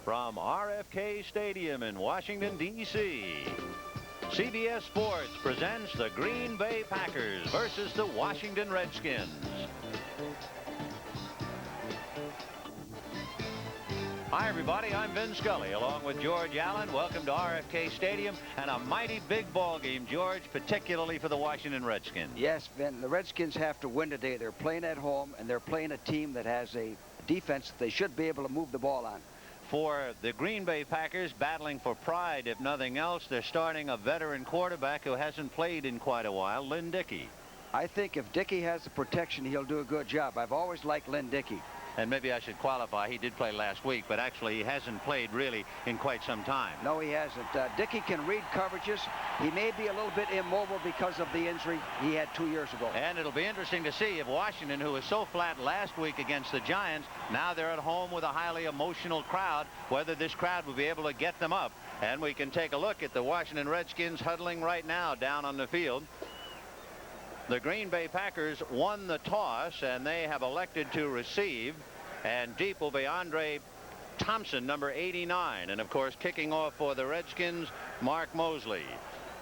from RFK Stadium in Washington, D.C. CBS Sports presents the Green Bay Packers versus the Washington Redskins. Hi, everybody. I'm Vin Scully, along with George Allen. Welcome to RFK Stadium, and a mighty big ball game, George, particularly for the Washington Redskins. Yes, Vin. The Redskins have to win today. They're playing at home, and they're playing a team that has a defense that they should be able to move the ball on. For the Green Bay Packers, battling for pride, if nothing else, they're starting a veteran quarterback who hasn't played in quite a while, Lynn Dickey. I think if Dickey has the protection, he'll do a good job. I've always liked Lynn Dickey. And maybe I should qualify. He did play last week, but actually he hasn't played really in quite some time. No, he hasn't. Dickey can read coverages. He may be a little bit immobile because of the injury he had 2 years ago. And it'll be interesting to see if Washington, who was so flat last week against the Giants, now they're at home with a highly emotional crowd, whether this crowd will be able to get them up. And we can take a look at the Washington Redskins huddling right now down on the field. The Green Bay Packers won the toss, and they have elected to receive. And deep will be Andre Thompson, number 89. And, of course, kicking off for the Redskins, Mark Mosley.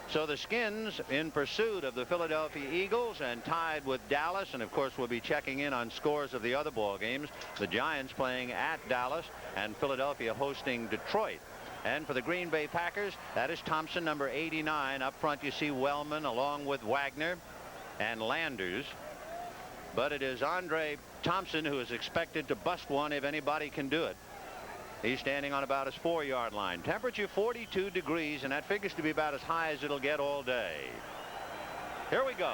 So the Skins in pursuit of the Philadelphia Eagles and tied with Dallas. And, of course, we'll be checking in on scores of the other ball games. The Giants playing at Dallas and Philadelphia hosting Detroit. And for the Green Bay Packers, that is Thompson, number 89. Up front, you see Wellman along with Wagner and Landers. But it is Andre Thompson who is expected to bust one if anybody can do it. He's standing on about his 4-yard line. Temperature 42 degrees, and that figures to be about as high as it'll get all day. Here we go.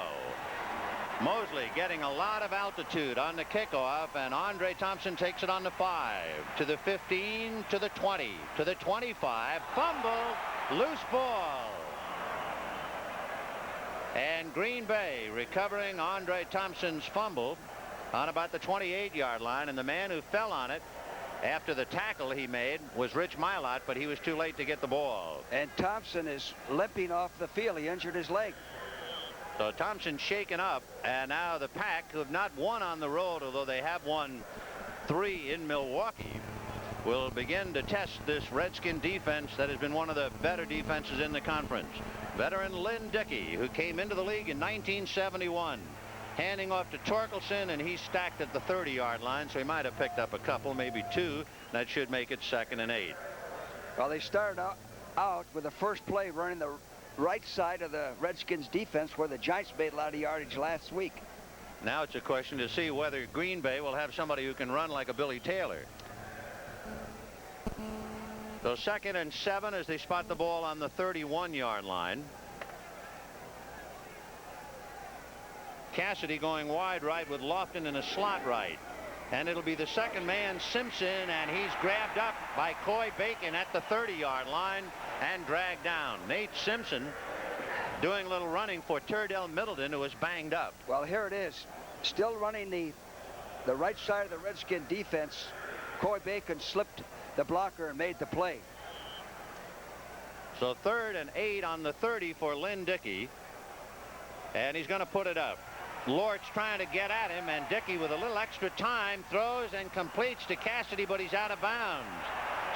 Mosley getting a lot of altitude on the kickoff, and Andre Thompson takes it on the 5, to the 15, to the 20, to the 25. Fumble, loose ball. And Green Bay recovering Andre Thompson's fumble on about the 28-yard line, and the man who fell on it after the tackle he made was Rich Milot, but he was too late to get the ball. And Thompson is limping off the field. He injured his leg. So Thompson shaken up, and now the Pack, who have not won on the road, although they have won 3 in Milwaukee, will begin to test this Redskin defense that has been one of the better defenses in the conference. Veteran Lynn Dickey, who came into the league in 1971, handing off to Torkelson, and he's stacked at the 30-yard line, so he might have picked up a couple, maybe 2. That should make it 2nd and 8. Well, they started out with the first play running the right side of the Redskins defense, where the Giants made a lot of yardage last week. Now it's a question to see whether Green Bay will have somebody who can run like a Billy Taylor. So 2nd and 7 as they spot the ball on the 31-yard line. Cassidy going wide right with Lofton in a slot right. And it'll be the second man, Simpson, and he's grabbed up by Coy Bacon at the 30-yard line and dragged down. Nate Simpson doing a little running for Turdell Middleton, who was banged up. Well, here it is. Still running the right side of the Redskin defense. Coy Bacon slipped the blocker and made the play. So 3rd and 8 on the 30 for Lynn Dickey. And he's going to put it up. Lort's trying to get at him, and Dickey with a little extra time throws and completes to Cassidy, but he's out of bounds.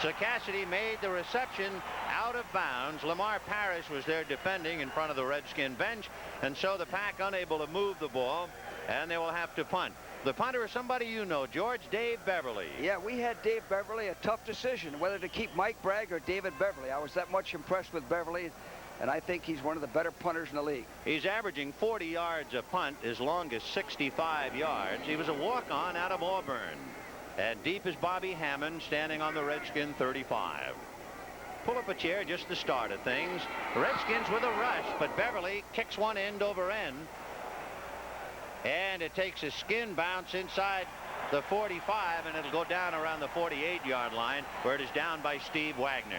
So Cassidy made the reception out of bounds. Lamar Parrish was there defending in front of the Redskin bench, and so the Pack unable to move the ball, and they will have to punt. The punter is somebody you know, George, Dave Beverly. Yeah, we had Dave Beverly, a tough decision whether to keep Mike Bragg or David Beverly. I was that much impressed with Beverly, and I think he's one of the better punters in the league. He's averaging 40 yards a punt, as long as 65 yards. He was a walk-on out of Auburn. And deep is Bobby Hammond standing on the Redskin 35. Pull up a chair, just the start of things. The Redskins with a rush, but Beverly kicks one end over end. And it takes a skin bounce inside the 45, and it'll go down around the 48-yard line, where it is down by Steve Wagner.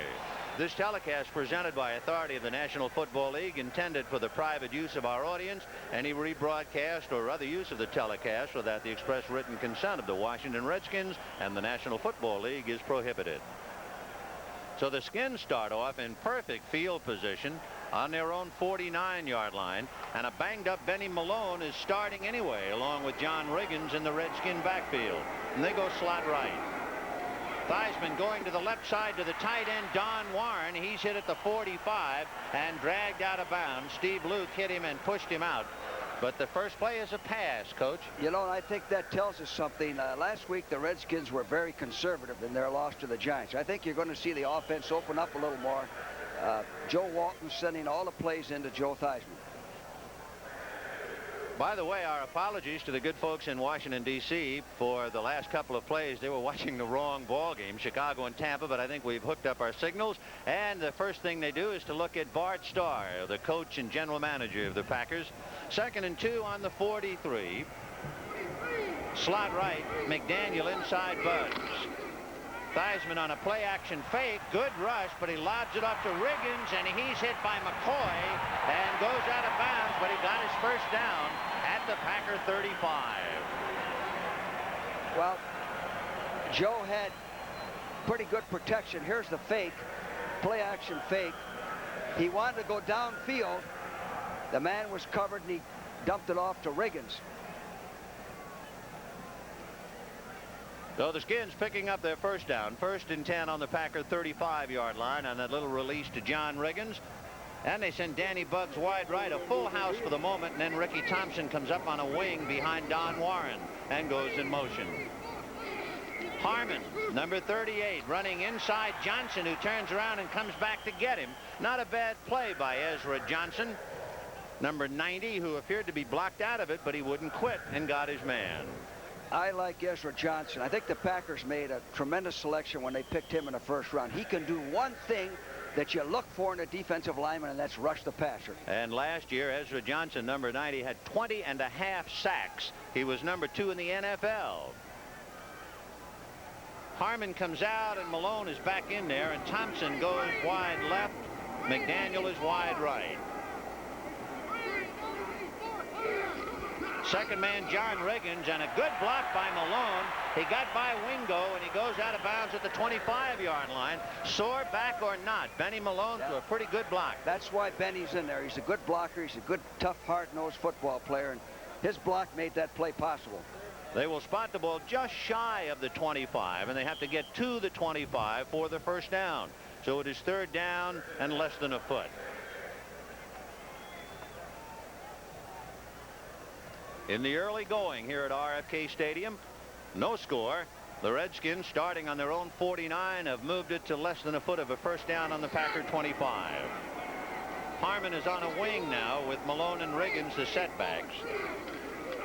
This telecast presented by authority of the National Football League, intended for the private use of our audience. Any rebroadcast or other use of the telecast without the express written consent of the Washington Redskins and the National Football League is prohibited. So the Skins start off in perfect field position on their own 49-yard line, and a banged-up Benny Malone is starting anyway, along with John Riggins in the Redskin backfield, and they go slot right. Theismann going to the left side to the tight end, Don Warren. He's hit at the 45 and dragged out of bounds. Steve Luke hit him and pushed him out. But the first play is a pass, Coach. You know, I think that tells us something. Last week, the Redskins were very conservative in their loss to the Giants. I think you're going to see the offense open up a little more. Joe Walton sending all the plays into Joe Theismann. By the way, our apologies to the good folks in Washington, D.C. for the last couple of plays. They were watching the wrong ball game, Chicago and Tampa, but I think we've hooked up our signals. And the first thing they do is to look at Bart Starr, the coach and general manager of the Packers. 2nd and 2 on the 43. Slot right, McDaniel inside Buzz. Theismann on a play action fake. Good rush, but he lobs it up to Riggins, and he's hit by McCoy and goes out of bounds, but he got his first down at the Packer 35. Well, Joe had pretty good protection. Here's the fake, play action fake. He wanted to go downfield. The man was covered, and he dumped it off to Riggins. So the Skins picking up their first down. 1st and 10 on the Packer 35-yard line on that little release to John Riggins. And they send Danny Buggs wide right, a full house for the moment, and then Ricky Thompson comes up on a wing behind Don Warren and goes in motion. Harmon, number 38, running inside Johnson, who turns around and comes back to get him. Not a bad play by Ezra Johnson, number 90, who appeared to be blocked out of it, but he wouldn't quit and got his man. I like Ezra Johnson. I think the Packers made a tremendous selection when they picked him in the 1st round. He can do one thing that you look for in a defensive lineman, and that's rush the passer. And last year, Ezra Johnson, number 90, had 20.5 sacks. He was number 2 in the NFL. Harmon comes out, and Malone is back in there, and Thompson goes wide left. McDaniel is wide right. Second man, John Riggins, and a good block by Malone. He got by Wingo, and he goes out of bounds at the 25-yard line. Sore back or not, Benny Malone to a pretty good block. That's why Benny's in there. He's a good blocker. He's a good, tough, hard-nosed football player, and his block made that play possible. They will spot the ball just shy of the 25, and they have to get to the 25 for the first down. So it is 3rd down and less than a foot. In the early going here at RFK Stadium, no score. The Redskins, starting on their own 49, have moved it to less than a foot of a first down on the Packer 25. Harmon is on a wing now with Malone and Riggins, the setbacks.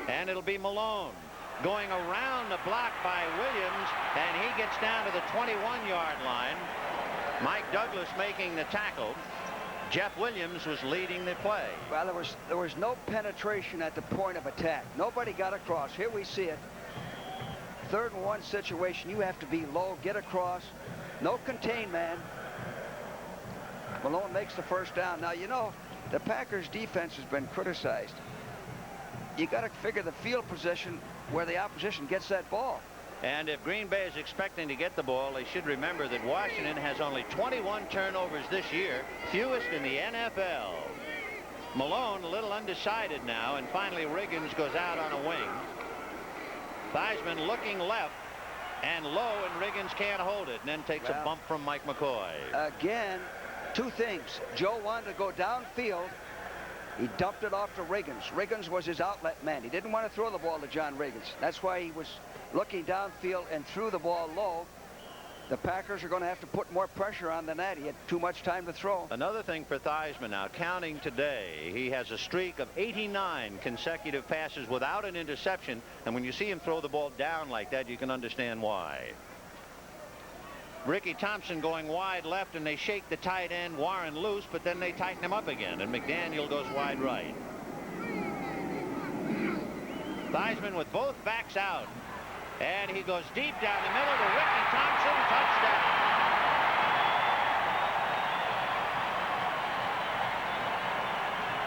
And it'll be Malone going around the block by Williams, and he gets down to the 21-yard line. Mike Douglas making the tackle. Jeff Williams was leading the play. Well, there was no penetration at the point of attack. Nobody got across. Here we see it. 3rd and 1 situation. You have to be low, get across. No contain man. Malone makes the first down. Now, you know, the Packers defense has been criticized. You got to figure the field position where the opposition gets that ball. And if Green Bay is expecting to get the ball, they should remember that Washington has only 21 turnovers this year, fewest in the NFL. Malone a little undecided now, and finally Riggins goes out on a wing. Theismann looking left and low, and Riggins can't hold it, and then takes a bump from Mike McCoy. Again, 2 things. Joe wanted to go downfield. He dumped it off to Riggins. Riggins was his outlet man. He didn't want to throw the ball to John Riggins. That's why he was looking downfield and threw the ball low. The Packers are going to have to put more pressure on than that. He had too much time to throw. Another thing for Theismann now, counting today, he has a streak of 89 consecutive passes without an interception. And when you see him throw the ball down like that, you can understand why. Ricky Thompson going wide left, and they shake the tight end Warren loose, but then they tighten him up again, and McDaniel goes wide right. Theismann with both backs out, and he goes deep down the middle to Ricky Thompson. Touchdown.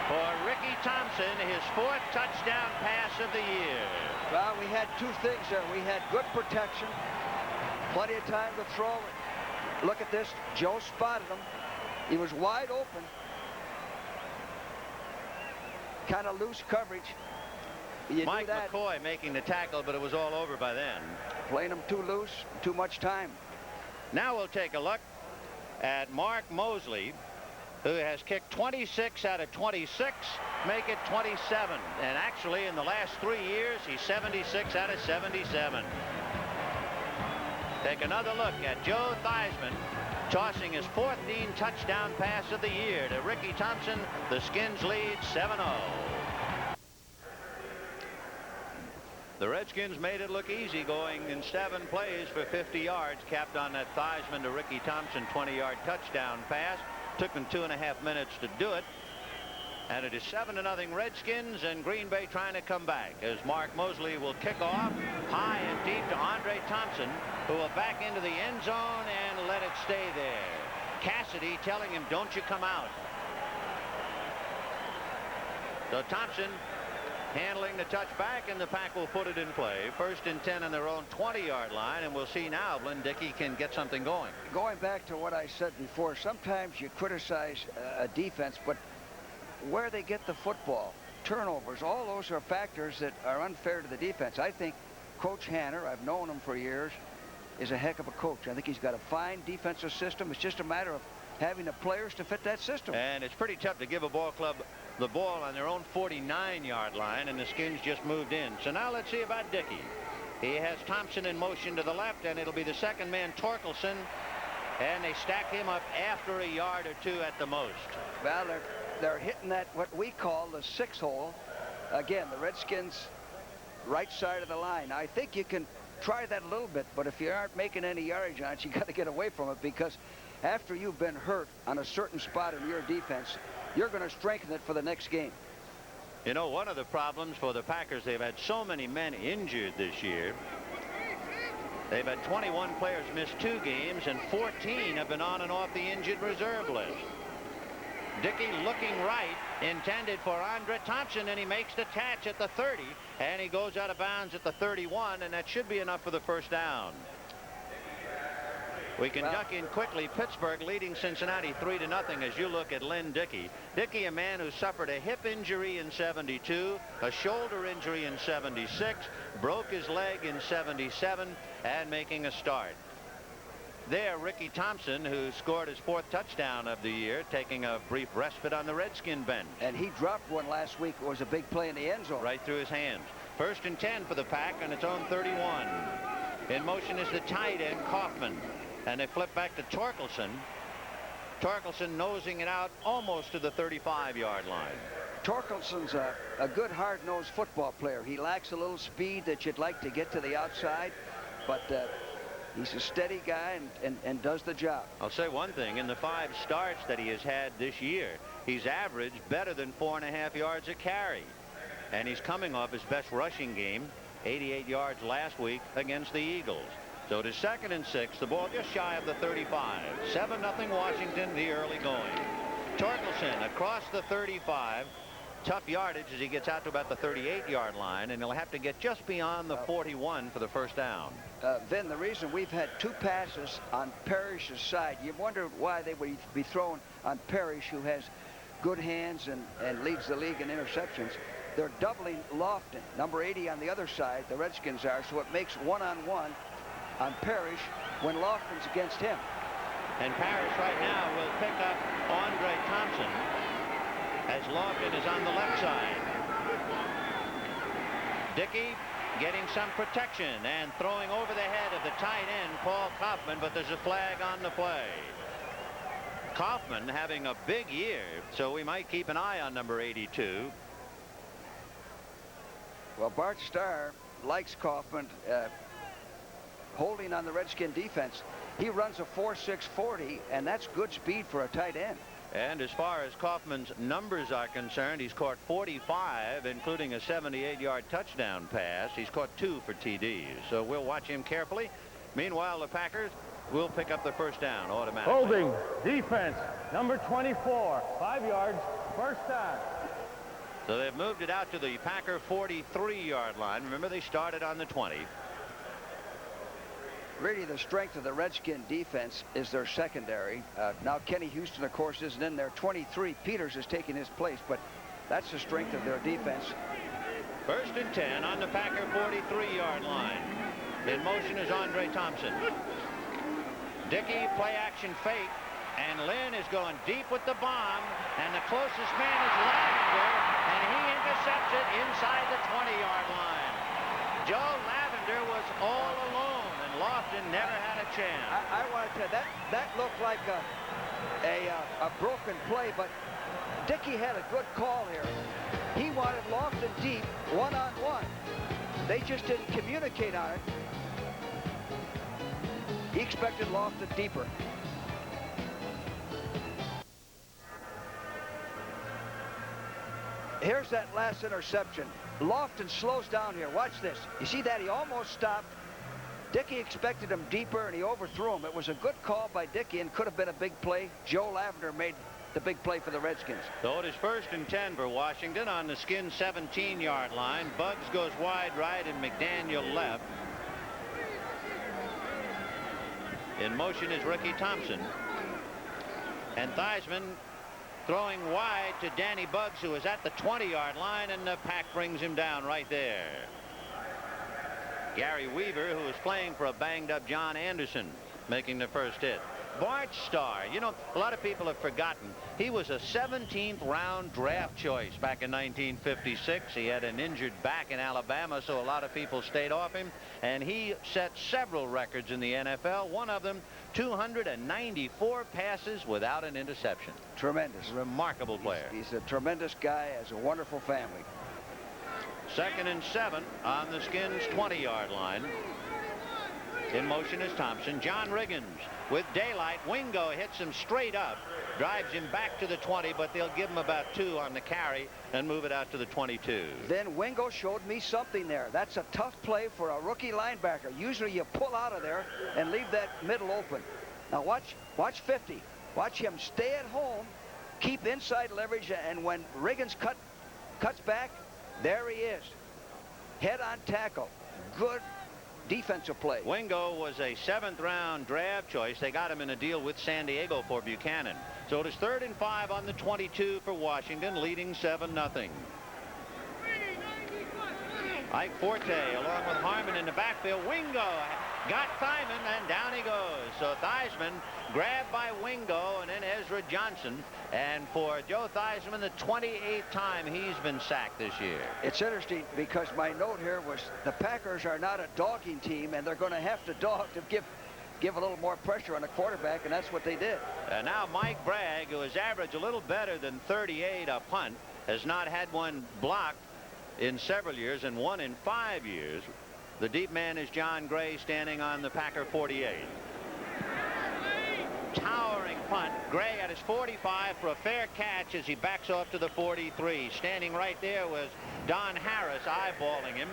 For Ricky Thompson, his 4th touchdown pass of the year. Well, we had 2 things there. We had good protection, plenty of time to throw. Look at this. Joe spotted him. He was wide open. Kind of loose coverage. Mike McCoy making the tackle, but it was all over by then. Playing him too loose, too much time. Now we'll take a look at Mark Mosley, who has kicked 26 out of 26, make it 27. And actually, in the last 3 years, he's 76 out of 77. Take another look at Joe Theismann tossing his 14th touchdown pass of the year to Ricky Thompson. The Skins lead 7-0. The Redskins made it look easy, going in 7 plays for 50 yards, capped on that Theismann to Ricky Thompson 20-yard touchdown pass. Took them 2.5 minutes to do it. And it is 7-0 Redskins, and Green Bay trying to come back as Mark Mosley will kick off high and deep to Andre Thompson, who will back into the end zone and let it stay there. Cassidy telling him, don't you come out. So Thompson handling the touchback, and the Pack will put it in play. 1st and 10 on their own 20-yard line, and we'll see now if Lynn Dickey can get something going. Going back to what I said before, sometimes you criticize a defense, but where they get the football, turnovers, all those are factors that are unfair to the defense. I think Coach Hanner, I've known him for years, is a heck of a coach. I think he's got a fine defensive system. It's just a matter of having the players to fit that system. And it's pretty tough to give a ball club the ball on their own 49-yard line, and the Skins just moved in. So now let's see about Dickey. He has Thompson in motion to the left, and it'll be the second man, Torkelson, and they stack him up after a yard or two at the most. Well, they're hitting that what we call the 6-hole. Again, the Redskins right side of the line. I think you can try that a little bit, but if you aren't making any yardage on it, you got to get away from it, because after you've been hurt on a certain spot in your defense, you're going to strengthen it for the next game. You know, one of the problems for the Packers, they've had so many men injured this year. They've had 21 players miss 2 games, and 14 have been on and off the injured reserve list. Dickey looking right, intended for Andre Thompson, and he makes the catch at the 30, and he goes out of bounds at the 31, and that should be enough for the first down. We can duck in quickly. Pittsburgh leading Cincinnati 3-0 as you look at Lynn Dickey. Dickey, a man who suffered a hip injury in 72, a shoulder injury in 76, broke his leg in 77, and making a start. There, Ricky Thompson, who scored his 4th touchdown of the year, taking a brief respite on the Redskin bench. And he dropped one last week. It was a big play in the end zone. Right through his hands. 1st and 10 for the Pack on its own 31. In motion is the tight end, Kaufman. And they flip back to Torkelson. Torkelson nosing it out almost to the 35-yard line. Torkelson's a good hard-nosed football player. He lacks a little speed that you'd like to get to the outside, but he's a steady guy and does the job. I'll say one thing. In the 5 starts that he has had this year, he's averaged better than 4.5 yards a carry. And he's coming off his best rushing game, 88 yards last week against the Eagles. So it is 2nd and 6. The ball just shy of the 35. 7-0 Washington, the early going. Torkelson across the 35. Tough yardage as he gets out to about the 38-yard line, and he'll have to get just beyond the 41 for the first down. Vin, the reason we've had 2 passes on Parrish's side, you wonder why they would be thrown on Parrish, who has good hands and leads the league in interceptions. They're doubling Lofton, number 80 on the other side, the Redskins are, so it makes one-on-one on Parrish when Lofton's against him. And Parrish right now will pick up Andre Thompson as Lofton is on the left side. Dickey getting some protection and throwing over the head of the tight end, Paul Kaufman, but there's a flag on the play. Kaufman having a big year, so we might keep an eye on number 82. Well, Bart Starr likes Kaufman holding on the Redskin defense. He runs a 4.6 40, and that's good speed for a tight end. And as far as Kaufman's numbers are concerned, he's caught 45, including a 78-yard touchdown pass. He's caught 2 for TDs, so we'll watch him carefully. Meanwhile, the Packers will pick up the first down automatically. Holding defense, number 24, 5 yards, first down. So they've moved it out to the Packer 43-yard line. Remember, they started on the 20. Really, the strength of the Redskin defense is their secondary. Now, Kenny Houston, of course, isn't in there. 23, Peters is taking his place, but that's the strength of their defense. 1st and 10 on the Packer 43-yard line. In motion is Andre Thompson. Dickey play action fake, and Lynn is going deep with the bomb, and the closest man is Lavender, and he intercepts it inside the 20-yard line. Joe Lavender was all alone, and Lofton never had a chance. I want to tell you, that looked like a broken play, but Dickey had a good call here. He wanted Lofton deep, one-on-one. They just didn't communicate on it. He expected Lofton deeper. Here's that last interception. Lofton slows down here. Watch this. You see that? He almost stopped. Dickey expected him deeper, and he overthrew him. It was a good call by Dickey and could have been a big play. Joe Lavender made the big play for the Redskins. So it is 1st and 10 for Washington on the Skins 17-yard line. Bugs goes wide right and McDaniel left. In motion is Ricky Thompson. And Theismann throwing wide to Danny Bugs, who is at the 20-yard line, and the pack brings him down right there. Gary Weaver, who is playing for a banged-up John Anderson, making the first hit. Bart Starr, you know, a lot of people have forgotten. He was a 17th round draft choice back in 1956. He had an injured back in Alabama, so a lot of people stayed off him. And he set several records in the NFL. One of them, 294 passes without an interception. Tremendous. Remarkable player. He's a tremendous guy, has a wonderful family. 2nd and 7 on the Skins 20-yard line. In motion is Thompson. John Riggins with daylight. Wingo hits him straight up, drives him back to the 20, but they'll give him about 2 on the carry and move it out to the 22. Then Wingo showed me something there. That's a tough play for a rookie linebacker. Usually you pull out of there and leave that middle open. Now watch 50. Watch him stay at home, keep inside leverage, and when Riggins cuts back, there he is. Head on tackle. Good defensive play. Wingo was a 7th round draft choice. They got him in a deal with San Diego for Buchanan. So it is 3rd and 5 on the 22 for Washington, leading 7-0. Ike Forte along with Harmon in the backfield. Wingo got Theismann, and down he goes. So Theismann grabbed by Wingo and then Ezra Johnson. And for Joe Theismann, the 28th time he's been sacked this year. It's interesting because my note here was the Packers are not a dogging team, and they're going to have to dog to give a little more pressure on the quarterback, and that's what they did. And now Mike Bragg, who has averaged a little better than 38 a punt, has not had one blocked in several years and 1 in 5 years. The deep man is John Gray standing on the Packer 48. Towering punt. Gray at his 45 for a fair catch as he backs off to the 43. Standing right there was Don Harris eyeballing him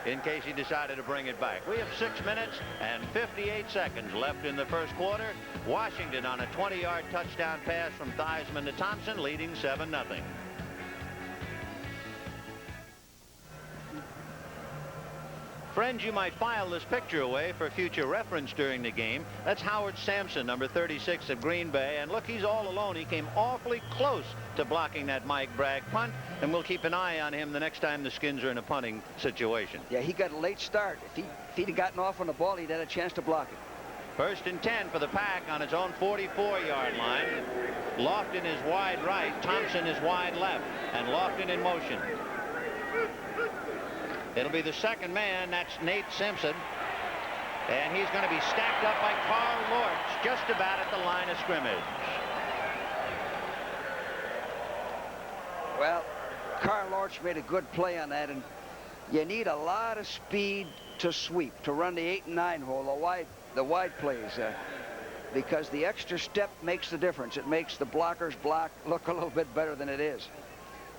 in case he decided to bring it back. We have 6 minutes and 58 seconds left in the first quarter. Washington on a 20-yard touchdown pass from Theismann to Thompson, leading 7-0. Friends, you might file this picture away for future reference during the game. That's Howard Sampson, number 36 of Green Bay. And look, he's all alone. He came awfully close to blocking that Mike Bragg punt, and we'll keep an eye on him the next time the Skins are in a punting situation. Yeah, he got a late start. If he'd have gotten off on the ball, he'd had a chance to block it. 1st and 10 for the Pack on its own 44-yard line. Lofton is wide right. Thompson is wide left. And Lofton in motion. It'll be the second man. That's Nate Simpson. And he's going to be stacked up by Carl Lortz just about at the line of scrimmage. Well, Carl Lortz made a good play on that, and you need a lot of speed to sweep, to run the 8 and 9 hole, the wide plays, because the extra step makes the difference. It makes the blocker's block look a little bit better than it is.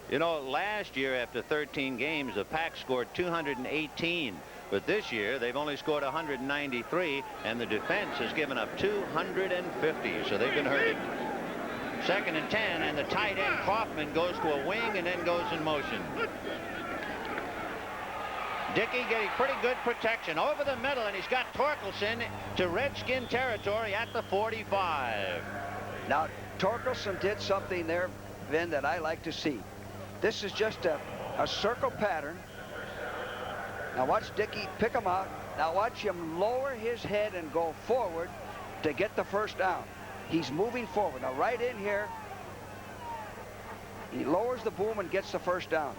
You know, last year after 13 games, the Pack scored 218. But this year, they've only scored 193, and the defense has given up 250. So they've been hurting. 2nd and 10, and the tight end Kaufman goes to a wing and then goes in motion. Dickey getting pretty good protection over the middle, and he's got Torkelson to Redskin territory at the 45. Now, Torkelson did something there, Vin, that I like to see. This is just a circle pattern. Now watch Dickey pick him out. Now watch him lower his head and go forward to get the first down. He's moving forward. Now, right in here, he lowers the boom and gets the first down.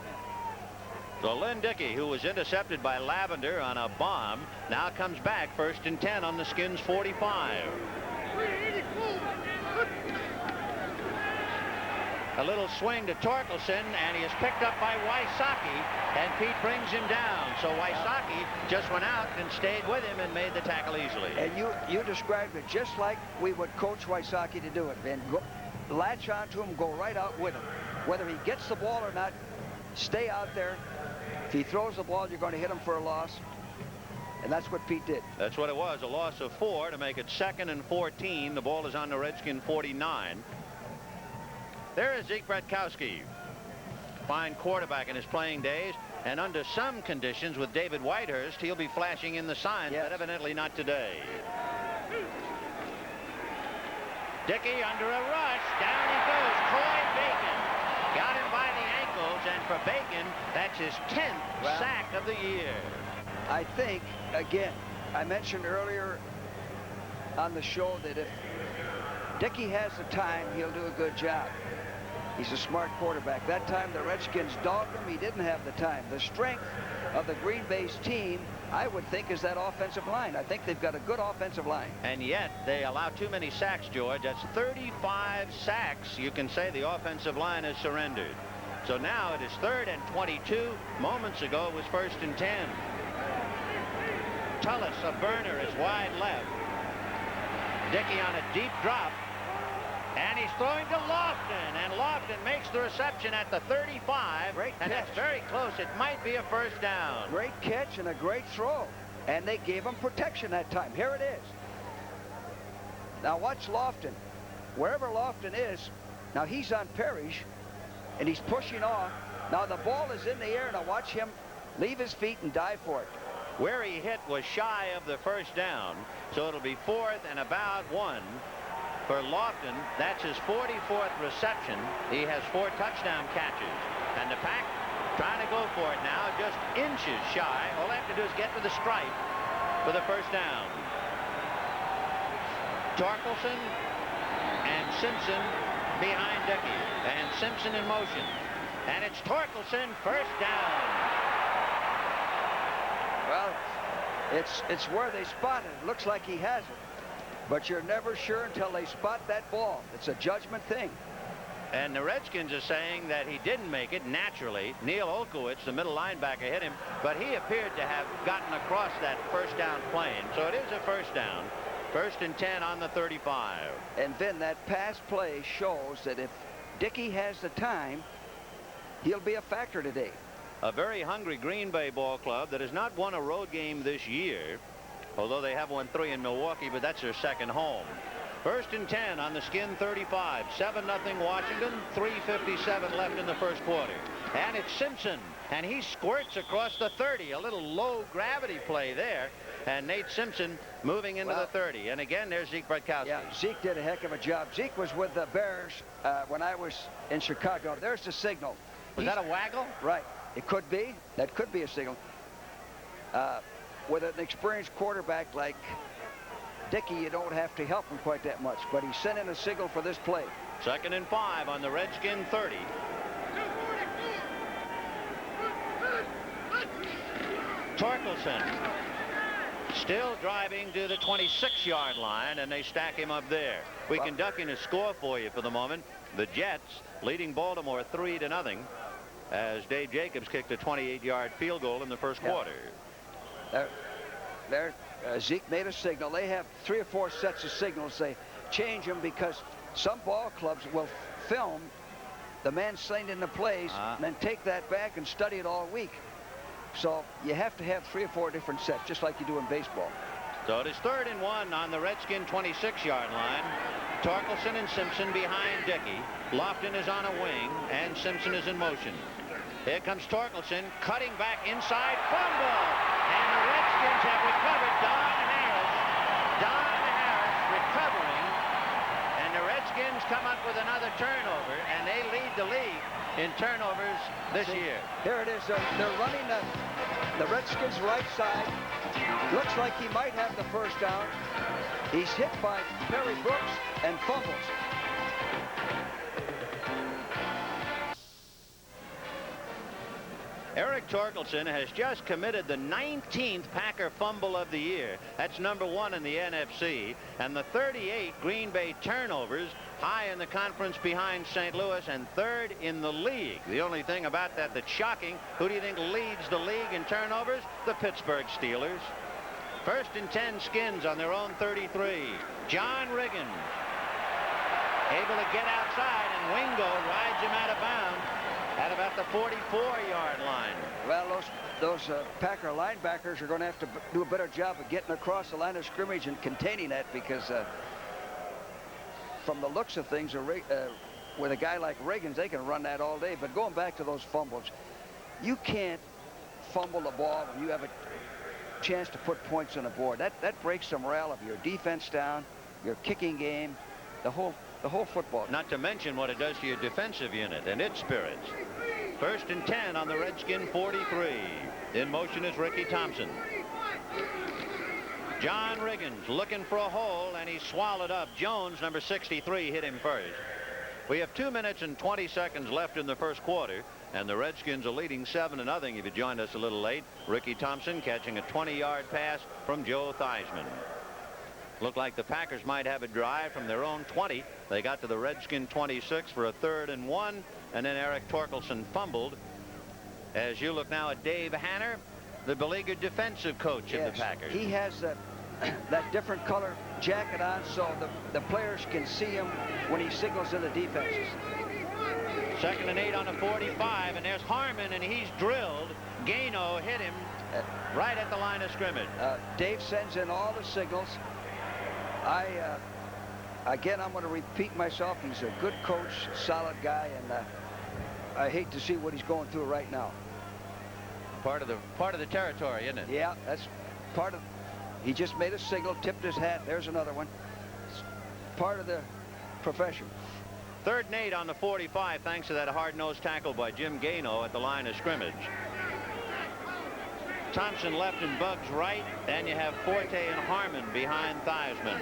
So Lynn Dickey, who was intercepted by Lavender on a bomb, now comes back 1st and 10 on the Skins 45. A little swing to Torkelson, and he is picked up by Wysocki, and Pete brings him down. So Wysocki just went out and stayed with him and made the tackle easily. And you described it just like we would coach Wysocki to do it. And go, latch onto him, go right out with him. Whether he gets the ball or not, stay out there. If he throws the ball, you're going to hit him for a loss. And that's what Pete did. That's what it was, a loss of 4 to make it 2nd and 14. The ball is on the Redskin 49. There is Zeke Bratkowski. Fine quarterback in his playing days. And under some conditions with David Whitehurst, he'll be flashing in the signs, yes. But evidently not today. Dickey under a rush. Down he goes. Coy Bacon. Got him by the ankles, and for Bacon, that's his 10th sack of the year. I think, again, I mentioned earlier on the show that if Dickey has the time, he'll do a good job. He's a smart quarterback. That time the Redskins dogged him. He didn't have the time. The strength of the Green Bay's team, I would think, is that offensive line. I think they've got a good offensive line. And yet they allow too many sacks, George. That's 35 sacks. You can say the offensive line has surrendered. So now it is 3rd and 22. Moments ago it was 1st and 10. Tullis, a burner, is wide left. Dickey on a deep drop. And he's throwing to Lofton, and Lofton makes the reception at the 35. Great and catch. that's very close. It might be a first down. Great catch and a great throw. And they gave him protection that time. Here it is. Now watch Lofton. Wherever Lofton is, now he's on Parrish, and he's pushing off. Now the ball is in the air. Now watch him leave his feet and dive for it. Where he hit was shy of the first down, so it'll be 4th and about 1. For Lofton, that's his 44th reception. He has 4 touchdown catches. And the Pack trying to go for it now, just inches shy. All they have to do is get to the stripe for the first down. Torkelson and Simpson behind Dickey. And Simpson in motion. And it's Torkelson, first down. Well, it's where they spot it. It looks like he has it. But you're never sure until they spot that ball. It's a judgment thing. And the Redskins are saying that he didn't make it naturally. Neil Olkowitz, the middle linebacker, hit him, but he appeared to have gotten across that first down plane. So it is a first down. 1st and 10 on the 35. And Vin, that pass play shows that if Dickey has the time, he'll be a factor today. A very hungry Green Bay ball club that has not won a road game this year. Although they have won 3 in Milwaukee, but that's their second home. 1st and 10 on the Skin 35. 7-0 Washington. 3:57 left in the first quarter. And it's Simpson, and he squirts across the 30. A little low gravity play there. And Nate Simpson moving into the 30. And again, there's Zeke Bratkowski. Yeah, Zeke did a heck of a job. Zeke was with the Bears when I was in Chicago. There's the signal. Was that a waggle? Right. It could be. That could be a signal. With an experienced quarterback like Dickey, you don't have to help him quite that much. But he sent in a signal for this play. 2nd and 5 on the Redskin 30. Torkelson still driving to the 26-yard line, and they stack him up there. We can duck in a score for you for the moment. The Jets leading Baltimore 3-0 as Dave Jacobs kicked a 28-yard field goal in the first quarter. Zeke made a signal. They have 3 or 4 sets of signals. They change them because some ball clubs will film the man slinging in the plays and then take that back and study it all week. So you have to have 3 or 4 different sets, just like you do in baseball. So it is 3rd and 1 on the Redskin 26-yard line. Torkelson and Simpson behind Dickey. Lofton is on a wing, and Simpson is in motion. Here comes Torkelson, cutting back inside, fumble! And the Redskins have recovered. Don Harris recovering. And the Redskins come up with another turnover, and they lead the league in turnovers this year. Here it is. They're running the Redskins right side. Looks like he might have the first down. He's hit by Perry Brooks and fumbles. Eric Torkelson has just committed the 19th Packer fumble of the year. That's #1 in the NFC, and the 38 Green Bay turnovers, high in the conference behind St. Louis and 3rd in the league. The only thing about that that's shocking, who do you think leads the league in turnovers? The Pittsburgh Steelers. 1st and 10 Skins on their own 33. John Riggins able to get outside, and Wingo rides him out of bounds at about the 44-yard line. Well, those Packer linebackers are going to have to do a better job of getting across the line of scrimmage and containing that, because from the looks of things, with a guy like Riggins, they can run that all day. But going back to those fumbles, you can't fumble the ball when you have a chance to put points on the board. That breaks the morale of your defense down, your kicking game, the whole football. Not to mention what it does to your defensive unit and its spirits. 1st and 10 on the Redskin 43. In motion is Ricky Thompson. John Riggins looking for a hole, and he swallowed up. Jones, number 63, hit him first. We have 2 minutes and 20 seconds left in the first quarter, and the Redskins are leading 7-0 if you joined us a little late. Ricky Thompson catching a 20-yard pass from Joe Theismann. Looked like the Packers might have a drive from their own 20. They got to the Redskin 26 for a 3rd and 1, and then Eric Torkelson fumbled. As you look now at Dave Hanner, the beleaguered defensive coach of the Packers. He has that different color jacket on, so the players can see him when he signals to the defenses. 2nd and 8 on the 45, and there's Harmon, and he's drilled. Gano hit him right at the line of scrimmage. Dave sends in all the signals. Again, I'm going to repeat myself. He's a good coach, solid guy, and I hate to see what he's going through right now. Part of the territory, isn't it? Yeah, that's part of. He just made a signal, tipped his hat. There's another one. It's part of the profession. 3rd and 8 on the 45, thanks to that hard-nosed tackle by Jim Gano at the line of scrimmage. Thompson left and Buggs right. Then you have Forte and Harmon behind Theismann.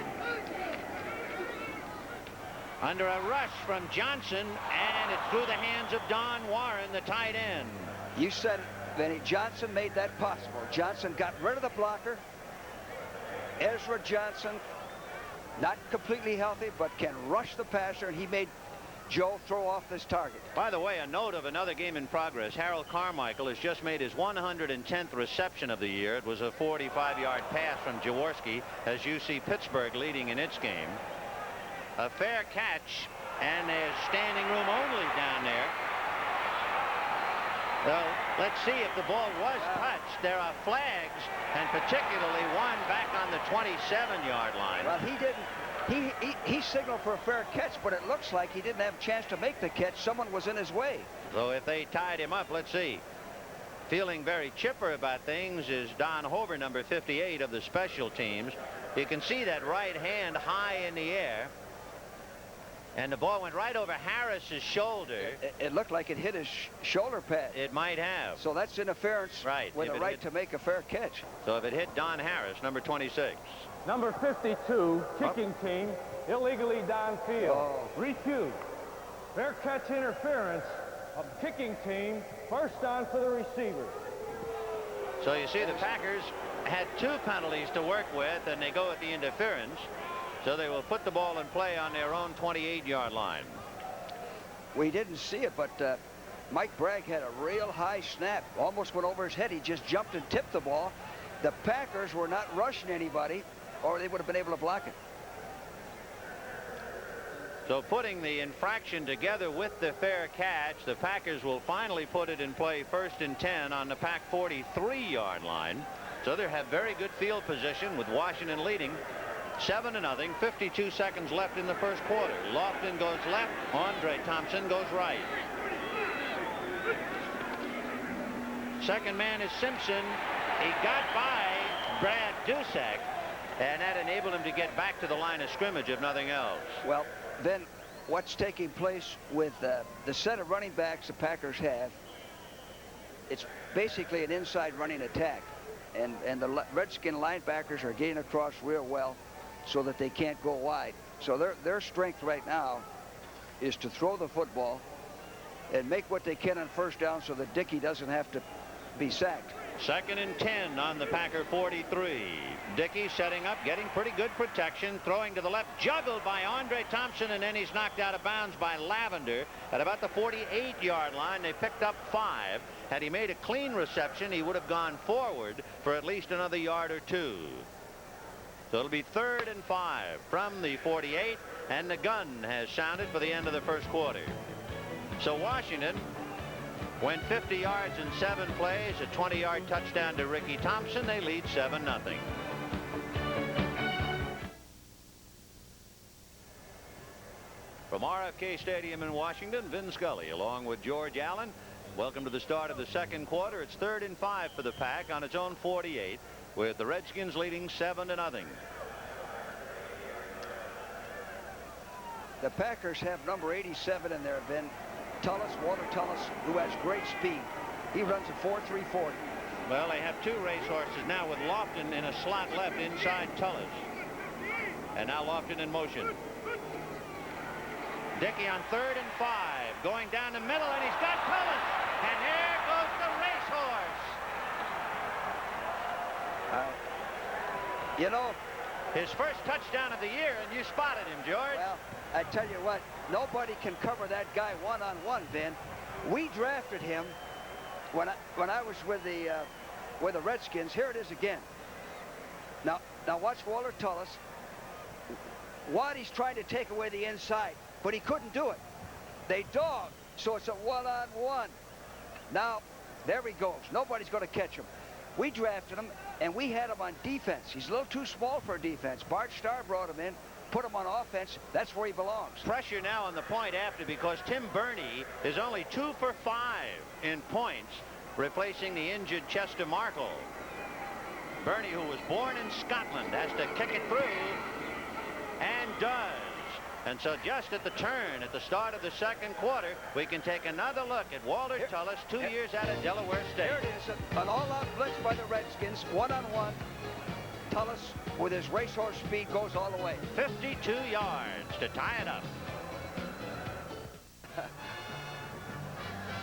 Under a rush from Johnson, and it's through the hands of Don Warren, the tight end. You said it, Vinny. Johnson made that possible. Johnson got rid of the blocker. Ezra Johnson, not completely healthy, but can rush the passer, and he made Joe throw off this target. By the way, a note of another game in progress. Harold Carmichael has just made his 110th reception of the year. It was a 45-yard pass from Jaworski as you see Pittsburgh leading in its game. A fair catch, and there's standing room only down there. Well, let's see if the ball was touched. There are flags, and particularly one back on the 27-yard line. Well, he didn't. He signaled for a fair catch, but it looks like he didn't have a chance to make the catch. Someone was in his way. So if they tied him up, let's see. Feeling very chipper about things is Don Hover, number 58 of the special teams. You can see that right hand high in the air. And the ball went right over Harris's shoulder. It looked like it hit his shoulder pad. It might have. So that's interference with a right to make a fair catch. So if it hit Don Harris, number 26. Number 52, kicking team, illegally downfield. Recue. Fair catch interference of kicking team, 1st down for the receiver. So you see the Packers had 2 penalties to work with, and they go with the interference. So they will put the ball in play on their own 28-yard line. We didn't see it, but Mike Bragg had a real high snap. Almost went over his head. He just jumped and tipped the ball. The Packers were not rushing anybody, or they would have been able to block it. So putting the infraction together with the fair catch, the Packers will finally put it in play 1st and 10 on the Pack 43-yard line. So they have very good field position with Washington leading 7-0, 52 seconds left in the first quarter. Lofton goes left, Andre Thompson goes right. Second man is Simpson. He got by Brad Dusak, and that enabled him to get back to the line of scrimmage, if nothing else. Well, then what's taking place with the set of running backs the Packers have, it's basically an inside running attack, and the Redskin linebackers are getting across real well. so that they can't go wide. So their strength right now is to throw the football and make what they can on first down so that Dickey doesn't have to be sacked. 2nd and 10 on the Packer 43. Dickey setting up, getting pretty good protection, throwing to the left, juggled by Andre Thompson, and then he's knocked out of bounds by Lavender at about the 48-yard line. They picked up 5. Had he made a clean reception, he would have gone forward for at least another yard or 2. So it'll be 3rd and 5 from the 48, and the gun has sounded for the end of the first quarter. So Washington went 50 yards in 7 plays, a 20-yard touchdown to Ricky Thompson. They lead 7-0. From RFK Stadium in Washington, Vin Scully along with George Allen. Welcome to the start of the second quarter. It's 3rd and 5 for the Pack on its own 48, with the Redskins leading 7-0. The Packers have number 87 in there, Ben. Tullis, Walter Tullis, who has great speed. He runs a 4.340. Well, they have 2 racehorses now with Lofton in a slot left inside Tullis. And now Lofton in motion. Dickey on 3rd and 5, going down the middle, and he's got Tullis. And here goes the racehorse. You know, his first touchdown of the year, and you spotted him, George. Well, I tell you what, nobody can cover that guy one-on-one, Ben. We drafted him when I was with the Redskins. Here it is again. Now watch Walter Tullis. Waddy's trying to take away the inside, but he couldn't do it. They dogged, so it's a one-on-one. Now, there he goes. Nobody's going to catch him. We drafted him, and we had him on defense. He's a little too small for defense. Bart Starr brought him in, put him on offense. That's where he belongs. Pressure now on the point after, because Tim Burney is only 2 for 5 in points, replacing the injured Chester Markle. Burney, who was born in Scotland, has to kick it through, and does. And so just at the turn at the start of the second quarter, we can take another look at Walter Tullis, 2 years out of Delaware State. There it is, an all-out blitz by the Redskins, one-on-one. Tullis, with his racehorse speed, goes all the way. 52 yards to tie it up.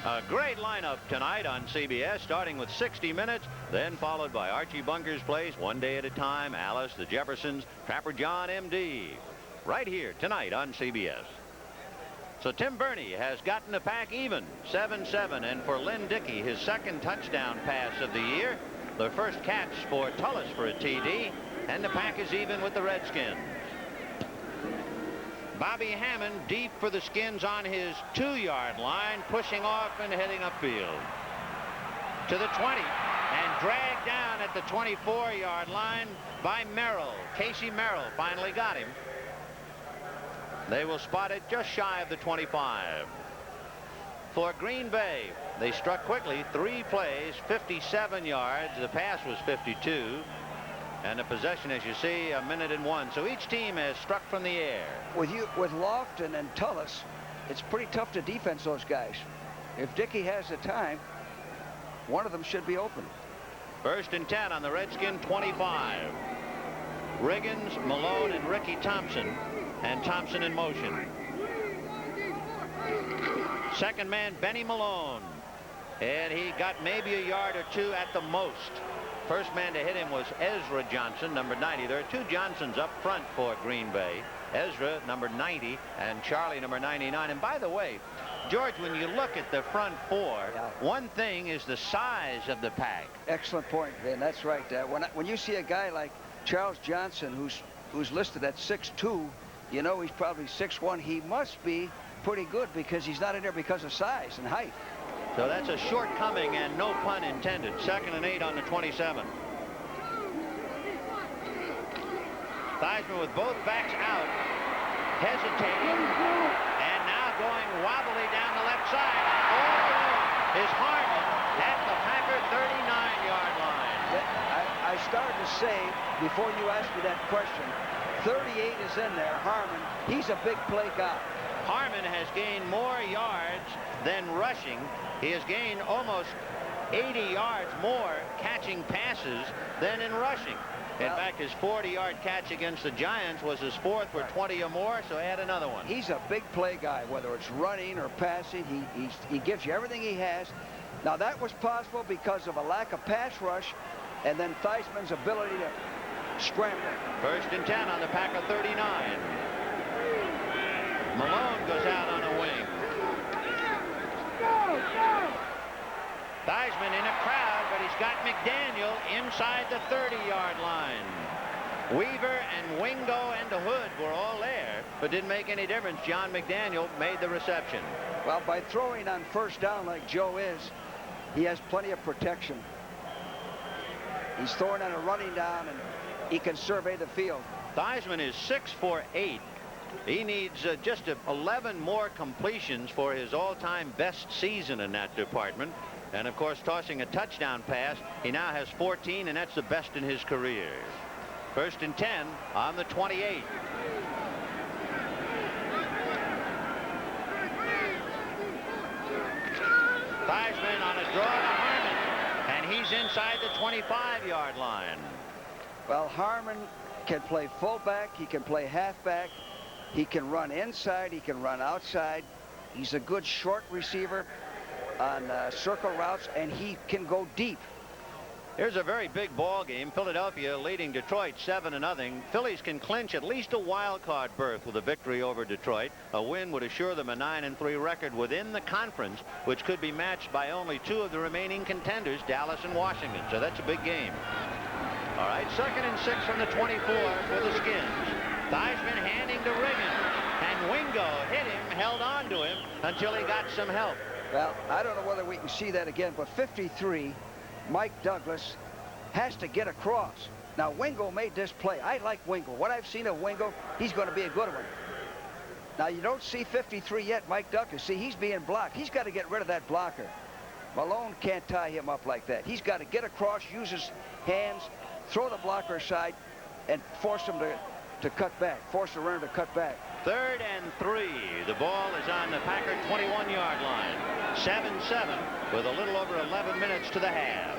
A great lineup tonight on CBS, starting with 60 Minutes, then followed by Archie Bunker's Place, One Day at a Time, Alice, the Jeffersons, Trapper John, M.D. Right here tonight on CBS. So Tim Burney has gotten the Pack even, 7-7, and for Lynn Dickey, his second touchdown pass of the year, the first catch for Tullis for a TD, and the Pack is even with the Redskins. Bobby Hammond deep for the Skins on his 2-yard line, pushing off and heading upfield to the 20, and dragged down at the 24-yard line by Merrill. Casey Merrill finally got him. They will spot it just shy of the 25. For Green Bay, they struck quickly, 3 plays, 57 yards. The pass was 52. And the possession, as you see, 1:01. So each team has struck from the air. With Lofton and Tullis, it's pretty tough to defense those guys. If Dickey has the time, one of them should be open. 1st and 10 on the Redskin 25. Riggins, Malone, and Ricky Thompson. And Thompson in motion. Second man, Benny Malone. And he got maybe a yard or 2 at the most. First man to hit him was Ezra Johnson, number 90. There are 2 Johnsons up front for Green Bay. Ezra, number 90, and Charlie, number 99. And by the way, George, when you look at the front 4, one thing is the size of the Pack. Excellent point, Ben. That's right. When you see a guy like Charles Johnson, who's listed at 6'2", you know he's probably 6'1". He must be pretty good because he's not in there because of size and height. So that's a shortcoming, and no pun intended. 2nd and 8 on the 27. Theismann with both backs out, hesitating, and now going wobbly down the left side. All alone is Harmon at the Packer 39-yard line. I started to say, before you asked me that question, 38 is in there. Harmon, he's a big play guy. Harmon has gained more yards than rushing. He has gained almost 80 yards more catching passes than in rushing. In fact, his 40-yard catch against the Giants was his 4th for 20 or more, so add another one. He's a big play guy, whether it's running or passing. He gives you everything he has. Now, that was possible because of a lack of pass rush and then Theismann's ability to scramble. 1st and 10 on the Packer 39. Malone goes out on a wing. Theismann in a crowd, but he's got McDaniel inside the 30-yard line. Weaver and Wingo and Hood were all there, but didn't make any difference. John McDaniel made the reception. Well, by throwing on 1st down like Joe is, he has plenty of protection. He's throwing on a running down, and he can survey the field. Theismann is 6 for 8. He needs just 11 more completions for his all-time best season in that department. And, of course, tossing a touchdown pass, he now has 14, and that's the best in his career. 1st and 10 on the 28. Theismann on a draw to Harmon, and he's inside the 25-yard line. Well, Harmon can play fullback. He can play halfback. He can run inside. He can run outside. He's a good short receiver on circle routes, and he can go deep. Here's a very big ball game. Philadelphia leading Detroit 7-0. Phillies can clinch at least a wild card berth with a victory over Detroit. A win would assure them a 9-3 record within the conference, which could be matched by only 2 of the remaining contenders, Dallas and Washington. So that's a big game. All right, 2nd and 6 from the 24 for the Skins. Theismann handing to Riggins, and Wingo hit him, held on to him until he got some help. Well, I don't know whether we can see that again, but 53, Mike Douglas has to get across. Now, Wingo made this play. I like Wingo. What I've seen of Wingo, he's going to be a good one. Now, you don't see 53 yet, Mike Douglas. See, he's being blocked. He's got to get rid of that blocker. Malone can't tie him up like that. He's got to get across, use his hands, throw the blocker aside, and force him to cut back, force the runner to cut back. 3rd and 3. The ball is on the Packer 21-yard line. 7-7 with a little over 11 minutes to the half.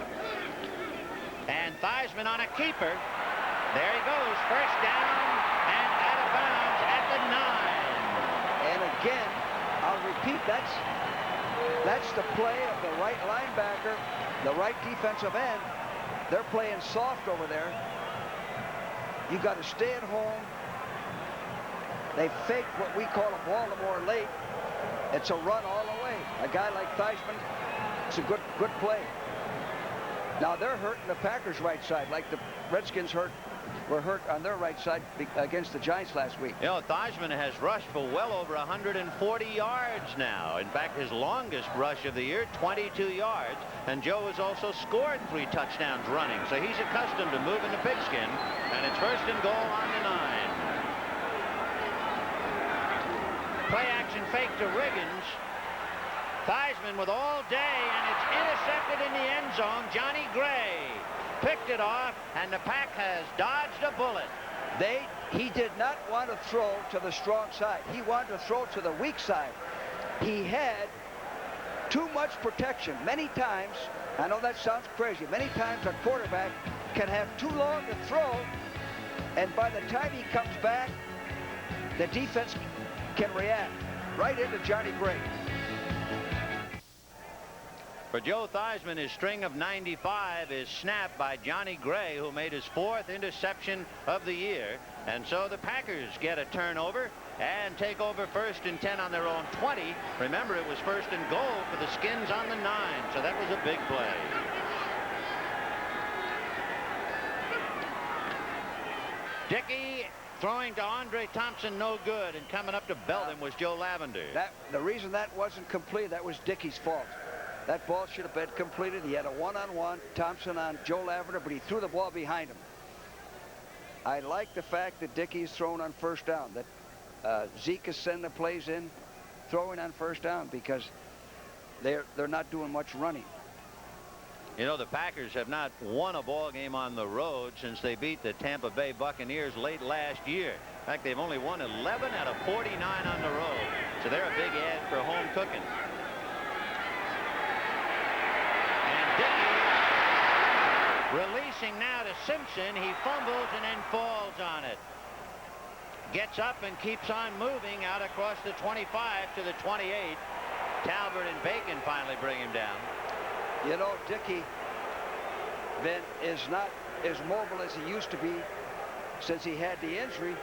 And Theismann on a keeper. There he goes. 1st down and out of bounds at the 9. And again, I'll repeat, that's the play of the right linebacker, the right defensive end. They're playing soft over there. You got to stay at home. They fake what we call a Baltimore late. It's a run all the way. A guy like Theismann, it's a good play. Now they're hurting the Packers' right side, like the Redskins were hurt on their right side against the Giants last week. You know, Theismann has rushed for well over 140 yards now. In fact, his longest rush of the year, 22 yards. And Joe has also scored 3 touchdowns running. So he's accustomed to moving the pigskin. And it's 1st and goal on the 9. Play action fake to Riggins. Theismann with all day, and it's intercepted in the end zone. Johnny Gray picked it off, and the Pack has dodged a bullet. He did not want to throw to the strong side. He wanted to throw to the weak side. He had too much protection. Many times, I know that sounds crazy, many times a quarterback can have too long to throw, and by the time he comes back, the defense can react right into Johnny Gray. For Joe Theismann, his string of 95 is snapped by Johnny Gray, who made his 4th interception of the year. And so the Packers get a turnover and take over 1st and 10 on their own 20. Remember, it was 1st and goal for the Skins on the 9, so that was a big play. Dickey throwing to Andre Thompson, no good, and coming up to belt him was Joe Lavender. The reason that wasn't complete, that was Dickey's fault. That ball should have been completed. He had a one-on-one, Thompson on Joe Lavender, but he threw the ball behind him. I like the fact that Dickey's thrown on 1st down, that Zeke is sending the plays in, throwing on 1st down, because they're not doing much running. You know, the Packers have not won a ball game on the road since they beat the Tampa Bay Buccaneers late last year. In fact, they've only won 11 out of 49 on the road. So they're a big ad for home cooking. And Dickey Racing now to Simpson. He fumbles and then falls on it. Gets up and keeps on moving out across the 25 to the 28. Talbert and Bacon finally bring him down. You know, Dickey then is not as mobile as he used to be since he had the injury,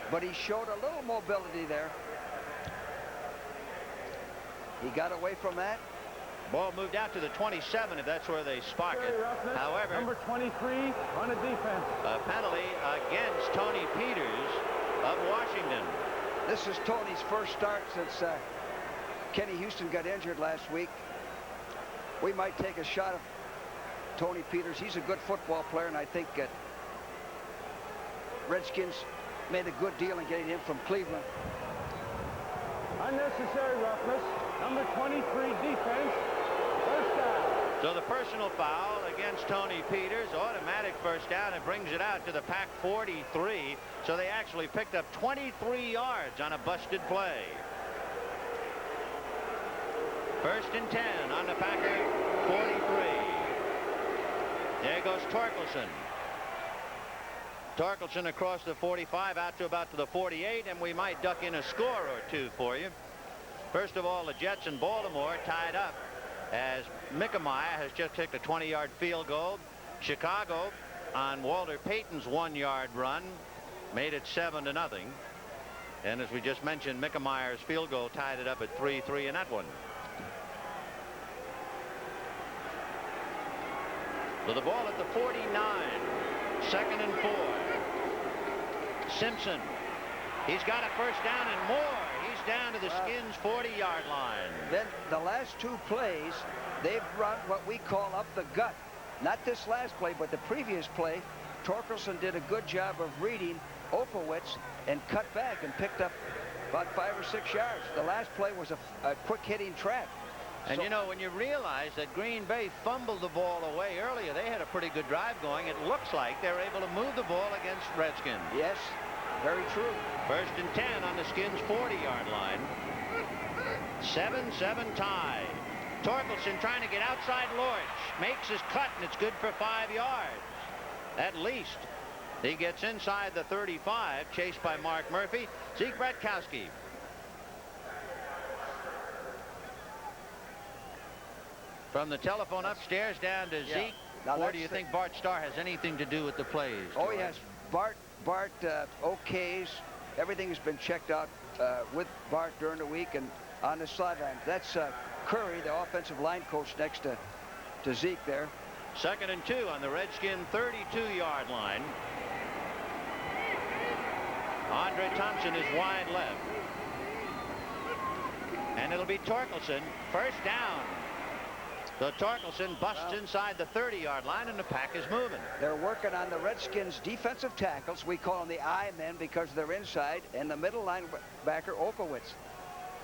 but he showed a little mobility there. He got away from that. Ball moved out to the 27 if that's where they spark it. However, number 23 on the defense. A penalty against Tony Peters of Washington. This is Tony's first start since Kenny Houston got injured last week. We might take a shot at Tony Peters. He's a good football player, and I think Redskins made a good deal in getting him from Cleveland. Unnecessary roughness. Number 23 defense. First down. So the personal foul against Tony Peters, automatic first down, and brings it out to the Pack 43. So they actually picked up 23 yards on a busted play. First and 10 on the Packer 43. There goes Torkelson. Torkelson across the 45 out to about to the 48, and we might duck in a score or two for you. First of all, the Jets in Baltimore tied up as Mickemeyer has just kicked a 20-yard field goal. Chicago on Walter Payton's 1-yard run made it 7-0. And as we just mentioned, Mickemeyer's field goal tied it up at 3-3 in that one. So the ball at the 49. Second and 4. Simpson. He's got a first down and more. He's down to the Skins' 40-yard line. Then the last two plays, they've run what we call up the gut. Not this last play, but the previous play. Torkelson did a good job of reading Opowitz and cut back and picked up about 5 or 6 yards. The last play was a quick hitting trap. And you know, when you realize that Green Bay fumbled the ball away earlier, they had a pretty good drive going. It looks like they're able to move the ball against Redskins. Yes, very true. First and 10 on the Skins' 40-yard line. 7-7 tie. Torkelson trying to get outside Lorch. Makes his cut, and it's good for 5 yards. At least. He gets inside the 35, chased by Mark Murphy. Zeke Bratkowski. From the telephone upstairs down to Zeke. Or do you think Bart Starr has anything to do with the plays? Oh, yes. Bart okays. Everything has been checked out with Bart during the week and on the sideline. That's Curry, the offensive line coach, next to Zeke there. Second and 2 on the Redskin 32-yard line. Andre Thompson is wide left. And it'll be Torkelson. First down. So Torkelson busts inside the 30-yard line, and the Pack is moving. They're working on the Redskins' defensive tackles. We call them the I men because they're inside, and the middle linebacker Opowitz.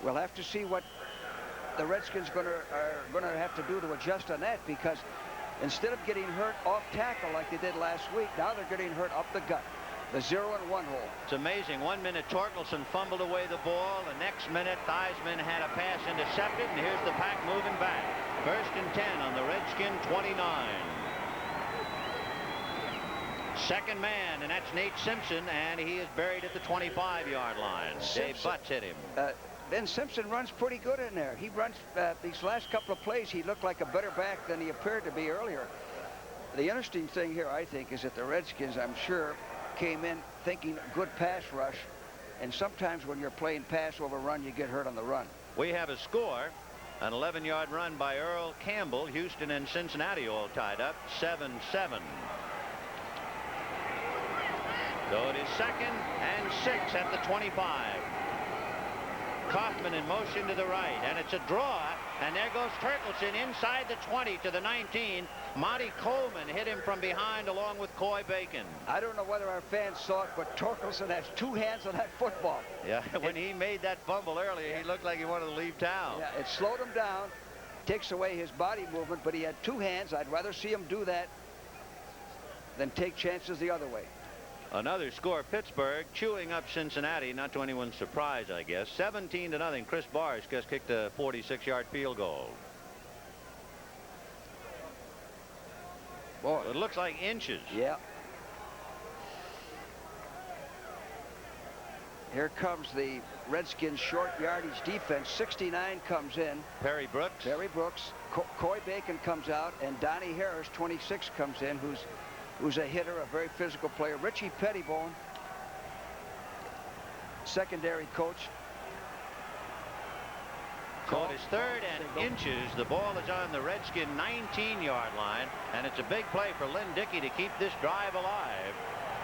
We'll have to see what the Redskins are going to have to do to adjust on that, because instead of getting hurt off tackle like they did last week, now they're getting hurt up the gut. The 0 and 1 hole. It's amazing. 1 minute Torkelson fumbled away the ball. The next minute Theismann had a pass intercepted, and here's the Pack moving back. First and 10 on the Redskin 29. Second man, and that's Nate Simpson, and he is buried at the 25-yard line. Dave Butts hit him. Ben Simpson runs pretty good in there. He runs these last couple of plays. He looked like a better back than he appeared to be earlier. The interesting thing here, I think, is that the Redskins, I'm sure, came in thinking good pass rush, and sometimes when you're playing pass over run, you get hurt on the run. We have a score, an 11-yard run by Earl Campbell. Houston and Cincinnati all tied up 7-7. So it is second and 6 at the 25. Kaufman in motion to the right, and it's a draw, and there goes Torkelson inside the 20 to the 19. Monty Coleman hit him from behind along with Coy Bacon. I don't know whether our fans saw it, but Torkelson has 2 hands on that football. Yeah, when he made that fumble earlier, he looked like he wanted to leave town. Yeah, it slowed him down, takes away his body movement, but he had 2 hands. I'd rather see him do that than take chances the other way. Another score, Pittsburgh chewing up Cincinnati, not to anyone's surprise, I guess. 17-0. Chris Barnes just kicked a 46-yard field goal. Boy. It looks like inches. Yeah. Here comes the Redskins short yardage defense. 69 comes in. Perry Brooks. Perry Brooks. Coy Bacon comes out, and Donnie Harris, 26, comes in, who's a hitter, a very physical player. Richie Pettibone, secondary coach. So it is 3rd and inches. The ball is on the Redskin 19-yard line, and it's a big play for Lynn Dickey to keep this drive alive.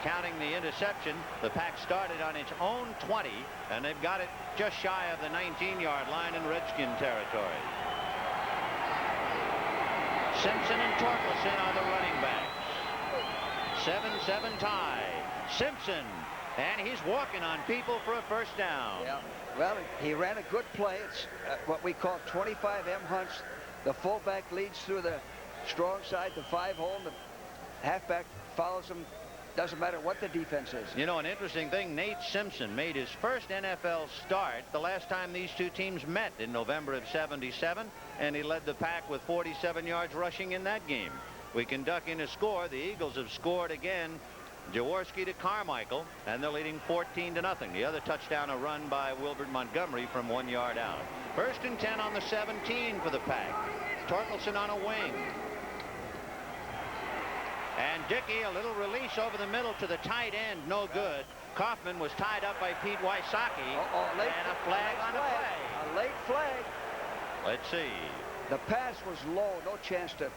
Counting the interception, the Pack started on its own 20, and they've got it just shy of the 19-yard line in Redskin territory. Simpson and Torkelson are the running backs. 7-7 tie. Simpson, and he's walking on people for a first down. Yeah. Well, he ran a good play. It's what we call 25 M hunts. The fullback leads through the strong side, the 5-hole. The halfback follows him. Doesn't matter what the defense is. You know, an interesting thing, Nate Simpson made his first NFL start the last time these two teams met in November of '77, and he led the Pack with 47 yards rushing in that game. We can duck in a score. The Eagles have scored again. Jaworski to Carmichael, and they're leading 14-0. The other touchdown, a run by Wilbert Montgomery from 1 yard out. 1st and 10 on the 17 for the Pack. Torkelson on a wing. And Dickey, a little release over the middle to the tight end, no good. Kaufman was tied up by Pete Wysocki, and a flag on the play. A late flag. Let's see. The pass was low, no chance to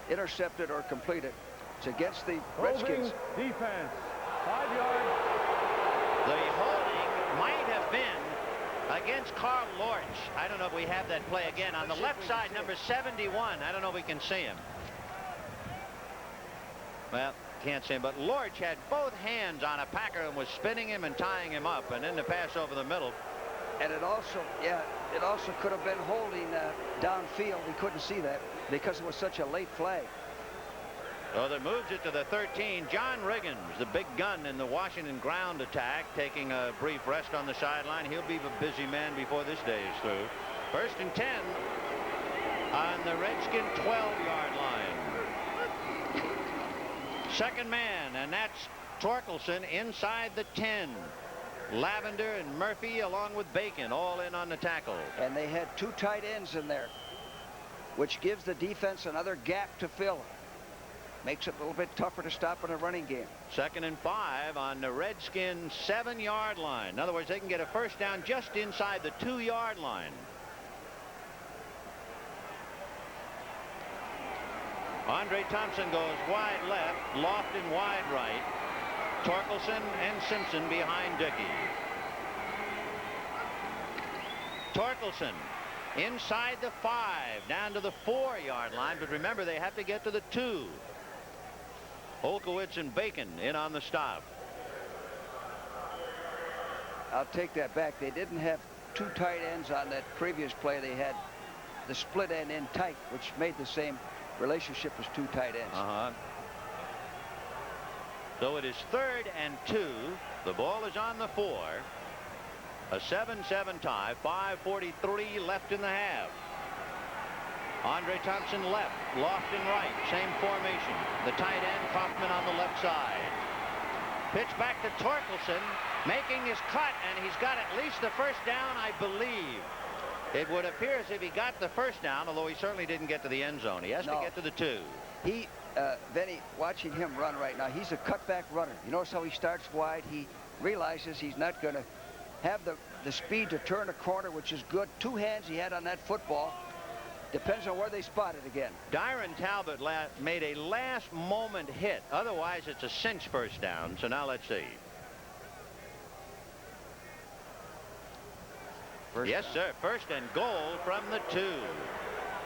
intercept it or complete it. It's against the Redskins. Defense, 5 yards. The holding might have been against Carl Lorch. I don't know if we have that play again. On the left side, number 71. I don't know if we can see him. Well, can't see him, but Lorch had both hands on a Packer and was spinning him and tying him up, and then the pass over the middle. And it also could have been holding downfield. We couldn't see that because it was such a late flag. So that moves it to the 13. John Riggins, the big gun in the Washington ground attack, taking a brief rest on the sideline. He'll be a busy man before this day is through. 1st and 10 on the Redskin 12-yard line. Second man, and that's Torkelson inside the 10. Lavender and Murphy along with Bacon all in on the tackle. And they had 2 tight ends in there, which gives the defense another gap to fill. Makes it a little bit tougher to stop in a running game. 2nd and 5 on the Redskins 7-yard line. In other words, they can get a first down just inside the 2-yard line. Andre Thompson goes wide left, Lofton wide right. Torkelson and Simpson behind Dickey. Torkelson inside the 5, down to the 4-yard line, but remember they have to get to the 2. Olkowitz and Bacon in on the stop. I'll take that back. They didn't have 2 tight ends on that previous play. They had the split end in tight, which made the same relationship as 2 tight ends. So it is 3rd and 2. The ball is on the 4. A 7-7 tie. 5:43 left in the half. Andre Thompson left, Lofton right, same formation. The tight end, Kaufman on the left side. Pitch back to Torkelson, making his cut, and he's got at least the first down, I believe. It would appear as if he got the first down, although he certainly didn't get to the end zone. He has to get to the 2. He, Benny, watching him run right now, he's a cutback runner. You notice how he starts wide. He realizes he's not going to have the speed to turn a corner, which is good. 2 hands he had on that football. Depends on where they spot it again. Dyron Talbot made a last-moment hit. Otherwise, it's a cinch first down. So now let's see. Yes, sir. 1st and goal from the 2.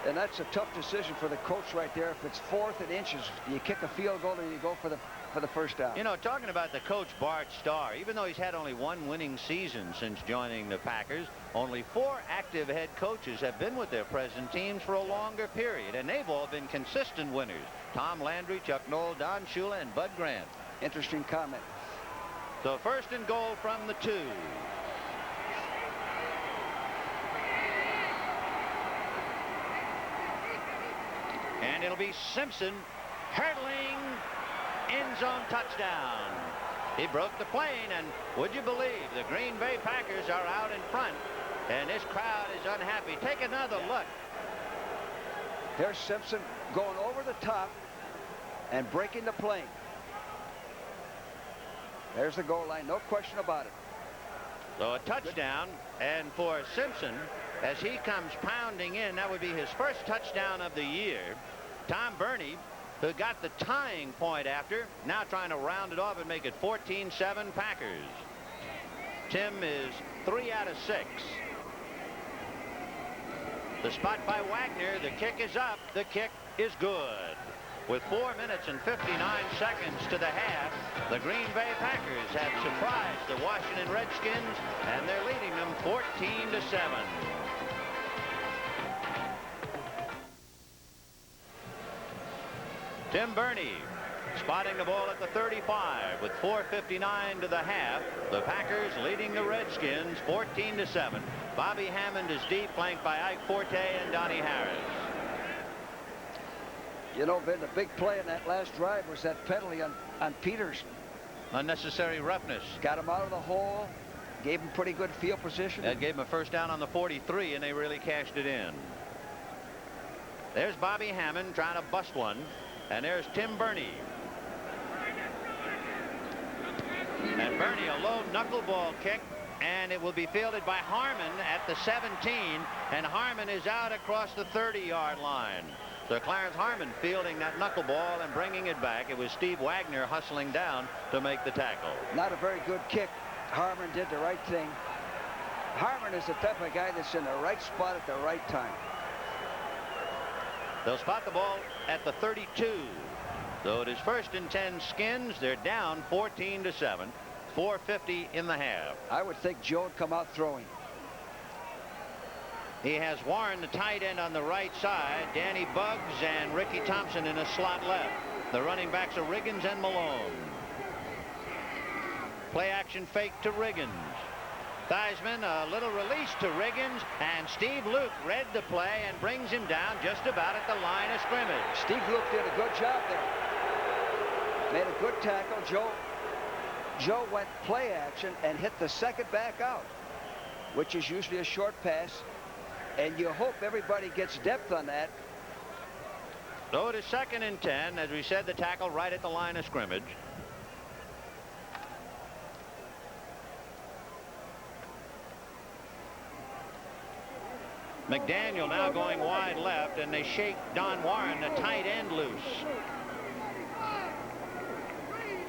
And that's a tough decision for the coach right there. If it's 4th and inches, do you kick a field goal or do you go for the first down? You know, talking about the coach Bart Starr, even though he's had only 1 winning season since joining the Packers, only 4 active head coaches have been with their present teams for a longer period, and they've all been consistent winners. Tom Landry, Chuck Noll, Don Shula, and Bud Grant. Interesting comment. So 1st and goal from the 2. And and it'll be Simpson hurdling end zone touchdown. He broke the plane, and would you believe the Green Bay Packers are out in front, and this crowd is unhappy. Take another look. There's Simpson going over the top and breaking the plane. There's the goal line, no question about it. So a touchdown, and for Simpson, as he comes pounding in, that would be his first touchdown of the year. Tom Burney, who got the tying point after, now trying to round it off and make it 14-7 Packers. Tim is 3 out of 6. The spot by Wagner. The kick is up. The kick is good. With 4 minutes and 59 seconds to the half, the Green Bay Packers have surprised the Washington Redskins, and they're leading them 14-7. Tim Burney spotting the ball at the 35 with 4:59 to the half. The Packers leading the Redskins 14-7. Bobby Hammond is deep, flanked by Ike Forte and Donnie Harris. You know, Vin, the big play in that last drive was that penalty on Peters. Unnecessary roughness. Got him out of the hole, gave him pretty good field position. That gave him a first down on the 43, and they really cashed it in. There's Bobby Hammond trying to bust one, and there's Tim Burney. And Burney, a low knuckleball kick, and it will be fielded by Harmon at the 17, and Harmon is out across the 30-yard line. So Clarence Harmon fielding that knuckleball and bringing it back. It was Steve Wagner hustling down to make the tackle. Not a very good kick. Harmon did the right thing. Harmon is the type of guy that's in the right spot at the right time. They'll spot the ball at the 32. So it is 1st and 10 Skins. They're down 14-7. 4:50 in the half. I would think Joe would come out throwing. He has Warren, the tight end, on the right side. Danny Buggs and Ricky Thompson in a slot left. The running backs are Riggins and Malone. Play action fake to Riggins. Theismann, a little release to Riggins, and Steve Luke read the play and brings him down just about at the line of scrimmage. Steve Luke did a good job there. Made a good tackle. Joe went play action and hit the second back out, which is usually a short pass, and you hope everybody gets depth on that. So it is 2nd and 10. As we said, the tackle right at the line of scrimmage. McDaniel now going wide left, and they shake Don Warren, the tight end, loose.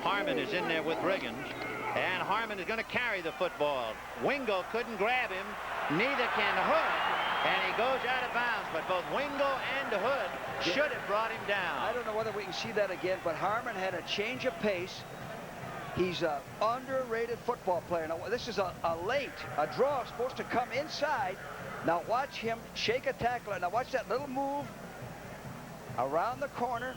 Harmon is in there with Riggins, and Harmon is going to carry the football. Wingo couldn't grab him, neither can Hood, and he goes out of bounds. But both Wingo and Hood should have brought him down. I don't know whether we can see that again, but Harmon had a change of pace. He's an underrated football player. Now, this is a draw supposed to come inside. Now watch him shake a tackler. Now watch that little move around the corner.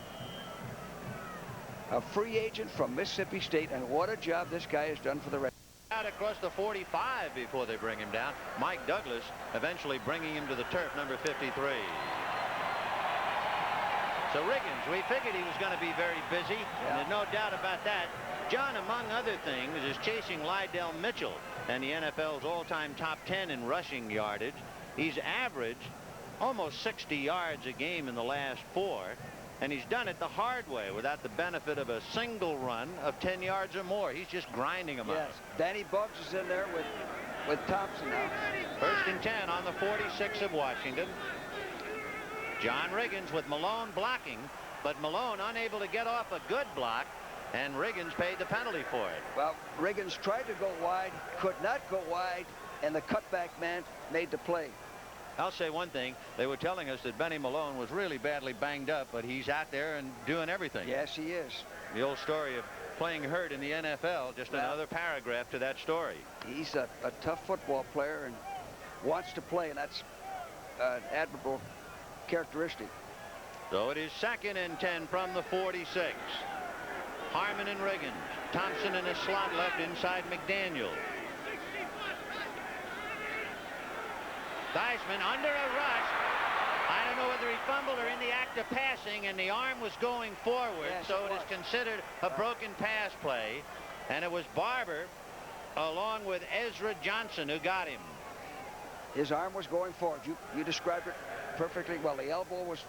A free agent from Mississippi State, and what a job this guy has done for the Redskins. Out across the 45 before they bring him down. Mike Douglas eventually bringing him to the turf, number 53. So Riggins, we figured he was going to be very busy, and there's no doubt about that. John, among other things, is chasing Lydell Mitchell and the NFL's all-time top 10 in rushing yardage. He's averaged almost 60 yards a game in the last 4, and he's done it the hard way without the benefit of a single run of 10 yards or more. He's just grinding them out. Danny Buggs is in there with Thompson now. 1st and 10 on the 46 of Washington. John Riggins with Malone blocking, but Malone unable to get off a good block, and Riggins paid the penalty for it. Well, Riggins tried to go wide, could not go wide, and the cutback man made the play. I'll say one thing. They were telling us that Benny Malone was really badly banged up, but he's out there and doing everything. Yes, he is. The old story of playing hurt in the NFL, just another paragraph to that story. He's a tough football player and wants to play, and that's an admirable characteristic. So it is 2nd and 10 from the 46. Harmon and Riggins. Thompson in a slot left inside McDaniel. Theismann under a rush. I don't don't know whether he fumbled or in the act of passing, and the arm was going forward, Yes, so it is considered a broken pass play. And it was Barber, along with Ezra Johnson, who got him. His arm was going forward. You described it perfectly well. The elbow was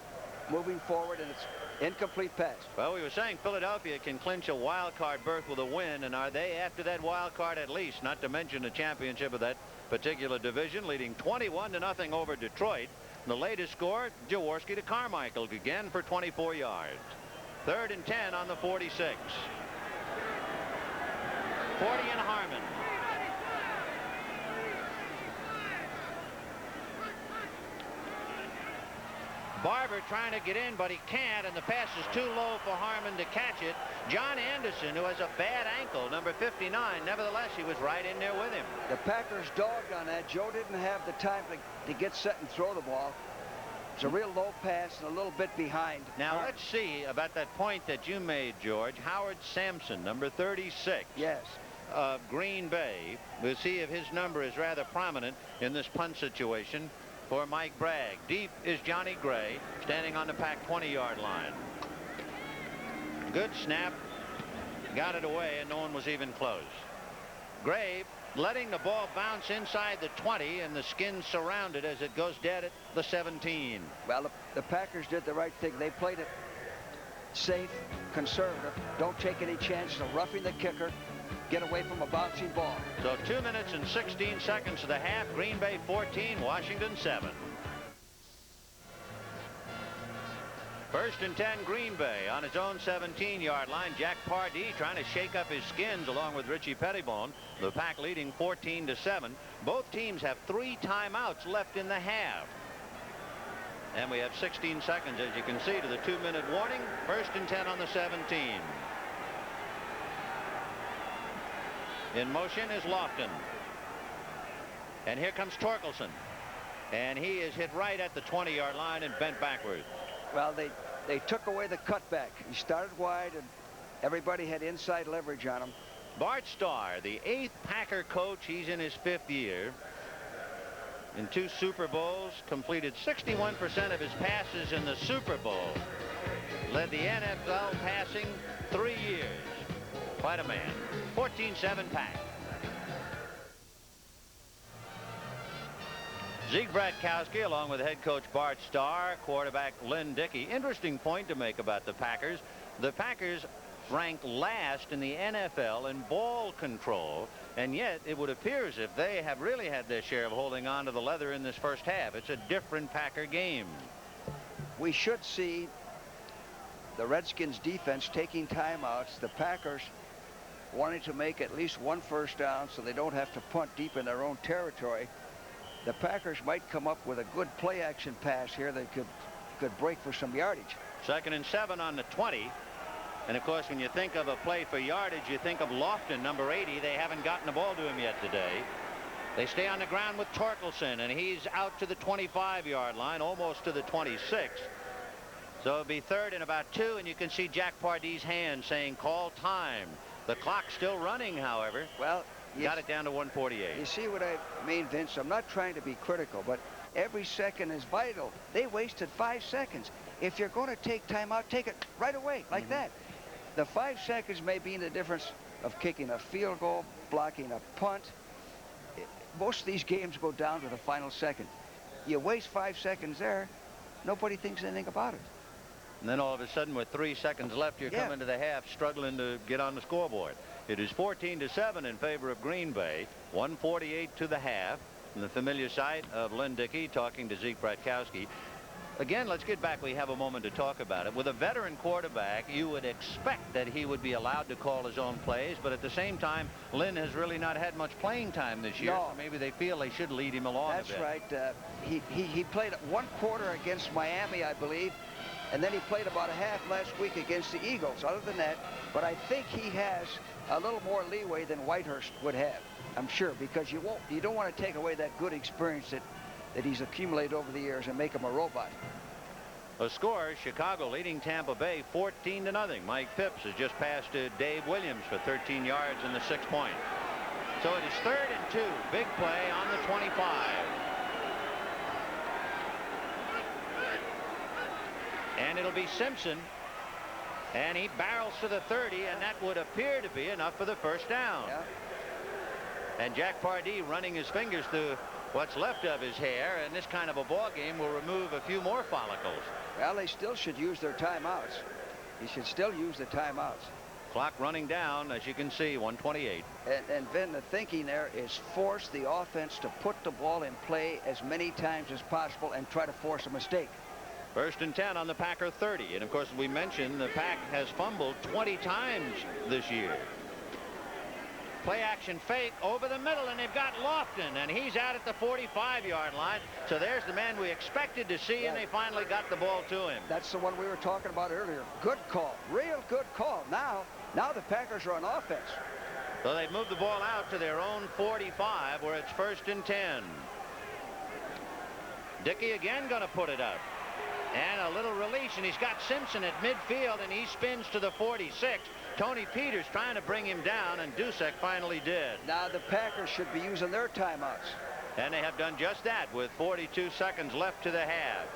moving forward, and it's incomplete pass. Well, we were saying Philadelphia can clinch a wild card berth with a win, and are they after that wild card at least, not to mention the championship of that particular division, leading 21-0 over Detroit. The latest score, Jaworski to Carmichael again for 24 yards. 3rd and 10 on the 46. 40 and Harmon. Barber trying to get in, but he can't, and the pass is too low for Harmon to catch it. John Anderson, who has a bad ankle, number 59, nevertheless, he was right in there with him. The Packers dogged on that. Joe didn't have the time to get set and throw the ball. It's a real low pass and a little bit behind. Now, let's see about that point that you made, George. Howard Sampson, number 36. Yes. Of Green Bay. We'll see if his number is rather prominent in this punt situation for Mike Bragg. Deep is Johnny Gray, standing on the Pack 20-yard line. Good snap. Got it away, and no one was even close. Gray letting the ball bounce inside the 20, and the Skins surrounded as it goes dead at the 17. Well, the Packers did the right thing. They played it safe, conservative. Don't take any chances of roughing the kicker. Get away from a bouncing ball. So 2 minutes and 16 seconds of the half. Green Bay 14, Washington 7. 1st and 10, Green Bay on its own 17-yard line. Jack Pardee trying to shake up his Skins along with Richie Pettibone. The Pack leading 14-7. Both teams have 3 timeouts left in the half. And we have 16 seconds, as you can see, to the 2-minute warning. 1st and 10 on the 17. In motion is Lofton. And here comes Torkelson. And he is hit right at the 20-yard line and bent backwards. Well, they took away the cutback. He started wide, and everybody had inside leverage on him. Bart Starr, the 8th Packer coach. He's in his 5th year. In 2 Super Bowls, completed 61% of his passes in the Super Bowl. Led the NFL passing 3 years. Quite a man. 14-7 Pack. Zeke Bratkowski along with head coach Bart Starr, quarterback Lynn Dickey. Interesting point to make about the Packers. The Packers ranked last in the NFL in ball control, and yet it would appear as if they have really had their share of holding on to the leather in this first half. It's a different Packer game. We should see the Redskins defense taking timeouts. The Packers wanting to make at least 1 first down so they don't have to punt deep in their own territory. The Packers might come up with a good play action pass here that could break for some yardage. 2nd and 7 on the 20. And of course, when you think of a play for yardage, you think of Lofton, number 80. They haven't gotten the ball to him yet today. They stay on the ground with Torkelson, and he's out to the 25-yard line, almost to the 26. So it'll be 3rd and about 2, and you can see Jack Pardee's hand saying call time. The clock's still running, however. Well, got it down to 1:48. You see what I mean, Vince? I'm not trying to be critical, but every second is vital. They wasted 5 seconds. If you're going to take time out, take it right away, like that. The 5 seconds may be the difference of kicking a field goal, blocking a punt. Most of these games go down to the final second. You waste 5 seconds there, nobody thinks anything about it. And then all of a sudden, with 3 seconds left, you're coming to the half struggling to get on the scoreboard. It is 14-7 in favor of Green Bay. 1:48 to the half. And the familiar sight of Lynn Dickey talking to Zeke Bratkowski. Again, let's get back. We have a moment to talk about it. With a veteran quarterback, you would expect that he would be allowed to call his own plays. But at the same time, Lynn has really not had much playing time this year. No. So maybe they feel they should lead him along a bit. That's right. He played 1 quarter against Miami, I believe. And then he played about a half last week against the Eagles. Other than that, but I think he has a little more leeway than Whitehurst would have. I'm sure, because you don't want to take away that good experience that he's accumulated over the years and make him a robot. The score, Chicago leading Tampa Bay 14-0. Mike Phipps has just passed to Dave Williams for 13 yards in the 6-point. So it is 3rd and 2. Big play on the 25. And it'll be Simpson. And he barrels to the 30, and that would appear to be enough for the first down. Yeah. And Jack Pardee running his fingers through what's left of his hair, and this kind of a ball game will remove a few more follicles. Well, they still should use their timeouts. He should still use the timeouts. Clock running down, as you can see, 1:28. And Vin, the thinking there is force the offense to put the ball in play as many times as possible and try to force a mistake. 1st and 10 on the Packer 30. And of course, we mentioned the Pack has fumbled 20 times this year. Play action fake over the middle, and they've got Lofton, and he's out at the 45-yard line. So there's the man we expected to see, and they finally got the ball to him. That's the one we were talking about earlier. Good call, real good call. Now the Packers are on offense. So they've moved the ball out to their own 45, where it's 1st and 10. Dickey again going to put it up. And a little release, and he's got Simpson at midfield, and he spins to the 46. Tony Peters trying to bring him down, and Dusek finally did. Now the Packers should be using their timeouts. And they have done just that with 42 seconds left to the half.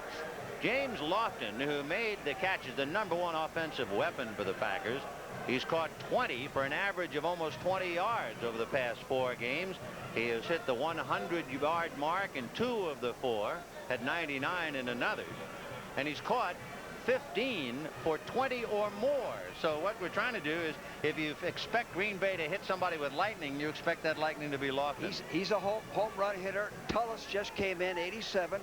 James Lofton, who made the catch, is the #1 offensive weapon for the Packers. He's caught 20 for an average of almost 20 yards over the past 4 games. He has hit the 100-yard mark in 2 of the 4, had 99 in another. And he's caught 15 for 20 or more. So what we're trying to do is, if you expect Green Bay to hit somebody with lightning, you expect that lightning to be Lofton. He's a home run hitter. Tullis just came in 87,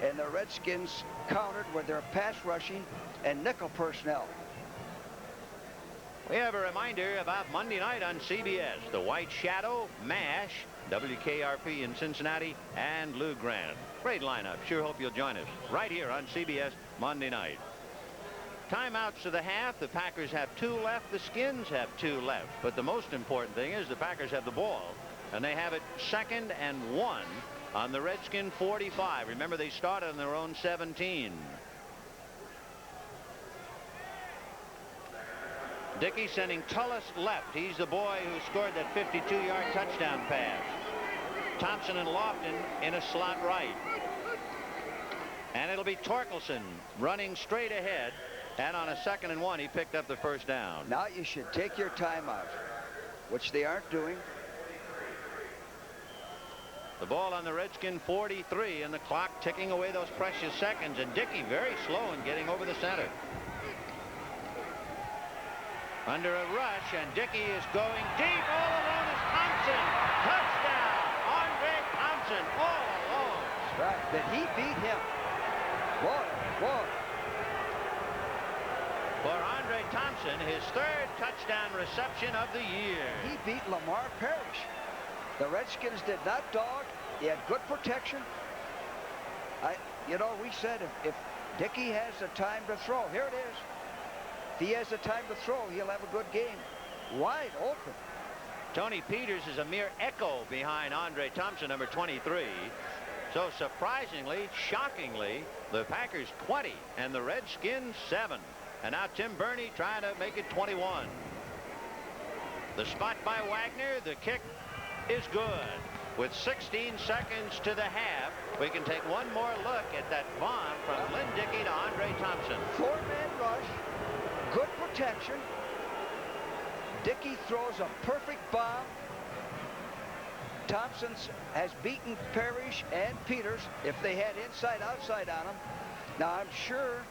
and the Redskins countered with their pass rushing and nickel personnel. We have a reminder about Monday night on CBS. The White Shadow, MASH, WKRP in Cincinnati, and Lou Grant. Great lineup. Sure hope you'll join us right here on CBS Monday night. Timeouts to the half. The Packers have 2 left. The Skins have 2 left. But the most important thing is the Packers have the ball, and they have it 2nd and 1 on the Redskin 45. Remember, they started on their own 17. Dickey sending Tullis left. He's the boy who scored that 52-yard touchdown pass. Thompson and Lofton in a slot right. And it'll be Torkelson running straight ahead. And on a 2nd and 1, he picked up the first down. Now you should take your timeout, which they aren't doing. The ball on the Redskin 43, and the clock ticking away those precious seconds. And Dickey very slow in getting over the center. Under a rush, and Dickey is going deep. All alone is Thompson. Touchdown! Andre Thompson all alone. That's right. But he beat him. Boy. For Andre Thompson, his 3rd touchdown reception of the year. He beat Lamar Parrish. The Redskins did not dog. He had good protection. We said if Dickey has the time to throw, here it is. If he has the time to throw, he'll have a good game. Wide open. Tony Peters is a mere echo behind Andre Thompson, number 23. So surprisingly, shockingly, the Packers 20 and the Redskins 7. And now Tim Burney trying to make it 21. The spot by Wagner. The kick is good. With 16 seconds to the half, we can take one more look at that bomb from Lynn Dickey to Andre Thompson. 4-man rush. Good protection. Dickey throws a perfect bomb. Thompson has beaten Parrish and Peters if they had inside-outside on him. Now, I'm sure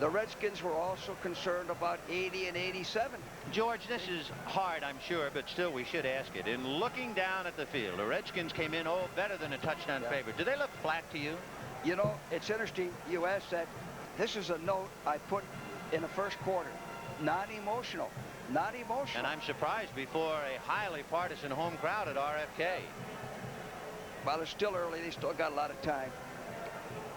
the Redskins were also concerned about 80 and 87. George, this is hard, I'm sure, but still we should ask it. In looking down at the field, the Redskins came in, better than a touchdown favorite. Do they look flat to you? You know, it's interesting you asked that. This is a note I put in the first quarter. Non-emotional. Not emotional. And I'm surprised before a highly partisan home crowd at RFK. Well, it's still early. They still got a lot of time.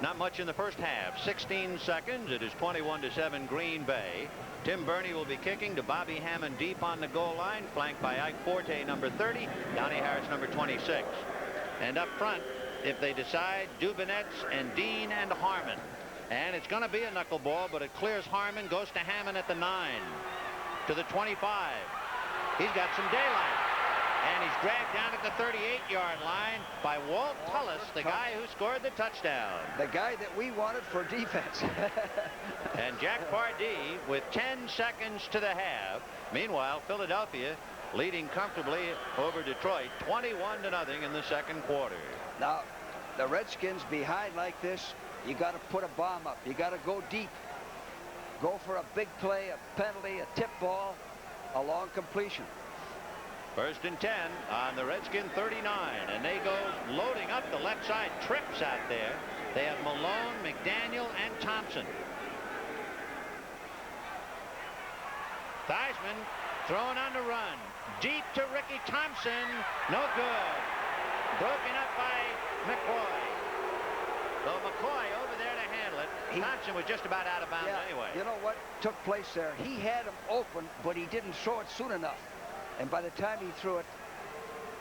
Not much in the first half. 16 seconds. It is 21-7 Green Bay. Tim Burney will be kicking to Bobby Hammond deep on the goal line, flanked by Ike Forte, number 30, Donnie Harris, number 26. And up front, if they decide, Dubinetz and Dean and Harmon. And it's going to be a knuckleball, but it clears Harmon, goes to Hammond at the 9. To the 25. He's got some daylight. And he's dragged down at the 38-yard line by Walt Tullis, the guy who scored the touchdown. The guy that we wanted for defense. And Jack Pardee with 10 seconds to the half. Meanwhile, Philadelphia leading comfortably over Detroit 21-0 in the second quarter. Now, the Redskins behind like this, you got to put a bomb up. You got to go deep. Go for a big play, a penalty, a tip ball, a long completion. 1st and 10 on the Redskin 39, and they go loading up the left side. Trips out there. They have Malone, McDaniel, and Thompson. Theismann throwing on the run. Deep to Ricky Thompson. No good. Broken up by McCoy. So McCoy over there to handle it. Thompson was just about out of bounds anyway. You know what took place there? He had him open, but he didn't throw it soon enough. And by the time he threw it,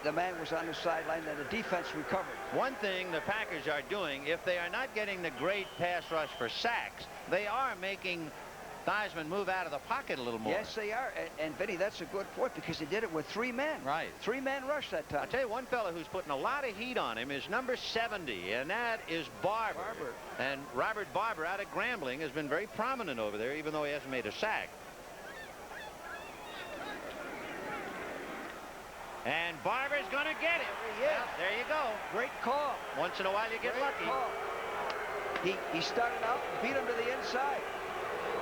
the man was on the sideline and the defense recovered. One thing the Packers are doing, if they are not getting the great pass rush for sacks, they are making Theismann move out of the pocket a little more. Yes, they are. And Vinny, that's a good point because he did it with 3 men. Right. 3-man rush that time. I'll tell you one fellow who's putting a lot of heat on him is number 70, and that is Barber. And Robert Barber out of Grambling has been very prominent over there, even though he hasn't made a sack. And Barber's going to get it. Yeah. Well, there you go. Great call. Once in a while you get lucky. Call. He started out and beat him to the inside.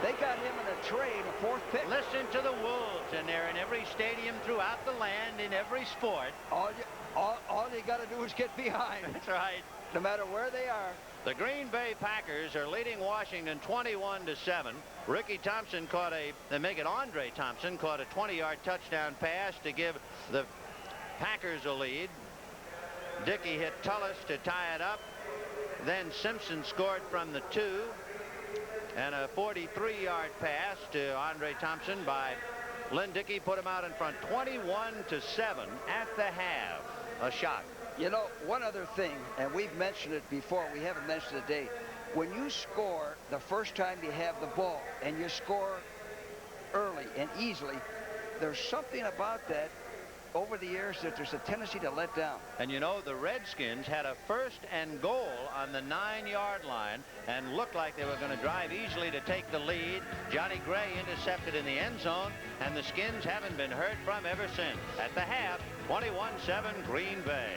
They got him in a trade, a 4th pick. Listen to the Wolves, and they're in every stadium throughout the land in every sport. All you got to do is get behind. That's right. No matter where they are. The Green Bay Packers are leading Washington 21-7. Ricky Thompson caught Andre Thompson caught a 20-yard touchdown pass to give the Packers a lead. Dickey hit Tullis to tie it up. Then Simpson scored from the 2. And a 43-yard pass to Andre Thompson by Lynn Dickey put him out in front 21-7 at the half. A shock. You know, one other thing, and we've mentioned it before, we haven't mentioned it today. When you score the first time you have the ball and you score early and easily, there's something about that over the years that there's a tendency to let down. And you know, the Redskins had a 1st and goal on the 9-yard line and looked like they were going to drive easily to take the lead. Johnny Gray intercepted in the end zone, and the Skins haven't been heard from ever since. At the half, 21-7 Green Bay.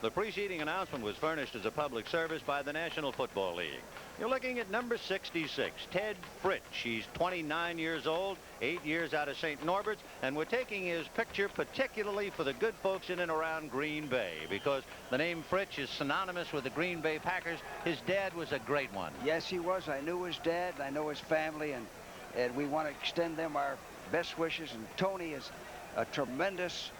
The preceding announcement was furnished as a public service by the National Football League. You're looking at number 66, Ted Fritsch. He's 29 years old, 8 years out of St. Norbert's, and we're taking his picture particularly for the good folks in and around Green Bay because the name Fritsch is synonymous with the Green Bay Packers. His dad was a great one. Yes, he was. I knew his dad, and I know his family, and we want to extend them our best wishes. And Tony is a tremendous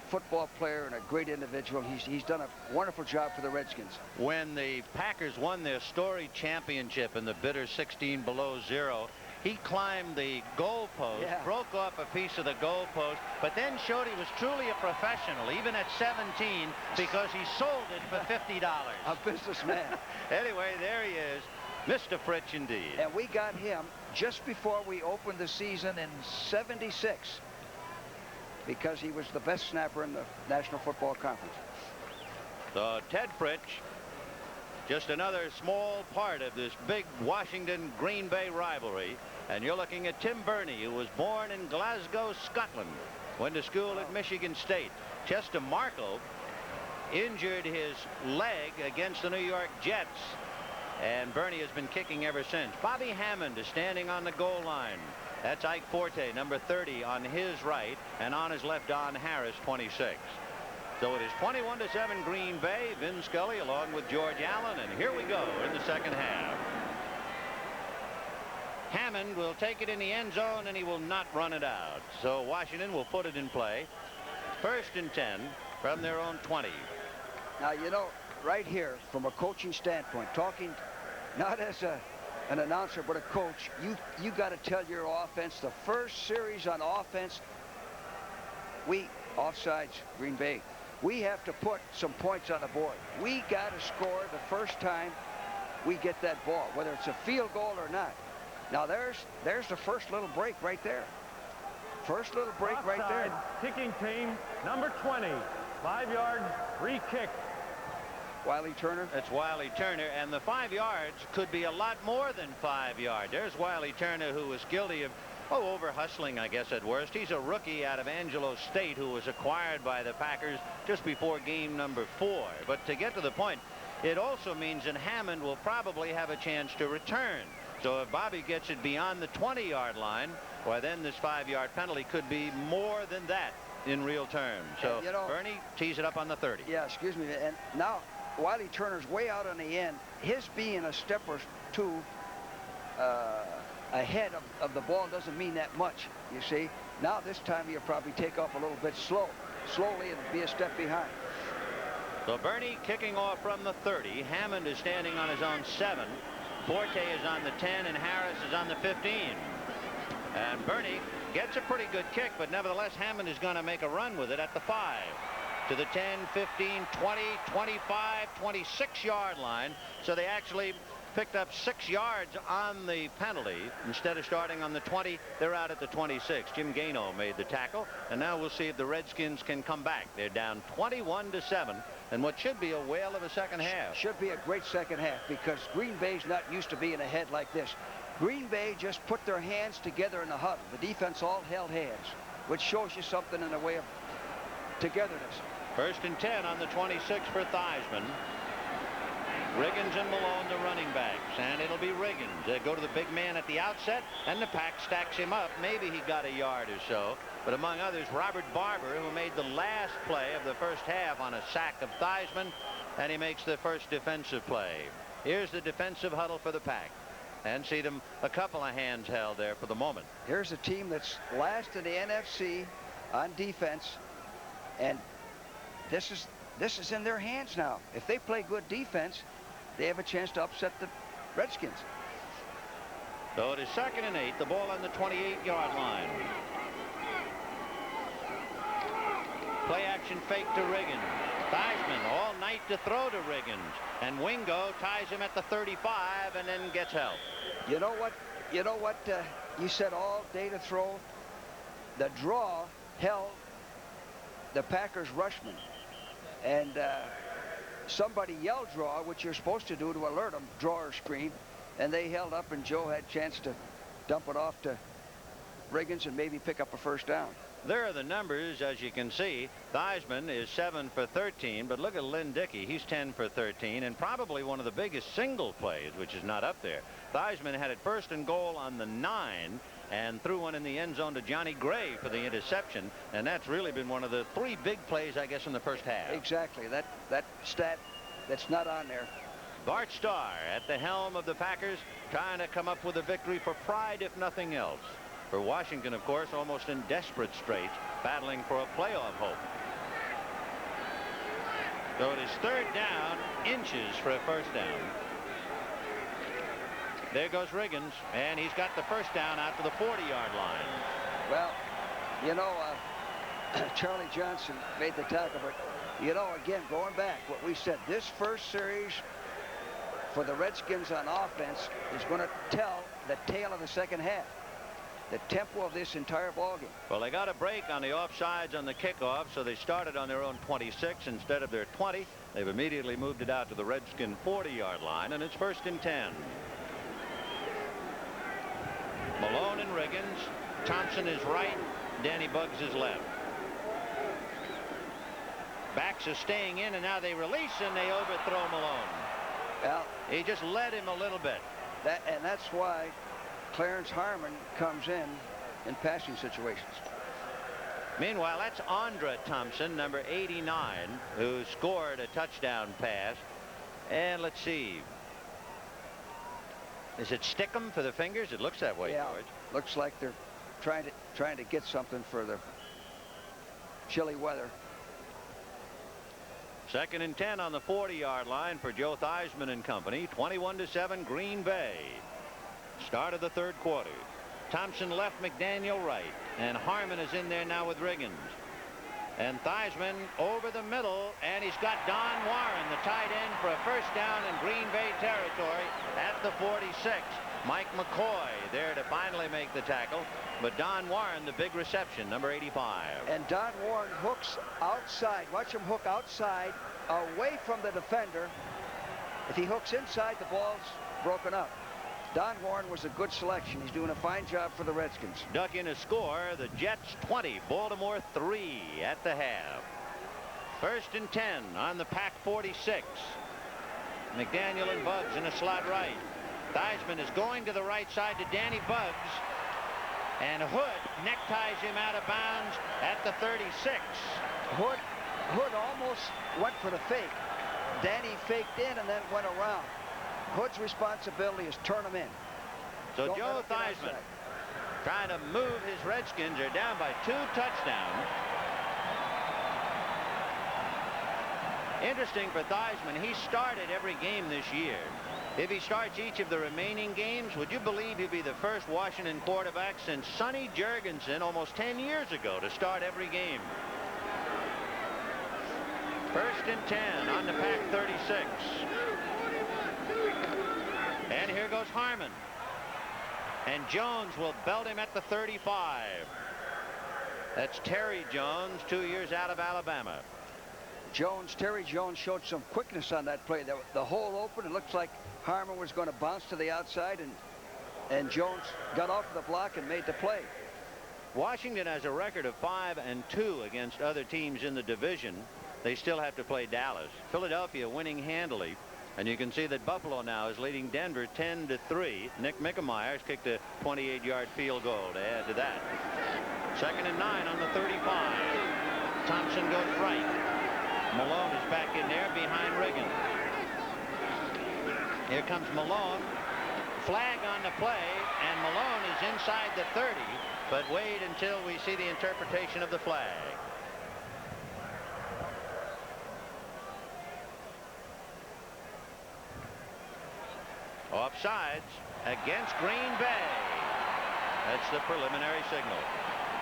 football player and a great individual. He's done a wonderful job for the Redskins. When the Packers won their storied championship in the bitter 16 below zero, he climbed the goalpost, broke off a piece of the goalpost, but then showed he was truly a professional, even at 17, because he sold it for $50. A businessman. Anyway, there he is, Mr. Fritsch indeed. And we got him just before we opened the season in '76. Because he was the best snapper in the National Football Conference. So Ted Fritsch, just another small part of this big Washington-Green Bay rivalry. And you're looking at Tim Burney, who was born in Glasgow, Scotland, went to school at Michigan State. Chester Markle injured his leg against the New York Jets, and Burney has been kicking ever since. Bobby Hammond is standing on the goal line. That's Ike Forte, number 30, on his right, and on his left, Don Harris, 26. So it is 21-7 Green Bay. Vin Scully along with George Allen, and here we go in the second half. Hammond will take it in the end zone, and he will not run it out. So Washington will put it in play. 1st and 10 from their own 20. Now, you know, right here, from a coaching standpoint, talking not as an announcer but a coach, you got to tell your offense the first series on offense, offsides, Green Bay, we have to put some points on the board. We got to score the first time we get that ball, whether it's a field goal or not. Now there's the first little break right there. First little break right Offside, there. kicking team, number 20. 5 yards, free kick. Wiley Turner. It's Wiley Turner, and the 5 yards could be a lot more than 5 yards. There's Wiley Turner, who was guilty of over hustling, I guess, at worst. He's a rookie out of Angelo State who was acquired by the Packers just before game number 4. But to get to the point, it also means that Hammond will probably have a chance to return. So if Bobby gets it beyond the 20-yard line, well, then this 5-yard penalty could be more than that in real terms. So you know, Bernie tees it up on the 30. Yeah, excuse me. And now Wiley Turner's way out on the end. His being a step or two ahead of the ball doesn't mean that much, you see. Now this time he'll probably take off a little bit slowly and be a step behind. So Bernie kicking off from the 30. Hammond is standing on his own 7. Forte is on the 10, and Harris is on the 15. And Bernie gets a pretty good kick, but nevertheless Hammond is going to make a run with it at the 5. To the 10, 15, 20, 25, 26-yard line. So they actually picked up 6 yards on the penalty. Instead of starting on the 20, they're out at the 26. Jim Gano made the tackle, and now we'll see if the Redskins can come back. They're down 21-7, and what should be a whale of a second half. Should be a great second half, because Green Bay's not used to being ahead like this. Green Bay just put their hands together in the huddle. The defense all held hands, which shows you something in the way of togetherness. 1st and 10 on the 26 for Theismann. Riggins and Malone, the running backs, and it'll be Riggins. They go to the big man at the outset, and the pack stacks him up. Maybe he got a yard or so, but among others, Robert Barber, who made the last play of the first half on a sack of Theismann, and he makes the first defensive play. Here's the defensive huddle for the pack, and see them a couple of hands held there for the moment. Here's a team that's last in the NFC on defense, and this is in their hands now. If they play good defense, they have a chance to upset the Redskins. So it is 2nd and 8. The ball on the 28-yard line. Play action fake to Riggins. Theismann all night to throw to Riggins, and Wingo ties him at the 35 and then gets help. You know what? You said all day to throw. The draw held the Packers rushman, and somebody yelled draw, which you're supposed to do to alert them, draw or screen, and they held up, and Joe had a chance to dump it off to Riggins and maybe pick up a first down. There are the numbers, as you can see. Theismann is 7 for 13, but look at Lynn Dickey. He's 10 for 13, and probably one of the biggest single plays, which is not up there. Theismann had it 1st and goal on the 9 and threw one in the end zone to Johnny Gray for the interception, and that's really been one of the 3 big plays, I guess, in the first half. Exactly. That stat that's not on there. Bart Starr at the helm of the Packers, trying to come up with a victory for pride, if nothing else. For Washington, of course, almost in desperate straits, battling for a playoff hope. So it is 3rd down, inches for a first down. There goes Riggins, and he's got the first down out to the 40-yard line. Well, you know, Charlie Johnson made the tackle, but, you know, again, going back, what we said, this first series for the Redskins on offense is going to tell the tale of the second half, the tempo of this entire ballgame. Well, they got a break on the offsides on the kickoff, so they started on their own 26 instead of their 20. They've immediately moved it out to the Redskin 40-yard line, and it's 1st and 10. Malone and Riggins. Thompson is right. Danny Buggs is left. Backs are staying in, and now they release, and they overthrow Malone. Well, he just led him a little bit. And that's why Clarence Harmon comes in passing situations. Meanwhile, that's Andra Thompson, number 89, who scored a touchdown pass. And let's see. Is it stick 'em for the fingers? It looks that way, yeah, George. Looks like they're trying to get something for the chilly weather. 2nd and 10 on the 40-yard line for Joe Theismann and company. 21-7 Green Bay. Start of the 3rd quarter. Thompson left, McDaniel right, and Harmon is in there now with Riggins. And Theismann over the middle, and he's got Don Warren, the tight end, for a first down in Green Bay territory at the 46. Mike McCoy there to finally make the tackle. But Don Warren, the big reception, number 85. And Don Warren hooks outside. Watch him hook outside, away from the defender. If he hooks inside, the ball's broken up. Don Warren was a good selection. He's doing a fine job for the Redskins. Duck in a score. The Jets 20, Baltimore 3 at the half. 1st and 10 on the Pack 46. McDaniel and Buggs in a slot right. Theismann is going to the right side to Danny Buggs. And Hood neckties him out of bounds at the 36. Hood almost went for the fake. Danny faked in and then went around. Hood's responsibility is turn him in. So Joe Theismann trying to move his Redskins. Are down by 2 touchdowns. Interesting for Theismann, he started every game this year. If he starts each of the remaining games, would you believe he'd be the first Washington quarterback since Sonny Jurgensen almost 10 years ago to start every game? 1st and 10 on the Pack 36. And here goes Harmon. And Jones will belt him at the 35. That's Terry Jones, 2 years out of Alabama. Terry Jones showed some quickness on that play. The hole open, it looks like Harmon was going to bounce to the outside, and Jones got off the block and made the play. Washington has a record of 5-2 against other teams in the division. They still have to play Dallas. Philadelphia winning handily. And you can see that Buffalo now is leading Denver 10-3. Nick Mickemeier's kicked a 28-yard field goal to add to that. 2nd and 9 on the 35. Thompson goes right. Malone is back in there behind Riggin. Here comes Malone. Flag on the play, and Malone is inside the 30. But wait until we see the interpretation of the flag. Offsides against Green Bay. That's the preliminary signal.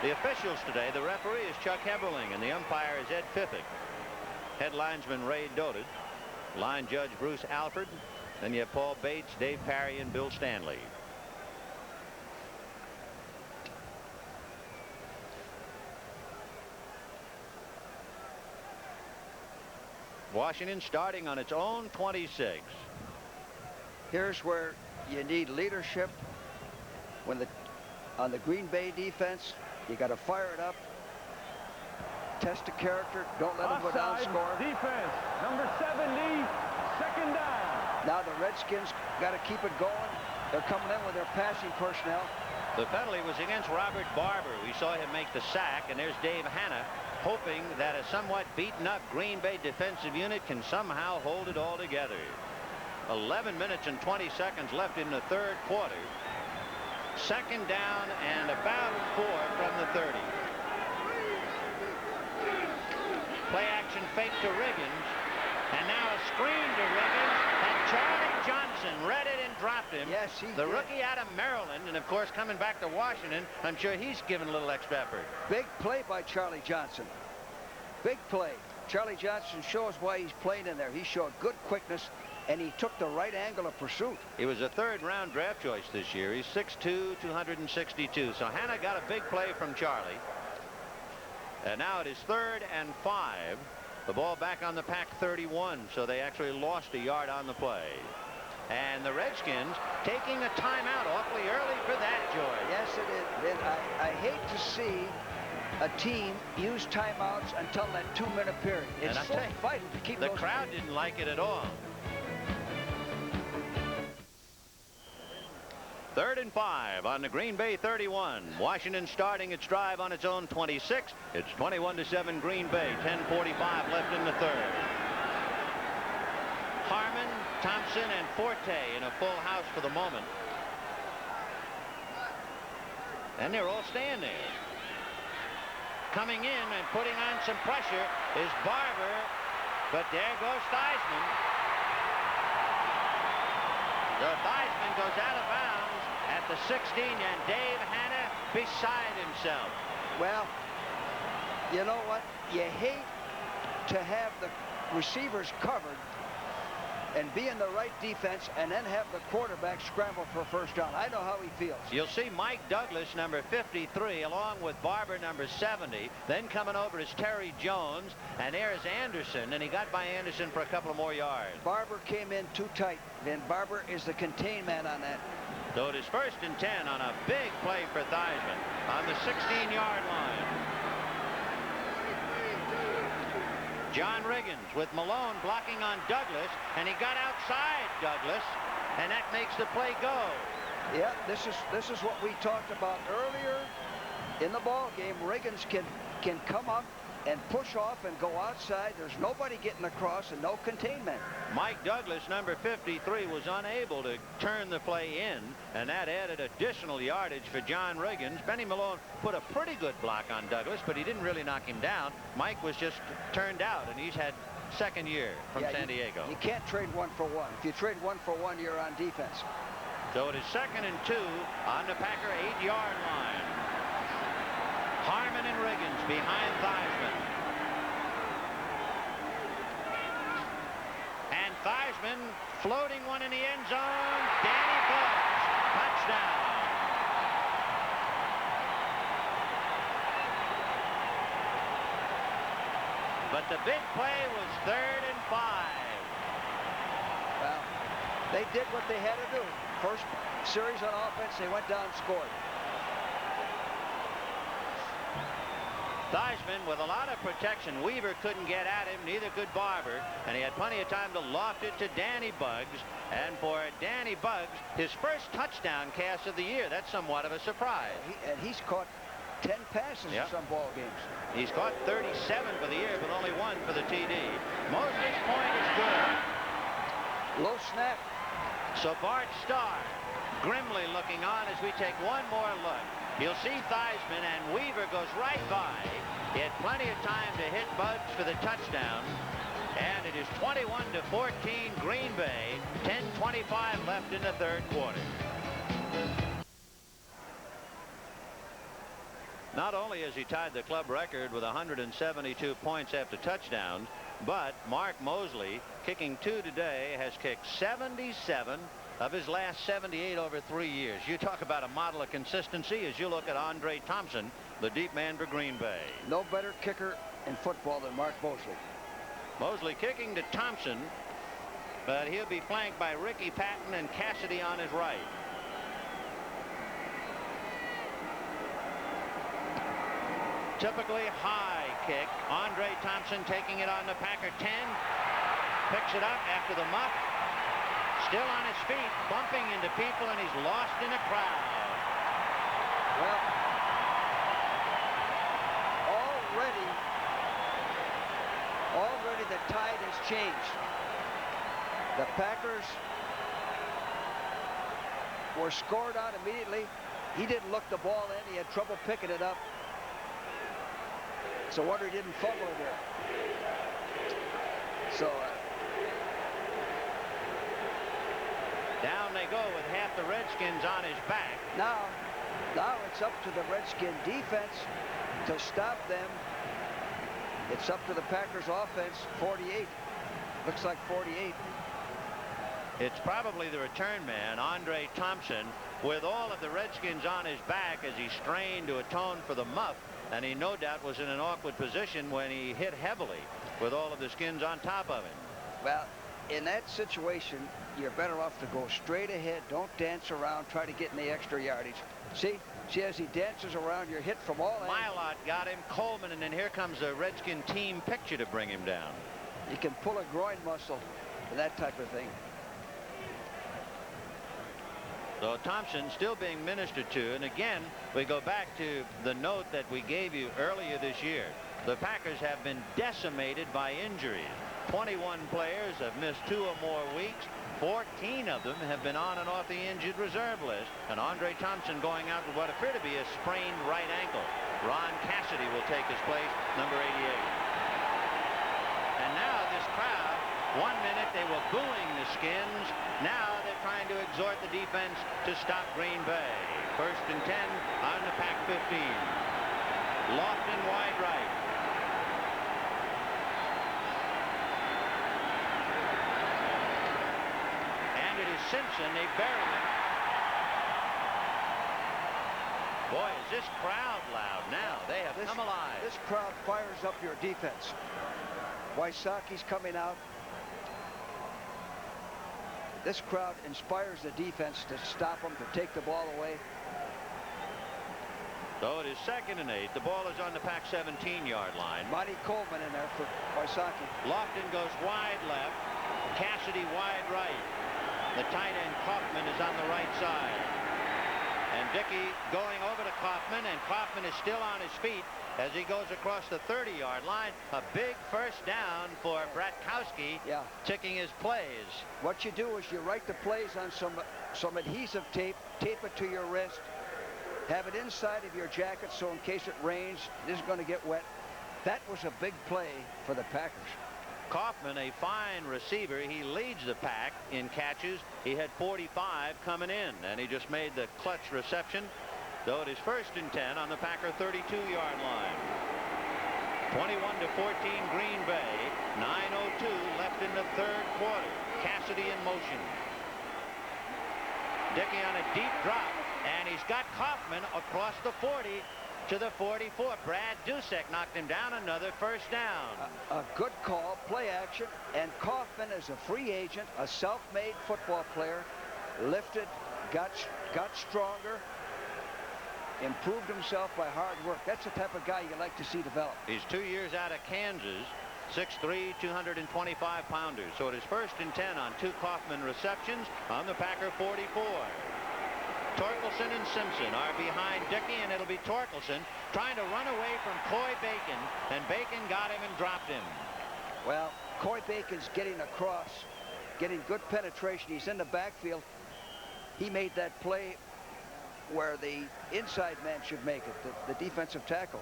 The officials today, the referee is Chuck Heberling, and the umpire is Ed Fiffick. Head linesman Ray Doted. Line judge Bruce Alford. Then you have Paul Bates, Dave Parry, and Bill Stanley. Washington starting on its own 26. Here's where you need leadership. On the Green Bay defense, you got to fire it up. Test the character. Don't let them go down score. Defense, number 70, 2nd down. Now the Redskins got to keep it going. They're coming in with their passing personnel. The penalty was against Robert Barber. We saw him make the sack, and there's Dave Hanna hoping that a somewhat beaten up Green Bay defensive unit can somehow hold it all together. 11 minutes and 20 seconds left in the 3rd quarter. 2nd down and about 4 from the 30. Play action fake to Riggins, and now a screen to Riggins, and Charlie Johnson read it and dropped him. Yes, he the did. Rookie out of Maryland, and of course coming back to Washington, I'm sure he's given a little extra effort. Big play by Charlie Johnson. Big play. Charlie Johnson shows why he's playing in there. He showed good quickness, and he took the right angle of pursuit. He was a 3rd-round draft choice this year. He's 6'2", 262. So Hanna got a big play from Charlie. And now it is 3rd and 5. The ball back on the Pack 31, so they actually lost a yard on the play. And the Redskins taking a timeout awfully early for that, George. Yes, it is. And I hate to see a team use timeouts until that 2-minute period. It's so vital to keep the those. crowd didn't like it at all. 3rd and 5 on the Green Bay 31. Washington starting its drive on its own 26. It's 21-7 Green Bay. 10:45 left in the 3rd. Harmon, Thompson, and Forte in a full house for the moment. And they're all staying there. Coming in and putting on some pressure is Barber, but there goes Theismann. So Theismann goes out of bounds at the 16, and Dave Hanna beside himself. Well, you know what? You hate to have the receivers covered and be in the right defense and then have the quarterback scramble for a first down. I know how he feels. You'll see Mike Douglas, number 53, along with Barber, number 70. Then coming over is Terry Jones, and there's Anderson, and he got by Anderson for a couple of more yards. Barber came in too tight, and Barber is the contain man on that. So it is 1st and 10 on a big play for Theismann on the 16-yard line. John Riggins with Malone blocking on Douglas, and he got outside Douglas, and that makes the play go. Yeah, this is what we talked about earlier in the ball game. Riggins can come up and push off and go outside. There's nobody getting across and no containment. Mike Douglas, number 53, was unable to turn the play in, and that added additional yardage for John Riggins. Benny Malone put a pretty good block on Douglas, but he didn't really knock him down. Mike was just turned out, and he's had second year from San Diego. You can't trade 1 for 1. If you trade 1 for 1, you're on defense. So it is 2nd and 2 on the Packer 8-yard line. Harmon and Riggins behind Theismann. And Theismann floating one in the end zone. Danny Bugs, touchdown. But the big play was 3rd and 5. Well, they did what they had to do. First series on offense, they went down and scored. Theismann with a lot of protection. Weaver couldn't get at him, neither could Barber, and he had plenty of time to loft it to Danny Bugs. And for Danny Bugs, his first touchdown cast of the year. That's somewhat of a surprise. And he's caught 10 passes in some ball games. He's caught 37 for the year, but only 1 for the TD. Mosley's point is good. Low snap. So Bart Starr grimly looking on as we take one more look. You'll see Theismann, and Weaver goes right by. He had plenty of time to hit Bugs for the touchdown. And it is 21-14 Green Bay. 10:25 left in the third quarter. Not only has he tied the club record with 172 points after touchdowns, but Mark Mosley, kicking 2 today, has kicked 77 of his last 78 over 3 years. You talk about a model of consistency as you look at Andre Thompson, the deep man for Green Bay. No better kicker in football than Mark Mosley. Mosley kicking to Thompson, but he'll be flanked by Ricky Patton and Cassidy on his right. Typically high kick. Andre Thompson taking it on the Packer 10. Picks it up after the muff. Still on his feet, bumping into people, and he's lost in a crowd. Well, already the tide has changed. The Packers were scored on immediately. He didn't look the ball in. He had trouble picking it up. So wonder he didn't fumble it there. So down they go with half the Redskins on his back. Now it's up to the Redskin defense to stop them. It's up to the Packers offense. 48. Looks like 48. It's probably the return man, Andre Thompson, with all of the Redskins on his back as he strained to atone for the muff. And he no doubt was in an awkward position when he hit heavily with all of the skins on top of him. Well, in that situation, you're better off to go straight ahead. Don't dance around, try to get in the extra yardage. See as he dances around, you're hit from all angles. Milot got him, Coleman, and then here comes the Redskin team picture to bring him down. You can pull a groin muscle and that type of thing. So Thompson still being ministered to, and again we go back to the note that we gave you earlier this year. The Packers have been decimated by injuries. 21 players have missed 2 or more weeks. 14 of them have been on and off the injured reserve list, and Andre Thompson going out with what appear to be a sprained right ankle. Ron Cassidy will take his place, number 88. And now this crowd, 1 minute they were booing the Skins. Now they're trying to exhort the defense to stop Green Bay. 1st and 10 on the Pack 15. Lofton wide right. Simpson. They bury him. Boy, is this crowd loud now. They have come alive. This crowd fires up your defense. Wysocki's coming out. This crowd inspires the defense to stop them, to take the ball away. So it is 2nd and 8. The ball is on the Pack 17-yard line. Monty Coleman in there for Wysocki. Lofton goes wide left. Cassidy wide right. The tight end Kaufman is on the right side. And Dickey going over to Kaufman, and Kaufman is still on his feet as he goes across the 30-yard line. A big first down for Bratkowski, ticking his plays. What you do is you write the plays on some adhesive tape it to your wrist, have it inside of your jacket so in case it rains, it isn't going to get wet. That was a big play for the Packers. Kaufman, a fine receiver. He leads the pack in catches. He had 45 coming in, and he just made the clutch reception. So it is 1st and 10 on the Packer 32-yard line. 21-14 Green Bay. 9:02 left in the 3rd quarter. Cassidy in motion. Dickey on a deep drop, and he's got Kaufman across the 40 to the 44. Brad Dusek knocked him down. Another first down. A good call, play action, and Kaufman is a free agent, a self-made football player, lifted, got stronger, improved himself by hard work. That's the type of guy you like to see develop. He's 2 years out of Kansas, 6'3", 225-pounder. So it is 1st and 10 on 2 Kaufman receptions on the Packer 44. Torkelson and Simpson are behind Dickey, and it'll be Torkelson trying to run away from Coy Bacon, and Bacon got him and dropped him. Well, Coy Bacon's getting across, getting good penetration. He's in the backfield. He made that play where the inside man should make it, the defensive tackle.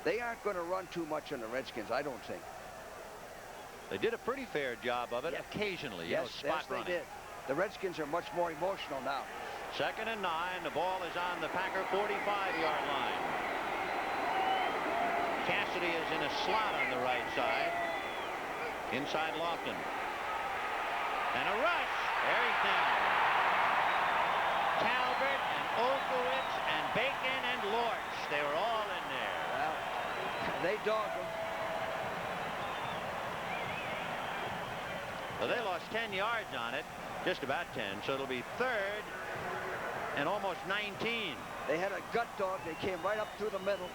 They aren't going to run too much on the Redskins, I don't think. They did a pretty fair job of it occasionally. Yes, spot they running. did. The Redskins are much more emotional now. 2nd and 9. The ball is on the Packer 45-yard line. Cassidy is in a slot on the right side. Inside Lofton. And a rush. There he's down. Talbert and Olkowitz and Bacon and Lortz. They were all in there. Well, they dogged him. Well, they lost 10 yards on it. Just about 10. So it'll be 3rd and almost 19. They had a gut dog. They came right up through the middle.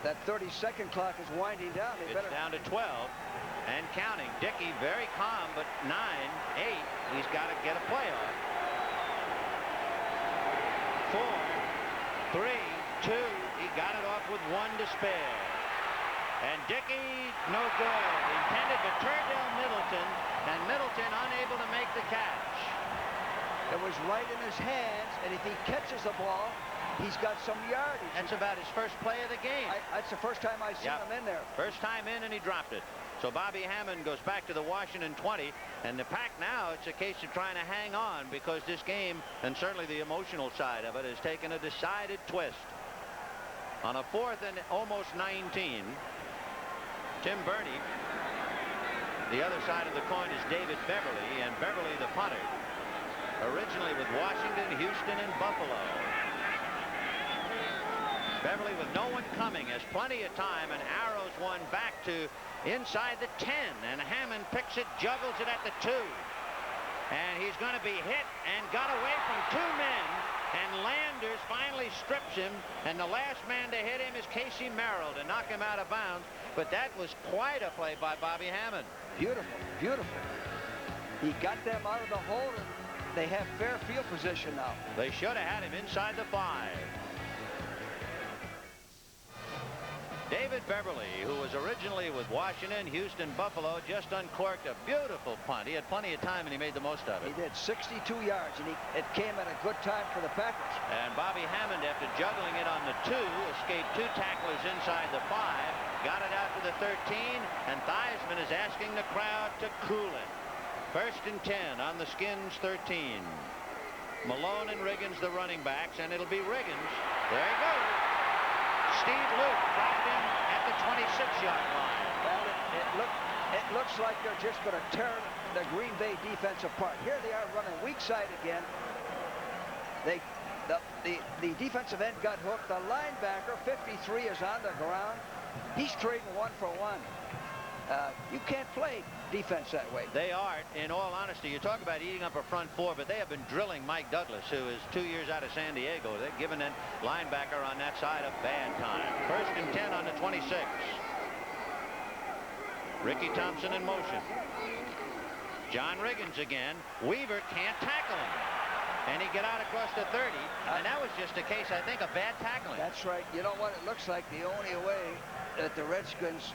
That 30-second clock is winding down. It's down to 12 and counting. Dickey very calm, but 9, 8. He's got to get a play off. 4, 3, 2. He got it off with 1 to spare. And Dickey, no good. Intended for Turdell Middleton, and Middleton unable to make the catch. It was right in his hands, and if he catches the ball, he's got some yardage. That's about his first play of the game. That's the first time I've seen him in there. First time in, and he dropped it. So Bobby Hammond goes back to the Washington 20, and the Pack now, it's a case of trying to hang on because this game, and certainly the emotional side of it, has taken a decided twist. On a 4th and almost 19, Tim Burney. The other side of the coin is David Beverly, and Beverly the punter. Originally with Washington, Houston, and Buffalo. Beverly with no one coming has plenty of time, and arrows one back to inside the 10, and Hammond picks it, juggles it at the 2. And he's going to be hit and got away from 2 men, and Landers finally strips him, and the last man to hit him is Casey Merrill to knock him out of bounds. But that was quite a play by Bobby Hammond. Beautiful, beautiful. He got them out of the hole, and they have fair field position now. They should have had him inside the 5. David Beverly, who was originally with Washington, Houston, Buffalo, just uncorked a beautiful punt. He had plenty of time, and he made the most of it. He did 62 yards, and it came at a good time for the Packers. And Bobby Hammond, after juggling it on the 2, escaped 2 tacklers inside the 5, got it out to the 13, and Theismann is asking the crowd to cool it. 1st and 10 on the Skins 13. Malone and Riggins the running backs, and it'll be Riggins. There he goes. Steve Luke dropped him at the 26-yard line. Well, it looks like they're just going to tear the Green Bay defense apart. Here they are running weak side again. The defensive end got hooked. The linebacker, 53, is on the ground. He's trading 1 for 1. You can't play defense that way. They are, in all honesty. You talk about eating up a front four, but they have been drilling Mike Douglas, who is 2 years out of San Diego. They're giving that linebacker on that side a bad time. 1st and 10 on the 26. Ricky Thompson in motion. John Riggins again. Weaver can't tackle him. And he got out across the 30. And that was just a case, I think, of bad tackling. That's right. You know what? It looks like the only way that the Redskins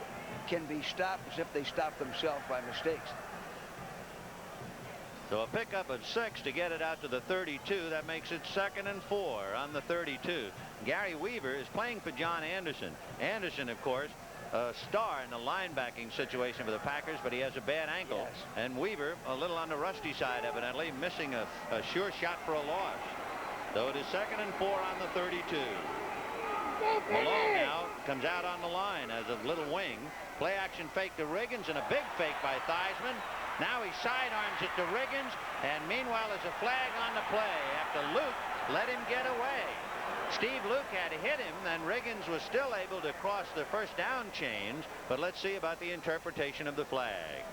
can be stopped is if they stop themselves by mistakes. So a pickup of 6 to get it out to the 32. That makes it 2nd and 4 on the 32. Gary Weaver is playing for John Anderson. Anderson, of course, a star in the linebacking situation for the Packers, but he has a bad ankle. Yes. And Weaver a little on the rusty side, evidently, missing a sure shot for a loss. So it is 2nd and 4 on the 32. Malone now comes out on the line as a little wing. Play action fake to Riggins and a big fake by Theismann. Now he sidearms it to Riggins, and meanwhile there's a flag on the play after Luke let him get away. Steve Luke had hit him, and Riggins was still able to cross the first down chains, but let's see about the interpretation of the flag.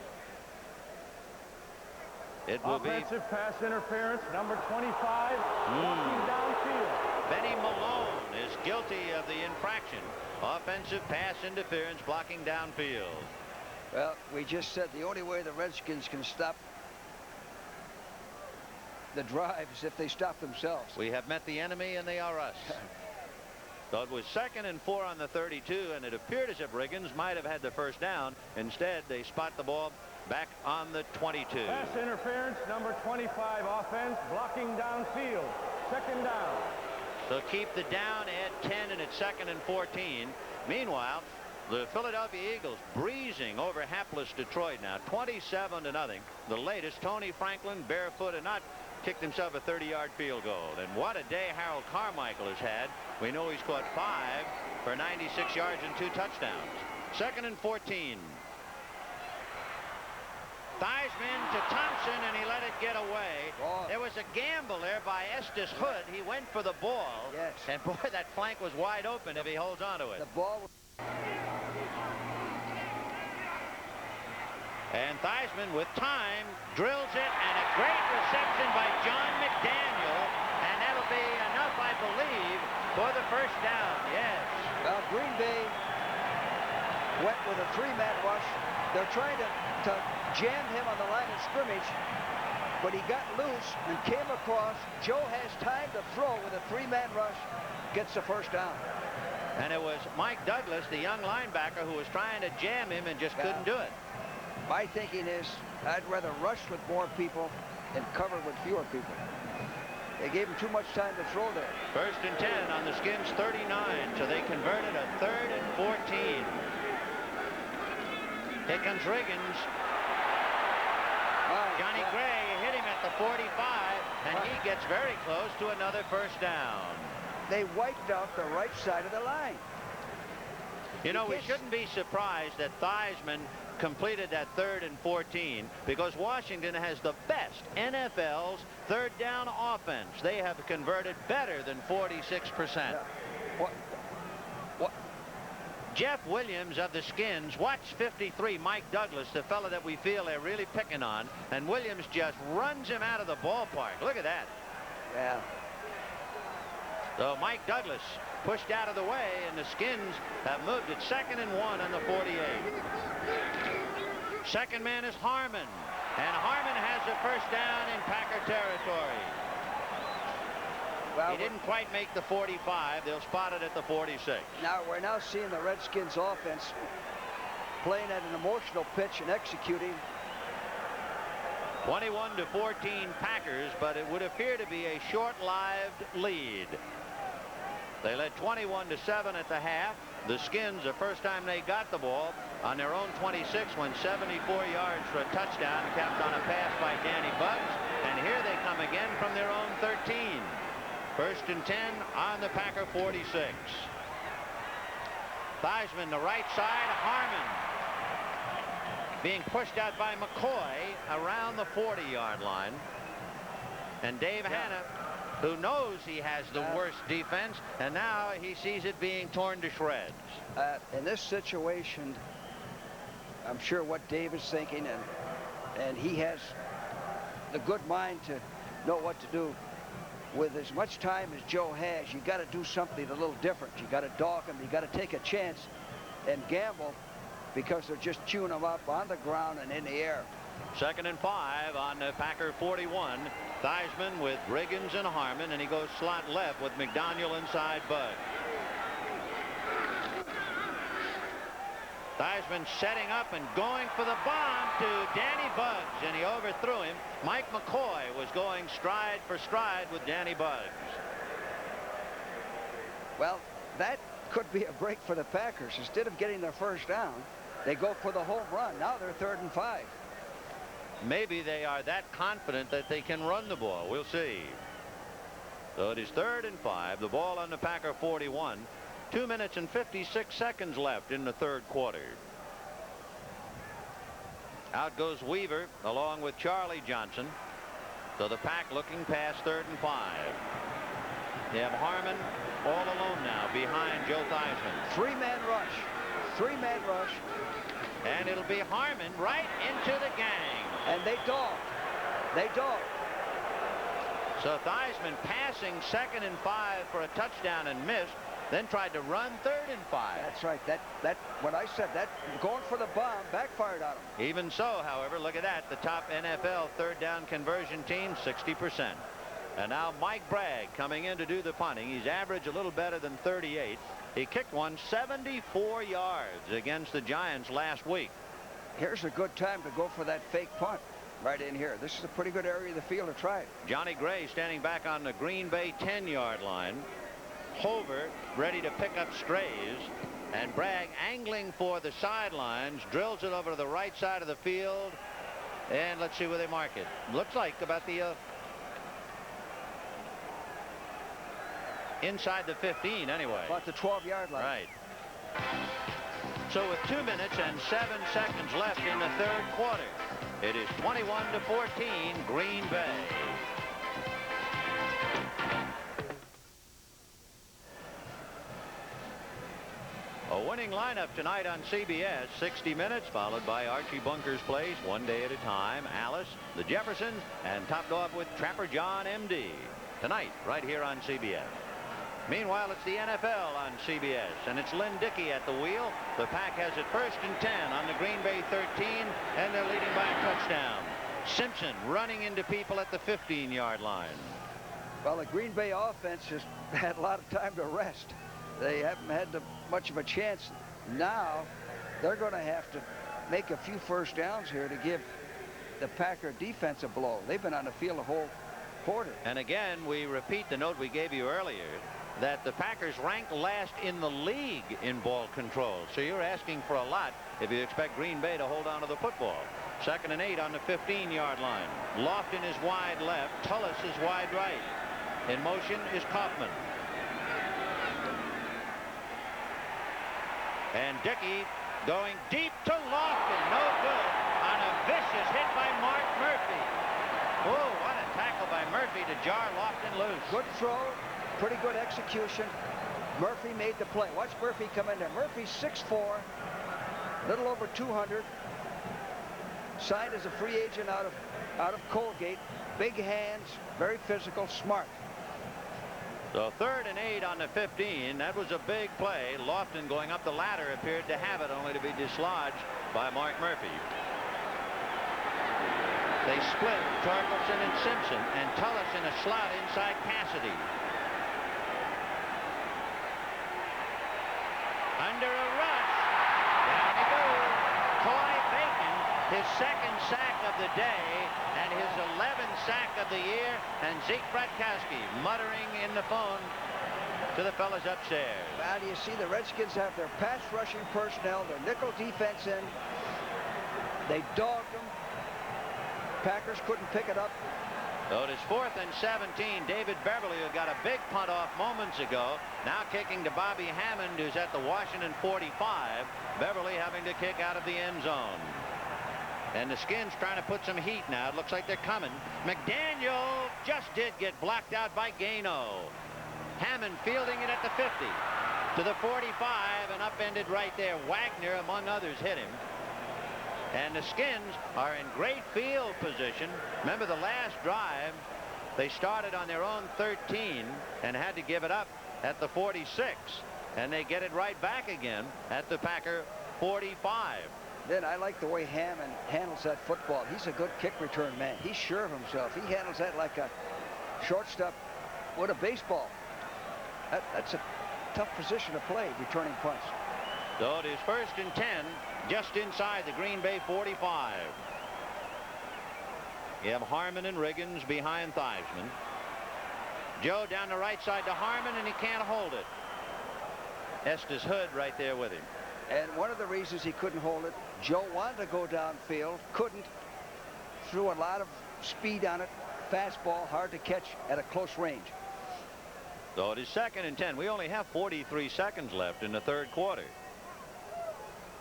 It will be offensive pass interference, number 25, walking downfield. Benny Malone is guilty of the infraction. Offensive pass interference, blocking downfield. Well, we just said the only way the Redskins can stop the drive is if they stop themselves. We have met the enemy, and they are us. So it was 2nd and 4 on the 32, and it appeared as if Riggins might have had the first down. Instead, they spot the ball back on the 22. Pass interference, number 25, offense, blocking downfield. 2nd down. So keep the down at 10, and it's 2nd and 14. Meanwhile, the Philadelphia Eagles breezing over hapless Detroit now, 27-0. The latest, Tony Franklin, barefoot and not, kicked himself a 30-yard field goal. And what a day Harold Carmichael has had. We know he's caught 5 for 96 yards and 2 touchdowns. 2nd and 14. Theismann to Thompson, and he let it get away. Oh. There was a gamble there by Estes Hood. He went for the ball. Yes. And boy, that flank was wide open if he holds on to it. The ball. And Theismann with time drills it, and a great reception by John McDaniel, and that'll be enough, I believe, for the first down. Yes. Well, Green Bay went with a 3-man rush. They're trying to jam him on the line of scrimmage, but he got loose and came across. Joe has time to throw with a 3-man rush, gets the first down. And it was Mike Douglas, the young linebacker, who was trying to jam him and just couldn't do it. My thinking is I'd rather rush with more people than cover with fewer people. They gave him too much time to throw there. 1st and 10 on the Skins 39, so they converted a 3rd and 14. Here comes Riggins. Johnny Gray hit him at the 45, and he gets very close to another first down. They wiped out the right side of the line. You know, we shouldn't be surprised that Theismann completed that 3rd and 14, because Washington has the best NFL's 3rd down offense. They have converted better than 46%. What? Jeff Williams of the Skins, watch 53, Mike Douglas, the fella that we feel they're really picking on, and Williams just runs him out of the ballpark. Look at that. Yeah. So Mike Douglas pushed out of the way, and the Skins have moved it 2nd and 1 on the 48. Second man is Harmon, and Harmon has the first down in Packer territory. Well, he didn't quite make the 45. They'll spot it at the 46. Now we're now seeing the Redskins offense playing at an emotional pitch and executing. 21-14 Packers, but it would appear to be a short-lived lead. They led 21-7 at the half. The Skins, the first time they got the ball on their own 26, went 74 yards for a touchdown, capped on a pass by Danny Bugs. And here they come again from their own 13. 1st and 10 on the Packer 46. Theismann, the right side. Harmon being pushed out by McCoy around the 40-yard line. And Dave Hanna, who knows he has the worst defense, and now he sees it being torn to shreds. In this situation, I'm sure what Dave is thinking, and he has the good mind to know what to do. With as much time as Joe has, you got to do something a little different. You got to dog him. You got to take a chance and gamble, because they're just chewing him up on the ground and in the air. 2nd and 5 on the Packer 41. Theismann with Riggins and Harmon, and he goes slot left with McDaniel inside Bud. Theismann setting up and going for the bomb to Danny Buggs, and he overthrew him. Mike McCoy was going stride for stride with Danny Buggs. Well, that could be a break for the Packers. Instead of getting their first down, they go for the home run. Now they're 3rd and 5. Maybe they are that confident that they can run the ball. We'll see. So it is 3rd and 5. The ball on the Packer 41. 2 minutes and 56 seconds left in the 3rd quarter. Out goes Weaver along with Charlie Johnson. So the Pack looking past 3rd and 5. They have Harmon all alone now behind Joe Theismann. 3-man rush. 3-man rush. And it'll be Harmon right into the gang. And they dog. They dog. So Theismann passing 2nd and 5 for a touchdown and missed. Then tried to run 3rd and 5. That's right. That what I said, that going for the bomb backfired on him. Even so, however, look at that. The top NFL 3rd down conversion team, 60%. And now Mike Bragg coming in to do the punting. He's averaged a little better than 38. He kicked one 74 yards against the Giants last week. Here's a good time to go for that fake punt right in here. This is a pretty good area of the field to try it. Johnny Gray standing back on the Green Bay 10-yard line. Hover ready to pick up strays, and Bragg angling for the sidelines, drills it over to the right side of the field, and let's see where they mark it. Looks like about the inside the 15 anyway. About the 12-yard line. Right. So with 2 minutes and 7 seconds left in the 3rd quarter, it is 21-14 Green Bay. A winning lineup tonight on CBS. 60 minutes followed by Archie Bunker's Place, One Day at a Time, Alice, the Jeffersons, and topped off with Trapper John MD. Tonight right here on CBS. Meanwhile, it's the NFL on CBS, and it's Lynn Dickey at the wheel. The Pack has it 1st and 10 on the Green Bay 13, and they're leading by a touchdown. Simpson running into people at the 15-yard line. Well, the Green Bay offense has had a lot of time to rest. They haven't had much of a chance. Now they're going to have to make a few first downs here to give the Packer defense a blow. They've been on the field a whole quarter. And again, we repeat the note we gave you earlier, that the Packers rank last in the league in ball control. So you're asking for a lot if you expect Green Bay to hold on to the football. 2nd and 8 on the 15-yard line. Lofton is wide left. Tullis is wide right. In motion is Kaufman. And Dickey going deep to Lofton. No good on a vicious hit by Mark Murphy. Oh, what a tackle by Murphy to jar Lofton loose. Good throw. Pretty good execution. Murphy made the play. Watch Murphy come in there. Murphy's 6'4", a little over 200. Signed as a free agent out of Colgate. Big hands, very physical, smart. So 3rd and 8 on the 15. That was a big play. Lofton going up the ladder appeared to have it, only to be dislodged by Mark Murphy. They split Torkelson and Simpson, and Tullis in a slot inside Cassidy. Under a rush. Down he goes. Coy Bacon, his 2nd sack of the day and his 11th sack of the year. And Zeke Bratkowski muttering in the phone to the fellas upstairs. Now, do you see the Redskins have their pass rushing personnel, their nickel defense in. They dogged them. Packers couldn't pick it up. So it is 4th and 17. David Beverly, who got a big punt off moments ago, now kicking to Bobby Hammond, who's at the Washington 45. Beverly having to kick out of the end zone. And the Skins trying to put some heat now. It looks like they're coming. McDaniel just did get blocked out by Gaino. Hammond fielding it at the 50 to the 45 and upended right there. Wagner, among others, hit him. And the Skins are in great field position. Remember the last drive, they started on their own 13 and had to give it up at the 46. And they get it right back again at the Packer 45. Then I like the way Hammond handles that football. He's a good kick return man. He's sure of himself. He handles that like a shortstop with a baseball. That's a tough position to play, returning punts. So it is 1st and 10, just inside the Green Bay 45. You have Harmon and Riggins behind Theismann. Joe down the right side to Harmon, and he can't hold it. Estes Hood right there with him. And one of the reasons he couldn't hold it, Joe wanted to go downfield, couldn't. Threw a lot of speed on it. Fastball, hard to catch at a close range. So it is 2nd and 10. We only have 43 seconds left in the 3rd quarter.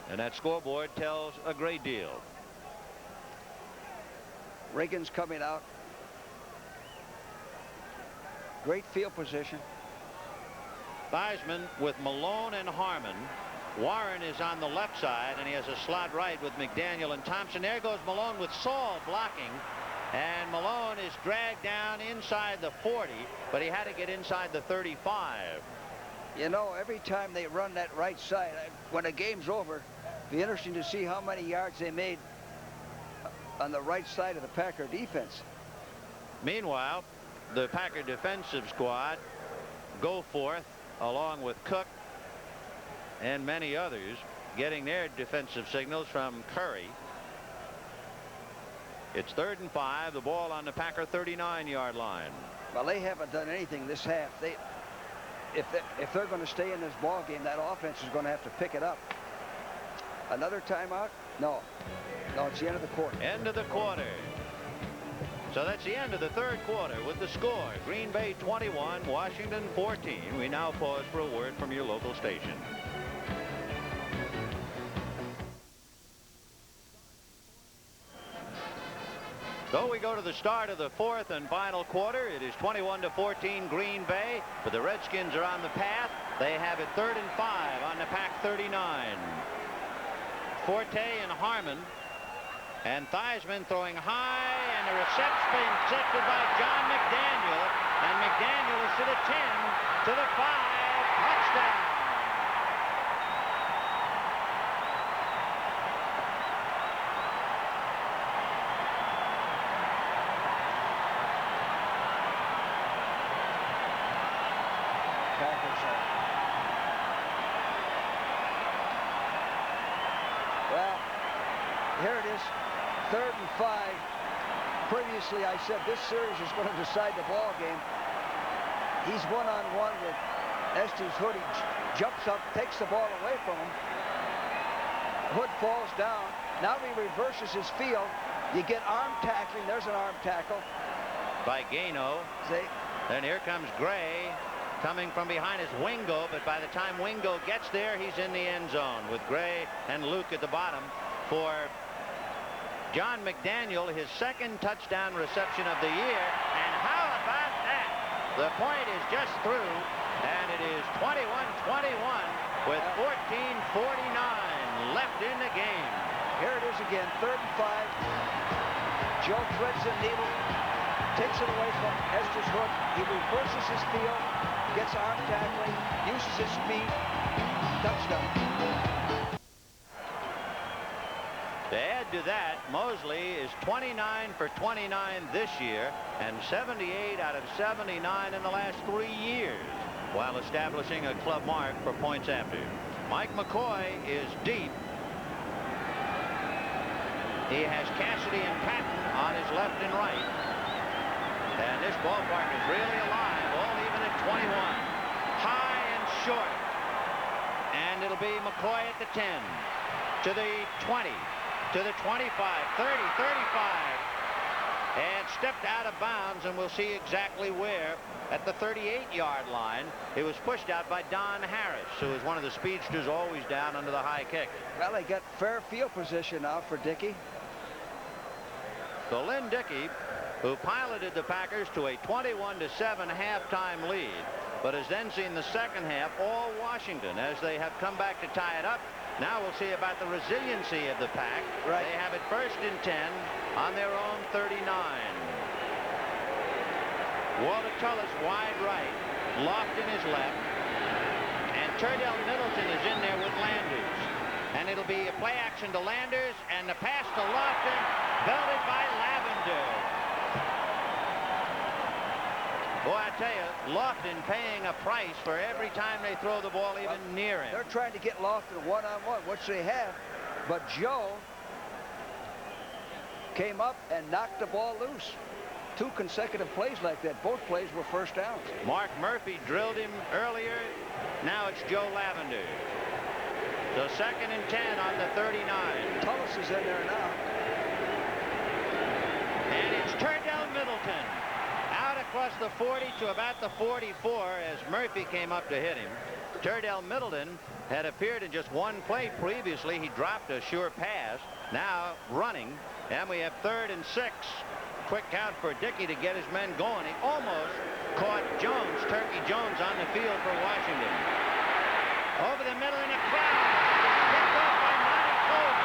And that scoreboard tells a great deal. Riggins coming out. Great field position. Theismann with Malone and Harmon. Warren is on the left side, and he has a slot right with McDaniel and Thompson. There goes Malone with Saul blocking. And Malone is dragged down inside the 40, but he had to get inside the 35. You know, every time they run that right side, when the game's over, it'll be interesting to see how many yards they made on the right side of the Packer defense. Meanwhile, the Packer defensive squad go forth along with Cook and many others, getting their defensive signals from Curry. It's 3rd and 5. The ball on the Packer 39-yard line. Well, they haven't done anything this half. If they're going to stay in this ball game, that offense is going to have to pick it up. Another timeout? No, it's the end of the quarter. End of the quarter. So that's the end of the 3rd quarter with the score. Green Bay 21, Washington 14. We now pause for a word from your local station. So we go to the start of the 4th and final quarter. It is 21-14 Green Bay, but the Redskins are on the path. They have it 3rd and 5 on the Pack 39. Forte and Harmon, and Theismann throwing high, and the reception intercepted by John McDaniel, and McDaniel is to the 10, to the 5, touchdown. Well, here it is, 3rd and 5. Previously, I said this series is going to decide the ball game. He's one-on-one with Estes Hood. He jumps up, takes the ball away from him. Hood falls down. Now he reverses his field. You get arm tackling. There's an arm tackle By Gaino. See? And here comes Gray. Coming from behind is Wingo, but by the time Wingo gets there, he's in the end zone with Gray and Luke at the bottom for John McDaniel, his 2nd touchdown reception of the year. And how about that? The point is just through, and it is 21-21 with 14:49 left in the game. Here it is again, 3rd and 5. Joe threads the needle, takes it away from Estes Hood. He reverses his field, gets arm tackling, uses his speed, touchdown. To add to that, Mosley is 29 for 29 this year and 78 out of 79 in the last 3 years, while establishing a club mark for points after. Mike McCoy is deep. He has Cassidy and Patton on his left and right. And this ballpark is really alive, all even at 21. High and short. And it'll be McCoy at the 10, to the 20, to the 25, 30, 35. and stepped out of bounds, and we'll see exactly where. At the 38-yard line, it was pushed out by Don Harris, who is one of the speedsters always down under the high kick. Well, they got fair field position now for Dickey. So Lynn Dickey, who piloted the Packers to a 21-7 halftime lead, but has then seen the second half all Washington as they have come back to tie it up. Now we'll see about the resiliency of the Pack. Right. They have it 1st and 10 on their own 39. Walter Tullis wide right, Lofton is left, and Turdell Middleton is in there with Landers. And it'll be a play action to Landers, and the pass to Lofton, belted by Lavender. Boy, I tell you, Lofton paying a price for every time they throw the ball even near him. They're trying to get Lofton one-on-one, which they have, but Joe came up and knocked the ball loose. 2 consecutive plays like that. Both plays were first downs. Mark Murphy drilled him earlier. Now it's Joe Lavender. So 2nd and 10 on the 39. Tullis is in there now. And it's Turdell Middleton out across the 40 to about the 44 as Murphy came up to hit him. Turdell Middleton had appeared in just one play previously. He dropped a sure pass. Now running, and we have 3rd and 6. Quick count for Dickey to get his men going. He almost caught Jones, Turkey Jones, on the field for Washington. Over the middle in a crowd. Picked up by Monty Coleman.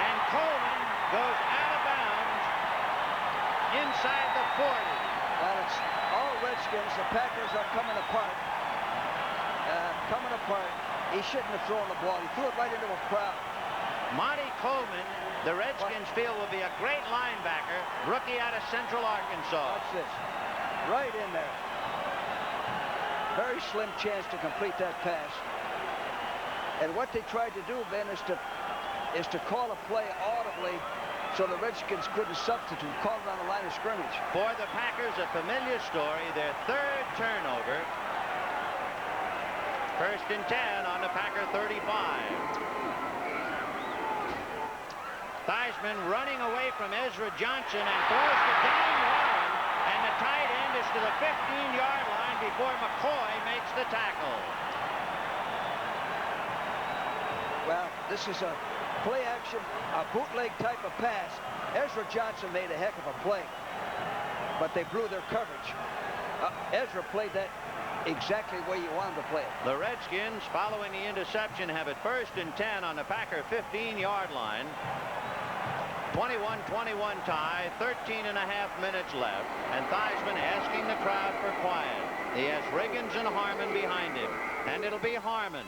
And Coleman goes out of bounds inside the 40. Well, it's all Redskins. The Packers are coming apart. He shouldn't have thrown the ball. He threw it right into a crowd. Monty Coleman, the Redskins feel, will be a great linebacker, rookie out of Central Arkansas. Watch this. Right in there. Very slim chance to complete that pass. And what they tried to do, Ben, is to call a play audibly so the Redskins couldn't substitute, call it on the line of scrimmage. For the Packers, a familiar story, their 3rd turnover. 1st and 10 on the Packer 35. Theismann running away from Ezra Johnson and throws to Don Warren, and the tight end is to the 15-yard line before McCoy makes the tackle. Well, this is a play action, a bootleg type of pass. Ezra Johnson made a heck of a play, but they blew their coverage. Ezra played that exactly the way you wanted to play it. The Redskins, following the interception, have it 1st and 10 on the Packer 15-yard line. 21-21 tie, 13 and a half minutes left, and Theismann asking the crowd for quiet. He has Riggins and Harmon behind him, and it'll be Harmon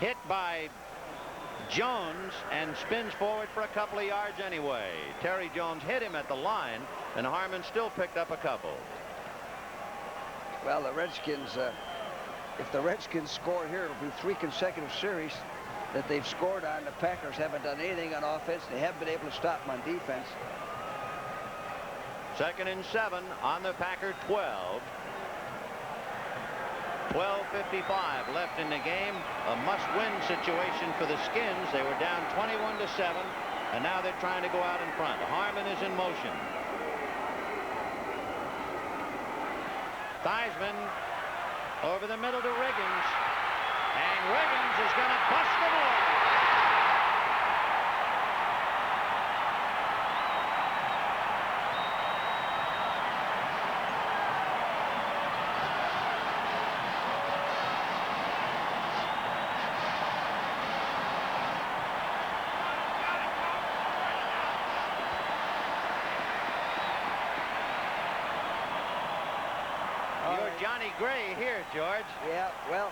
hit by Jones and spins forward for a couple of yards anyway. Terry Jones hit him at the line, and Harmon still picked up a couple. Well, the Redskins, if the Redskins score here, it'll be 3 consecutive series that they've scored on. The Packers haven't done anything on offense. They haven't been able to stop them on defense. 2nd and 7 on the Packer 12. 12:55 left in the game. A must-win situation for the Skins. They were down 21-7, and now they're trying to go out in front. Harmon is in motion. Theismann over the middle to Riggins, and Riggins is going to bust the ball. Johnny Gray here, George. Yeah, well,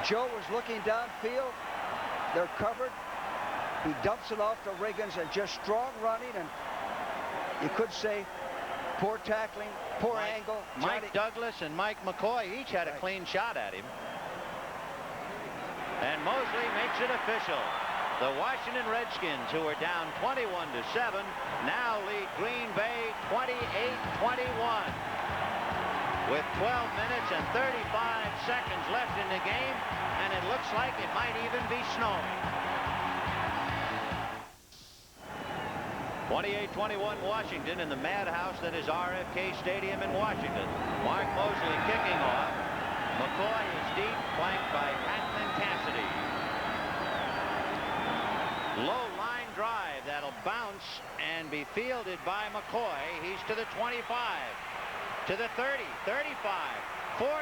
Joe was looking downfield. They're covered. He dumps it off to Riggins, and just strong running, and you could say poor tackling, poor angle. Mike Douglas and Mike McCoy each had a clean shot at him. And Mosley makes it official. The Washington Redskins, who are down 21-7, now lead Green Bay 28-21. With 12 minutes and 35 seconds left in the game, and it looks like it might even be snowing. 28-21 Washington in the madhouse that is RFK Stadium in Washington. Mark Mosley kicking off. McCoy is deep, flanked by Patton and Cassidy. Low line drive that'll bounce and be fielded by McCoy. He's to the 25, to the 30, 35, 40,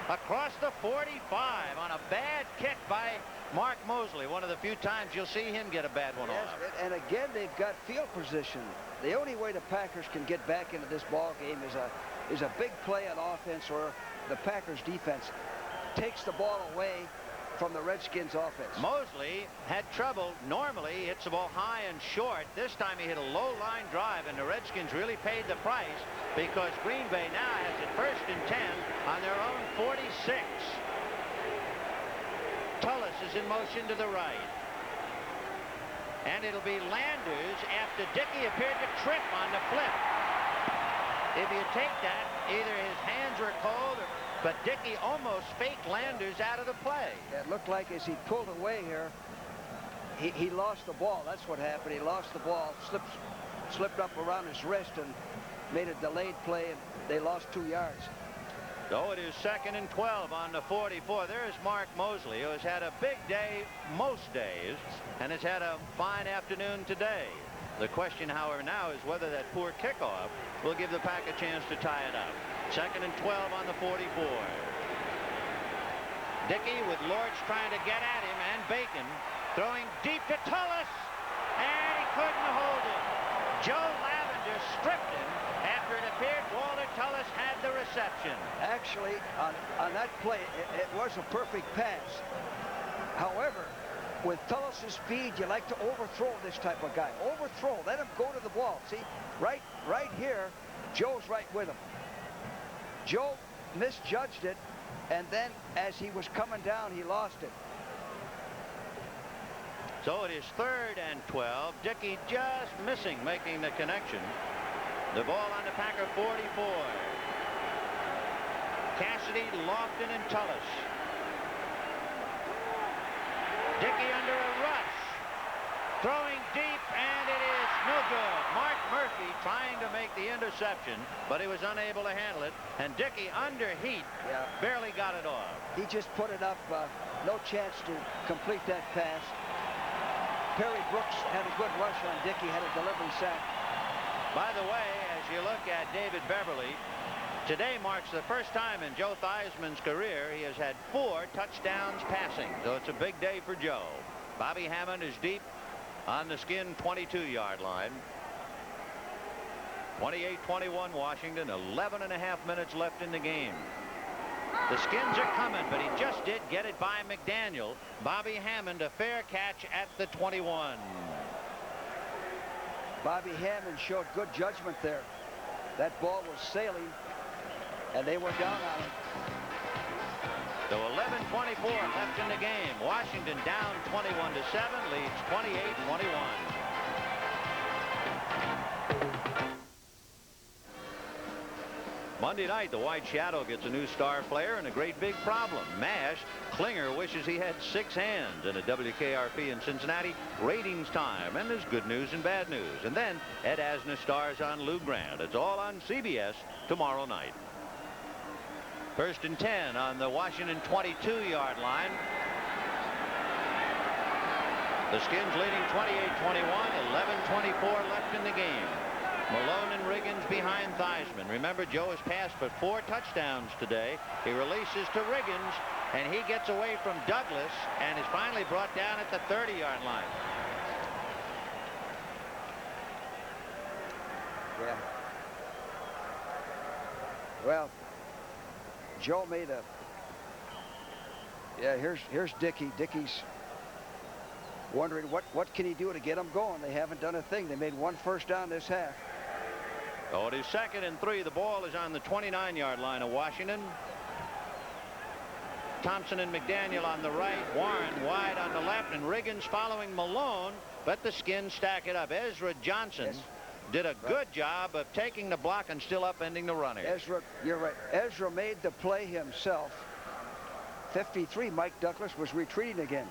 across the 45 on a bad kick by Mark Mosley. One of the few times you'll see him get a bad one off. And again, they've got field position. The only way the Packers can get back into this ball game is a big play on offense, or the Packers defense takes the ball away from the Redskins offense. Mosley had trouble. Normally he hits the ball high and short. This time he hit a low line drive, and the Redskins really paid the price, because Green Bay now has it 1st and 10 on their own 46. Tullis is in motion to the right, and it'll be Landers after Dickey appeared to trip on the flip. If you take that, either his hands were cold, but Dickey almost faked Landers out of the play. It looked like as he pulled away here, he lost the ball. That's what happened. He lost the ball, slipped up around his wrist and made a delayed play, and they lost 2 yards. So it is 2nd and 12 on the 44. There's Mark Mosley, who has had a big day most days and has had a fine afternoon today. The question, however, now is whether that poor kickoff will give the Pack a chance to tie it up. 2nd and 12 on the 44. Dickey with Lorch trying to get at him, and Bacon throwing deep to Tullis, and he couldn't hold it. Joe Lavender stripped him after it appeared Walter Tullis had the reception. Actually, on that play, it was a perfect pass. However, with Tullis' speed, you like to overthrow this type of guy. Overthrow. Let him go to the ball. See, right here, Joe's right with him. Joe misjudged it, and then as he was coming down, he lost it. So it is 3rd and 12. Dickey just missing making the connection. The ball on the Packer 44. Cassidy, Lofton, and Tullis. Dickey under a rush. Throwing deep, and it is no good. Mark Murphy trying to make the interception, but he was unable to handle it. And Dickey under heat, barely got it off. He just put it up. No chance to complete that pass. Perry Brooks had a good rush on Dickey, had a delivery sack. By the way, as you look at David Beverly, today marks the first time in Joe Theismann's career he has had 4 touchdowns passing. So it's a big day for Joe. Bobby Hammond is deep on the Skin 22-yard line. 28-21 Washington, 11 and a half minutes left in the game. The Skins are coming, but he just did get it by McDaniel. Bobby Hammond, a fair catch at the 21. Bobby Hammond showed good judgment there. That ball was sailing, and they were down on it. So 11:24 left in the game. Washington down 21-7, leads 28-21. Monday night, the White Shadow gets a new star player and a great big problem. MASH, Klinger wishes he had 6 hands in a WKRP in Cincinnati ratings time. And there's good news and bad news. And then Ed Asner stars on Lou Grant. It's all on CBS tomorrow night. 1st and 10 on the Washington 22-yard line. The Skins leading 28-21, 11:24 left in the game. Malone and Riggins behind Theismann. Remember, Joe has passed for 4 touchdowns today. He releases to Riggins, and he gets away from Douglas and is finally brought down at the 30-yard line. Yeah. Well, Joe made a... Yeah, here's Dickey. Dickey's wondering what can he do to get them going. They haven't done a thing. They made 1 first down this half. Oh, it is 2nd and 3. The ball is on the 29-yard line of Washington. Thompson and McDaniel on the right. Warren wide on the left, and Riggins following Malone. But the Skins stack it up. Ezra Johnson did a good job of taking the block and still upending the runner. Ezra, you're right. Ezra made the play himself. 53, Mike Douglas was retreating again.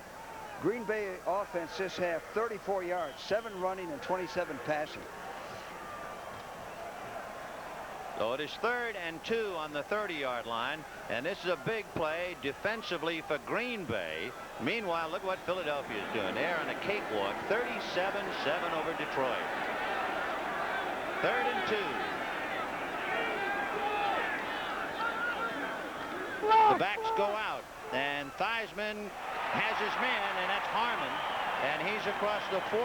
Green Bay offense this half, 34 yards, 7 running and 27 passing. So it is 3rd and 2 on the 30-yard line, and this is a big play defensively for Green Bay. Meanwhile, look what Philadelphia is doing. They're on a cakewalk, 37-7 over Detroit. 3rd and 2. The backs go out, and Theismann has his man, and that's Harmon, and he's across the 40,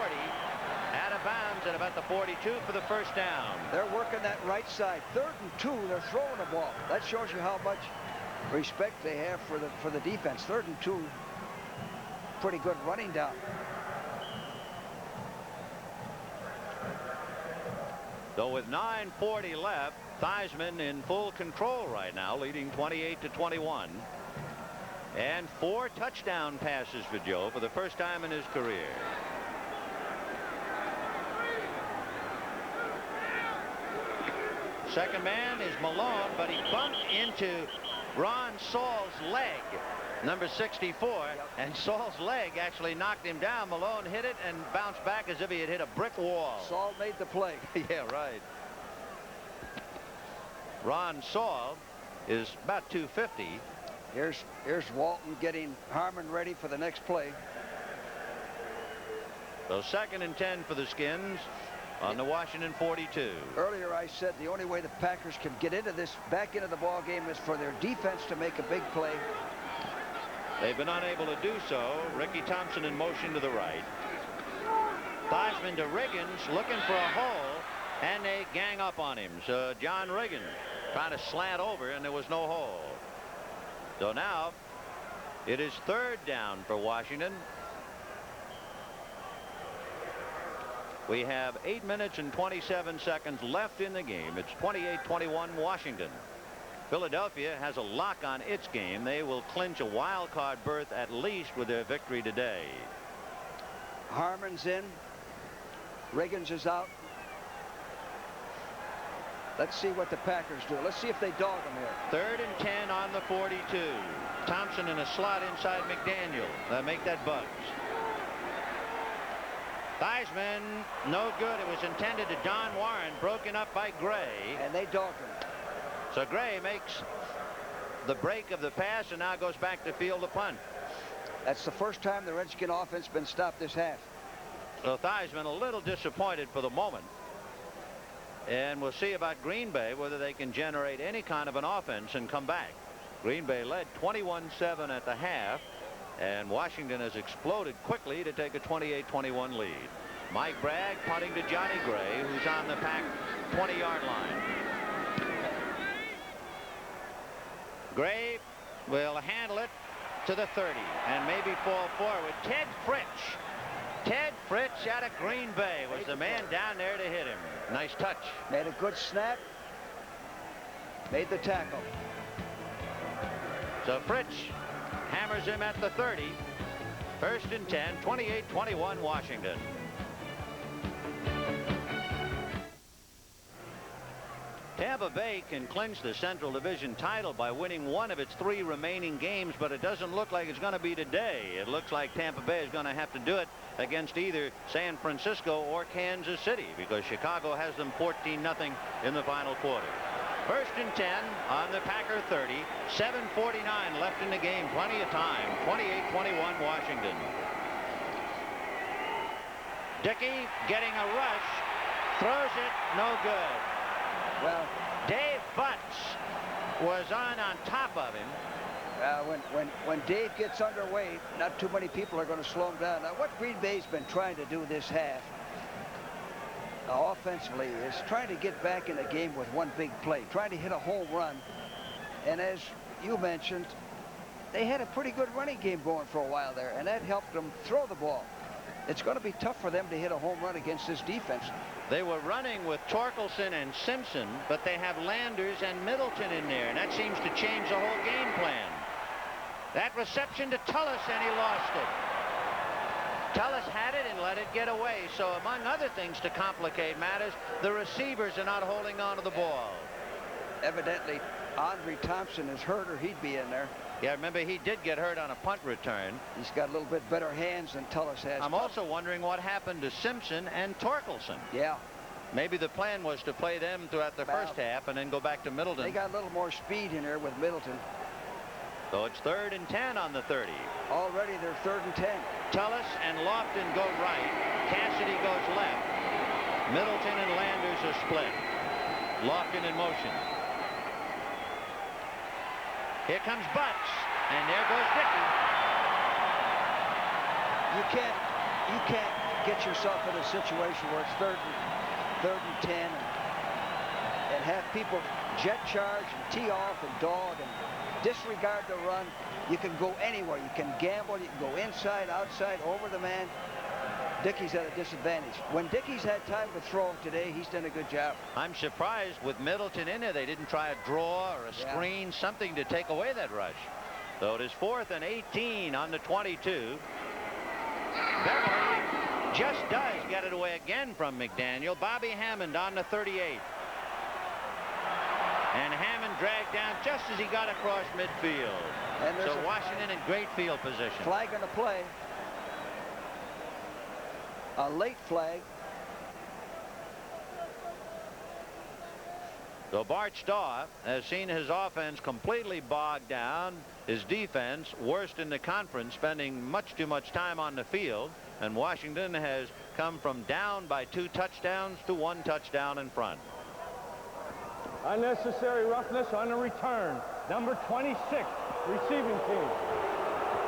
out of bounds at about the 42 for the first down. They're working that right side. 3rd and 2, they're throwing the ball. That shows you how much respect they have for the defense. 3rd and 2, pretty good running down. So with 9:40 left, Theismann in full control right now, leading 28-21. And 4 touchdown passes for Joe for the first time in his career. Second man is Malone, but he bumped into Ron Saul's leg, number 64, and Saul's leg actually knocked him down. Malone hit it and bounced back as if he had hit a brick wall. Saul made the play. Yeah, right. Ron Saul is about 250. Here's Walton getting Harmon ready for the next play. So 2nd and 10 for the Skins on the Washington 42. Earlier I said the only way the Packers can get back into the ball game is for their defense to make a big play. They've been unable to do so. Ricky Thompson in motion to the right. Theismann to Riggins looking for a hole, and they gang up on him. So John Riggins trying to slant over, and there was no hole. So now it is 3rd down for Washington. We have 8 minutes and 27 seconds left in the game. It's 28-21 Washington. Philadelphia has a lock on its game. They will clinch a wild card berth at least with their victory today. Harmon's in. Riggins is out. Let's see what the Packers do. Let's see if they dog them here. 3rd and 10 on the 42. Thompson in a slot inside McDaniel. Make that Bugs. Theismann, no good. It was intended to Don Warren, broken up by Gray. And they dogged him. So Gray makes the break of the pass and now goes back to field the punt. That's the first time the Redskin offense been stopped this half. So Theismann a little disappointed for the moment. And we'll see about Green Bay, whether they can generate any kind of an offense and come back. Green Bay led 21-7 at the half, and Washington has exploded quickly to take a 28-21 lead. Mike Bragg punting to Johnny Gray, who's on the Pack 20-yard line. Gray will handle it to the 30 and maybe fall forward. Ted Fritsch out of Green Bay was the man down there to hit him. Nice touch. Made a good snap. Made the tackle. So Fritsch hammers him at the 30. 1st and 10, 28-21 Washington. Tampa Bay can clinch the Central Division title by winning one of its 3 remaining games, but it doesn't look like it's going to be today. It looks like Tampa Bay is going to have to do it against either San Francisco or Kansas City, because Chicago has them 14-0 in the final quarter. 1st and 10 on the Packer 30. 7:49 left in the game. Plenty of time. 28-21 Washington. Dickey getting a rush. Throws it. No good. Well, Dave Butts was on top of him. When Dave gets underway, not too many people are going to slow him down. Now, what Green Bay's been trying to do this half offensively is trying to get back in the game with one big play, trying to hit a home run. And as you mentioned, they had a pretty good running game going for a while there, and that helped them throw the ball. It's going to be tough for them to hit a home run against this defense. They were running with Torkelson and Simpson, but they have Landers and Middleton in there, and that seems to change the whole game plan. That reception to Tullis, and he lost it. Tullis had it and let it get away. So among other things to complicate matters, the receivers are not holding on to the ball. Evidently, Andre Thompson is hurt, or he'd be in there. Yeah, remember he did get hurt on a punt return. He's got a little bit better hands than Tullis has. I'm also wondering what happened to Simpson and Torkelson. Yeah. Maybe the plan was to play them throughout the first half and then go back to Middleton. They got a little more speed in there with Middleton. So it's 3rd and 10 on the 30. Already they're 3rd and 10. Tullis and Lofton go right. Cassidy goes left. Middleton and Landers are split. Lofton in motion. Here comes Butts, and there goes Dickey. You can't get yourself in a situation where it's 3rd and 10 and have people jet charge and tee off and dog and disregard the run. You can go anywhere. You can gamble. You can go inside, outside, over the man. Dickey's at a disadvantage. When Dickey's had time to throw today, he's done a good job. I'm surprised with Middleton in there. They didn't try a draw or a screen, something to take away that rush. So it is 4th and 18 on the 22. Beverly just does get it away again from McDaniel. Bobby Hammond on the 38. And Hammond dragged down just as he got across midfield. So Washington in great field position. Flag on the play. A late flag. So Bart Starr has seen his offense completely bogged down. His defense worst in the conference, spending much too much time on the field. And Washington has come from down by 2 touchdowns to 1 touchdown in front. Unnecessary roughness on the return. Number 26, receiving team.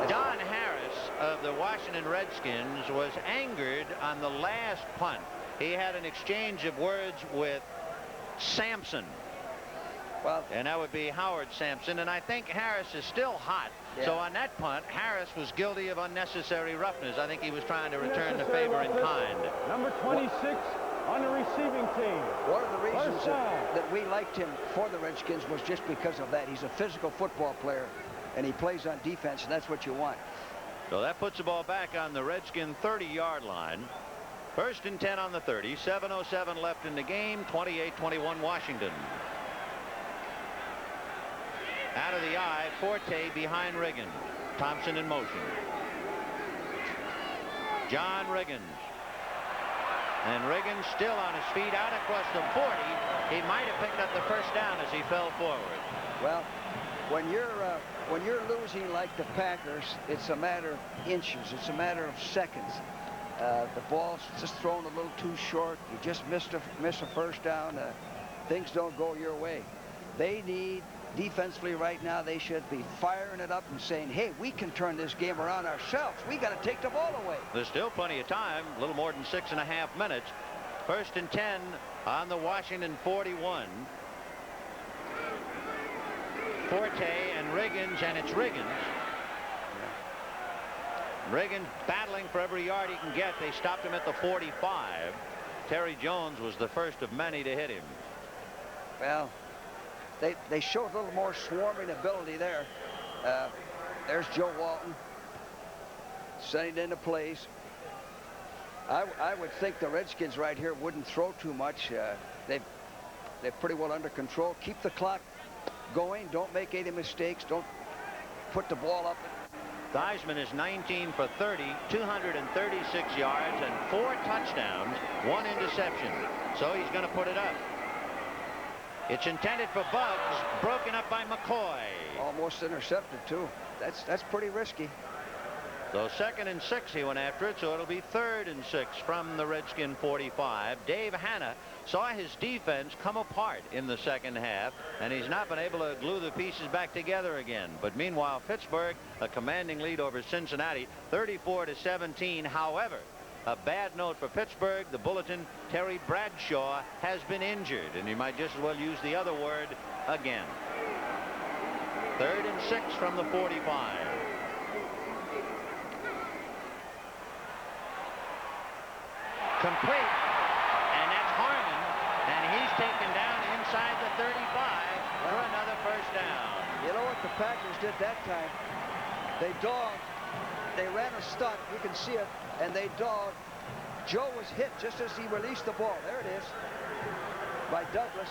Don Harris of the Washington Redskins was angered on the last punt. He had an exchange of words with Sampson. Well, and that would be Howard Sampson. And I think Harris is still hot. Yeah. So on that punt, Harris was guilty of unnecessary roughness. I think he was trying to return the favor in kind. Number 26 on the receiving team. One of the reasons that we liked him for the Redskins was just because of that. He's a physical football player, and he plays on defense, and that's what you want. So that puts the ball back on the Redskin 30-yard line. 1st and 10 on the 30. 7:07 left in the game. 28-21 Washington. Out of the eye, Forte behind Riggins. Thompson in motion. John Riggins. And Riggins still on his feet out across the 40. He might have picked up the first down as he fell forward. Well, when you're losing like the Packers, it's a matter of inches. It's a matter of seconds. The ball's just thrown a little too short. You just miss a first down. Things don't go your way. They need, defensively right now, they should be firing it up and saying, hey, we can turn this game around ourselves. We got to take the ball away. There's still plenty of time, a little more than 6.5 minutes. 1st and 10 on the Washington 41. Forte and Riggins, and it's Riggins. Riggins battling for every yard he can get. They stopped him at the 45. Terry Jones was the first of many to hit him. Well, they showed a little more swarming ability there. There's Joe Walton setting into place. I would think the Redskins right here wouldn't throw too much. They're pretty well under control. Keep the clock going. Don't make any mistakes. Don't put the ball up. Theismann is 19 for 30, 236 yards and 4 touchdowns, 1 interception. So he's going to put it up. It's intended for Buggs, broken up by McCoy. Almost intercepted too. That's pretty risky. So 2nd and 6 he went after it, so it'll be 3rd and 6 from the Redskin 45. Dave Hanna saw his defense come apart in the second half, and he's not been able to glue the pieces back together again. But meanwhile, Pittsburgh, a commanding lead over Cincinnati, 34-17. However, a bad note for Pittsburgh. The bulletin, Terry Bradshaw has been injured, and you might just as well use the other word again. 3rd and 6 from the 45. Complete, and that's Harmon, and he's taken down inside the 35 for another first down. You know what the Packers did that time? They dogged. They ran a stunt. You can see it, and they dogged. Joe was hit just as he released the ball. There it is. By Douglas.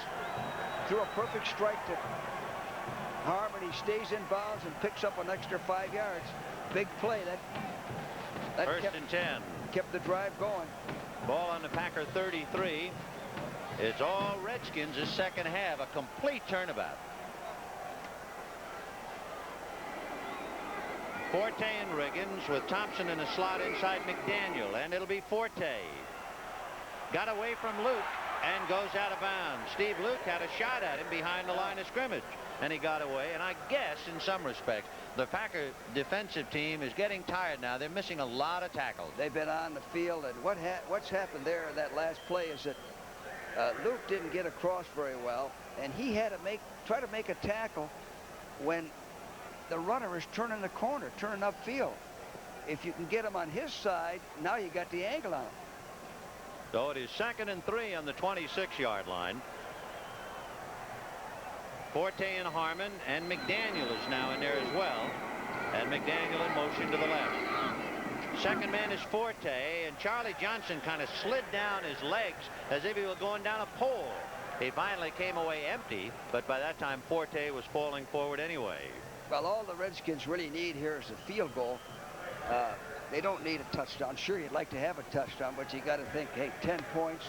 Threw a perfect strike to Harmon, he stays in bounds and picks up an extra 5 yards. Big play. That First and 10. Kept the drive going. Ball on the Packer 33. It's all Redskins this second half. A complete turnabout. Forte and Riggins with Thompson in the slot inside McDaniel, and it'll be Forte. Got away from Luke and goes out of bounds. Steve Luke had a shot at him behind the line of scrimmage, and he got away. And I guess in some respects the Packer defensive team is getting tired now.Ey're missing a lot of tackles. They've been on the field, and what's happened there in that last play is that Luke didn't get across very well, and he had to try to make a tackle when the runner is turning the corner, turning upfield. If you can get him on his side, now you got the angle on him. So it is 2nd and 3 on the 26-yard line. Forte and Harmon, and McDaniel is now in there as well. And McDaniel in motion to the left. Second man is Forte, and Charlie Johnson kind of slid down his legs as if he were going down a pole. He finally came away empty, but by that time Forte was falling forward anyway. Well, all the Redskins really need here is a field goal. They don't need a touchdown. Sure, you'd like to have a touchdown, but you got to think, hey, 10 points,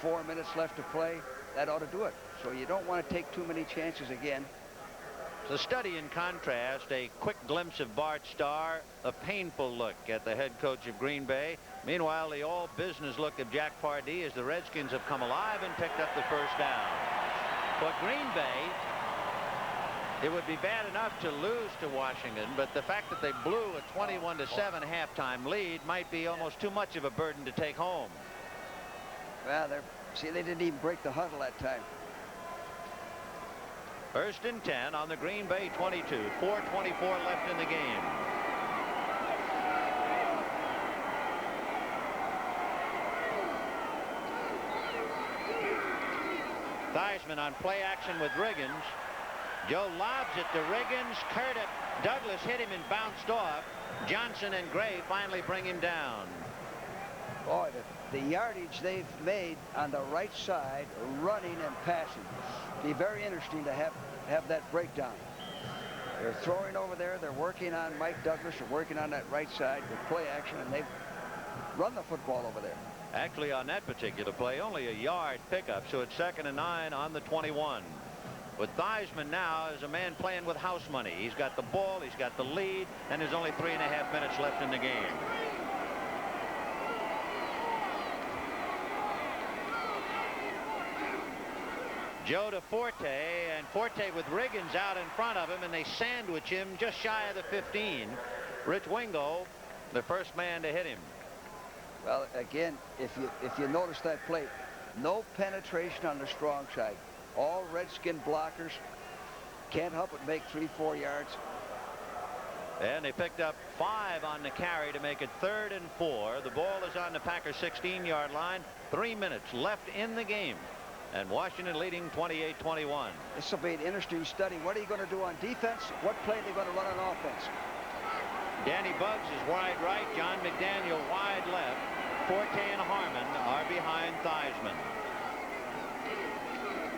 4 minutes left to play, that ought to do it. So you don't want to take too many chances again. The study in contrast, a quick glimpse of Bart Starr, a painful look at the head coach of Green Bay. Meanwhile, the all business look of Jack Pardee as the Redskins have come alive and picked up the first down. For Green Bay, it would be bad enough to lose to Washington, but the fact that they blew a 21-7 halftime lead might be almost too much of a burden to take home. Well, see, they didn't even break the huddle that time. First and 10 on the Green Bay 22. 4:24 left in the game. Theismann on play action with Riggins. Joe lobs it to Riggins. Curtis Douglas hit him and bounced off. Johnson and Gray finally bring him down. Boy, the yardage they've made on the right side, running and passing. Be very interesting to have that breakdown. They're throwing over there. They're working on Mike Douglas. They're working on that right side with play action, and they've run the football over there. Actually, on that particular play, only a yard pickup, so it's 2nd and 9 on the 21. With Theismann now as a man playing with house money. He's got the ball, he's got the lead, and there's only 3.5 minutes left in the game. Joe to Forte, and Forte with Riggins out in front of him, and they sandwich him just shy of the 15. Rich Wingo, the first man to hit him. Well, again, if you notice that play, no penetration on the strong side. All Redskin blockers can't help but make 3-4 yards. And they picked up 5 on the carry to make it 3rd and 4. The ball is on the Packers 16-yard line. 3 minutes left in the game. And Washington leading 28-21. This will be an interesting study. What are you going to do on defense? What play are they going to run on offense? Danny Buggs is wide right. John McDaniel wide left. Forte and Harmon are behind Theismann.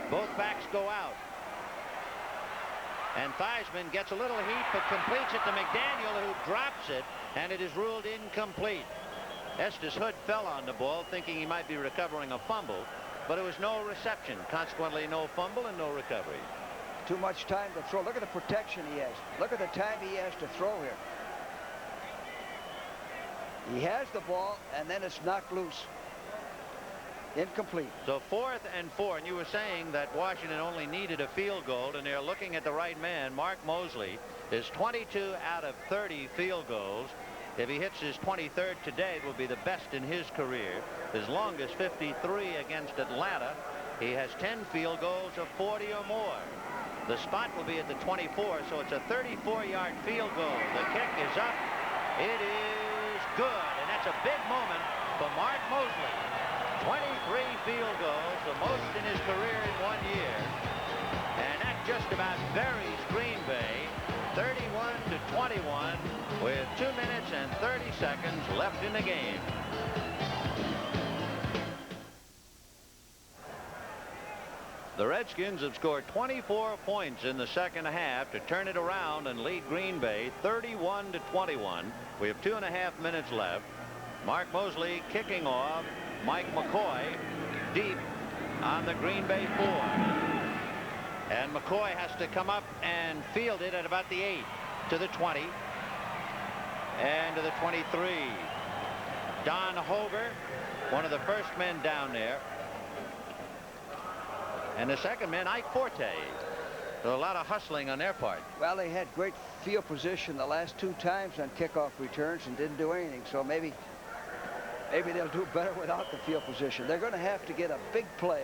Both backs go out. And Theismann gets a little heat but completes it to McDaniel, who drops it, and it is ruled incomplete. Estes Hood fell on the ball thinking he might be recovering a fumble, but it was no reception. Consequently, no fumble and no recovery. Too much time to throw. Look at the protection he has. Look at the time he has to throw here. He has the ball, and then it's knocked loose. Incomplete. So 4th and 4, and you were saying that Washington only needed a field goal, and they're looking at the right man. Mark Mosley is 22 out of 30 field goals. If he hits his 23rd today, it will be the best in his career. His longest 53 against Atlanta. He has 10 field goals of 40 or more. The spot will be at the 24, so it's a 34-yard field goal. The kick is up. It is good, and that's a big moment for Mark Mosley. 23 field goals, the most in his career in 1 year. And that just about buries Green Bay 31-21 with 2 minutes and 30 seconds left in the game. The Redskins have scored 24 points in the second half to turn it around and lead Green Bay 31-21. We have 2.5 minutes left. Mark Mosley kicking off. Mike McCoy deep on the Green Bay 4. And McCoy has to come up and field it at about the 8 to the 20 and to the 23. Don Hover, one of the first men down there. And the second man, Ike Forte. So a lot of hustling on their part. Well, they had great field position the last 2 times on kickoff returns and didn't do anything. So maybe they'll do better without the field position. They're going to have to get a big play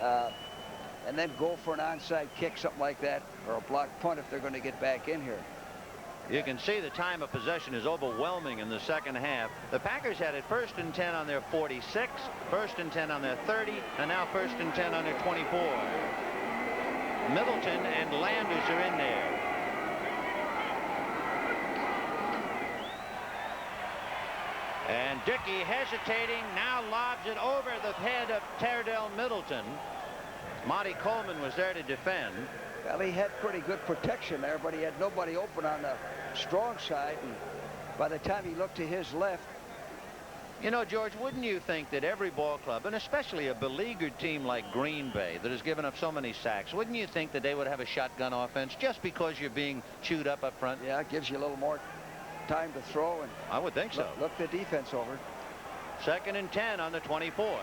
and then go for an onside kick, something like that, or a block punt if they're going to get back in here. You can see the time of possession is overwhelming in the second half. The Packers had it 1st and 10 on their 46, 1st and 10 on their 30, and now 1st and 10 on their 24. Middleton and Landers are in there. And Dickey hesitating, now lobs it over the head of Terdell Middleton. Monty Coleman was there to defend. Well, he had pretty good protection there, but he had nobody open on the strong side, and by the time he looked to his left. You know, George, wouldn't you think that every ball club, and especially a beleaguered team like Green Bay that has given up so many sacks, wouldn't you think that they would have a shotgun offense just because you're being chewed up front? Yeah, it gives you a little more time to throw. And I would think so. Look the defense over. 2nd and 10 on the 24.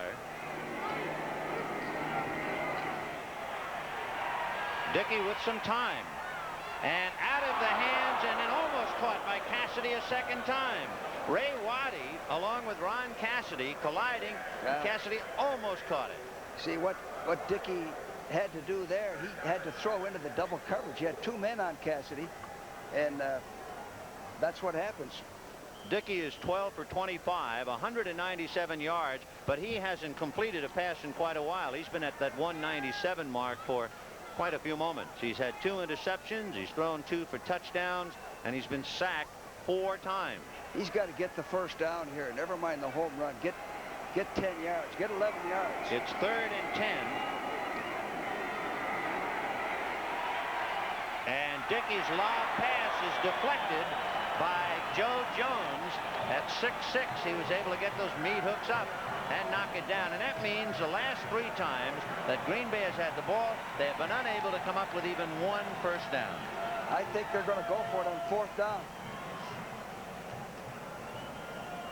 Dickey with some time. And out of the hands, and then almost caught by Cassidy a second time. Ray Waddy, along with Ron Cassidy, colliding. Yeah. Cassidy almost caught it. See what Dickey had to do there. He had to throw into the double coverage. He had 2 men on Cassidy, and that's what happens. Dickey is 12 for 25, 197 yards, but he hasn't completed a pass in quite a while. He's been at that 197 mark for quite a few moments. He's had 2 interceptions. He's thrown 2 for touchdowns, and he's been sacked 4 times. He's got to get the first down here. Never mind the home run. Get 10 yards. Get 11 yards. It's 3rd and 10. And Dickey's lob pass is deflected by Joe Jones. At 6'6", he was able to get those meat hooks up and knock it down. And that means the last 3 times that Green Bay has had the ball, they have been unable to come up with even 1 first down. I think they're going to go for it on 4th down.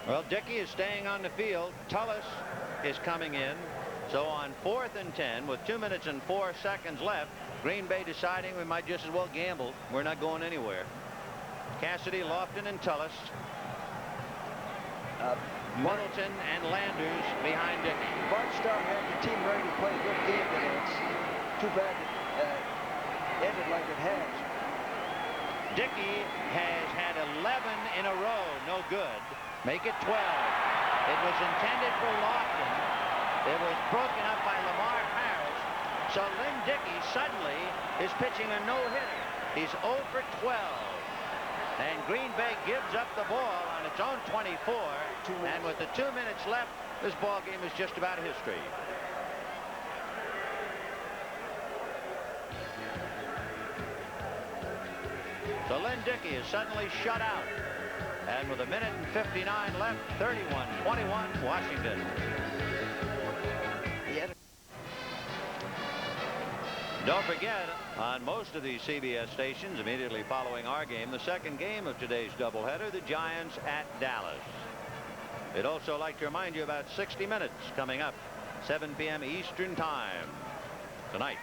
Well, Dickey is staying on the field. Tullis is coming in. So on 4th and 10 with 2 minutes and 4 seconds left, Green Bay deciding we might just as well gamble. We're not going anywhere. Cassidy, Lofton, and Tullis. Middleton and Landers behind Dickey. Bart Starr had the team ready to play a good game today. It's too bad it ended like it has. Dickey has had 11 in a row. No good. Make it 12. It was intended for Lofton. It was broken up by Lamar Harris. So Lynn Dickey suddenly is pitching a no-hitter. He's 0 for 12. And Green Bay gives up the ball on its own 24. And with the 2 minutes left, this ball game is just about history. So Lynn Dickey is suddenly shut out. And with 1 minute and 59 left, 31-21, Washington. Don't forget, on most of these CBS stations immediately following our game, the second game of today's doubleheader, the Giants at Dallas. We'd also like to remind you about 60 Minutes coming up, 7 p.m. Eastern Time tonight.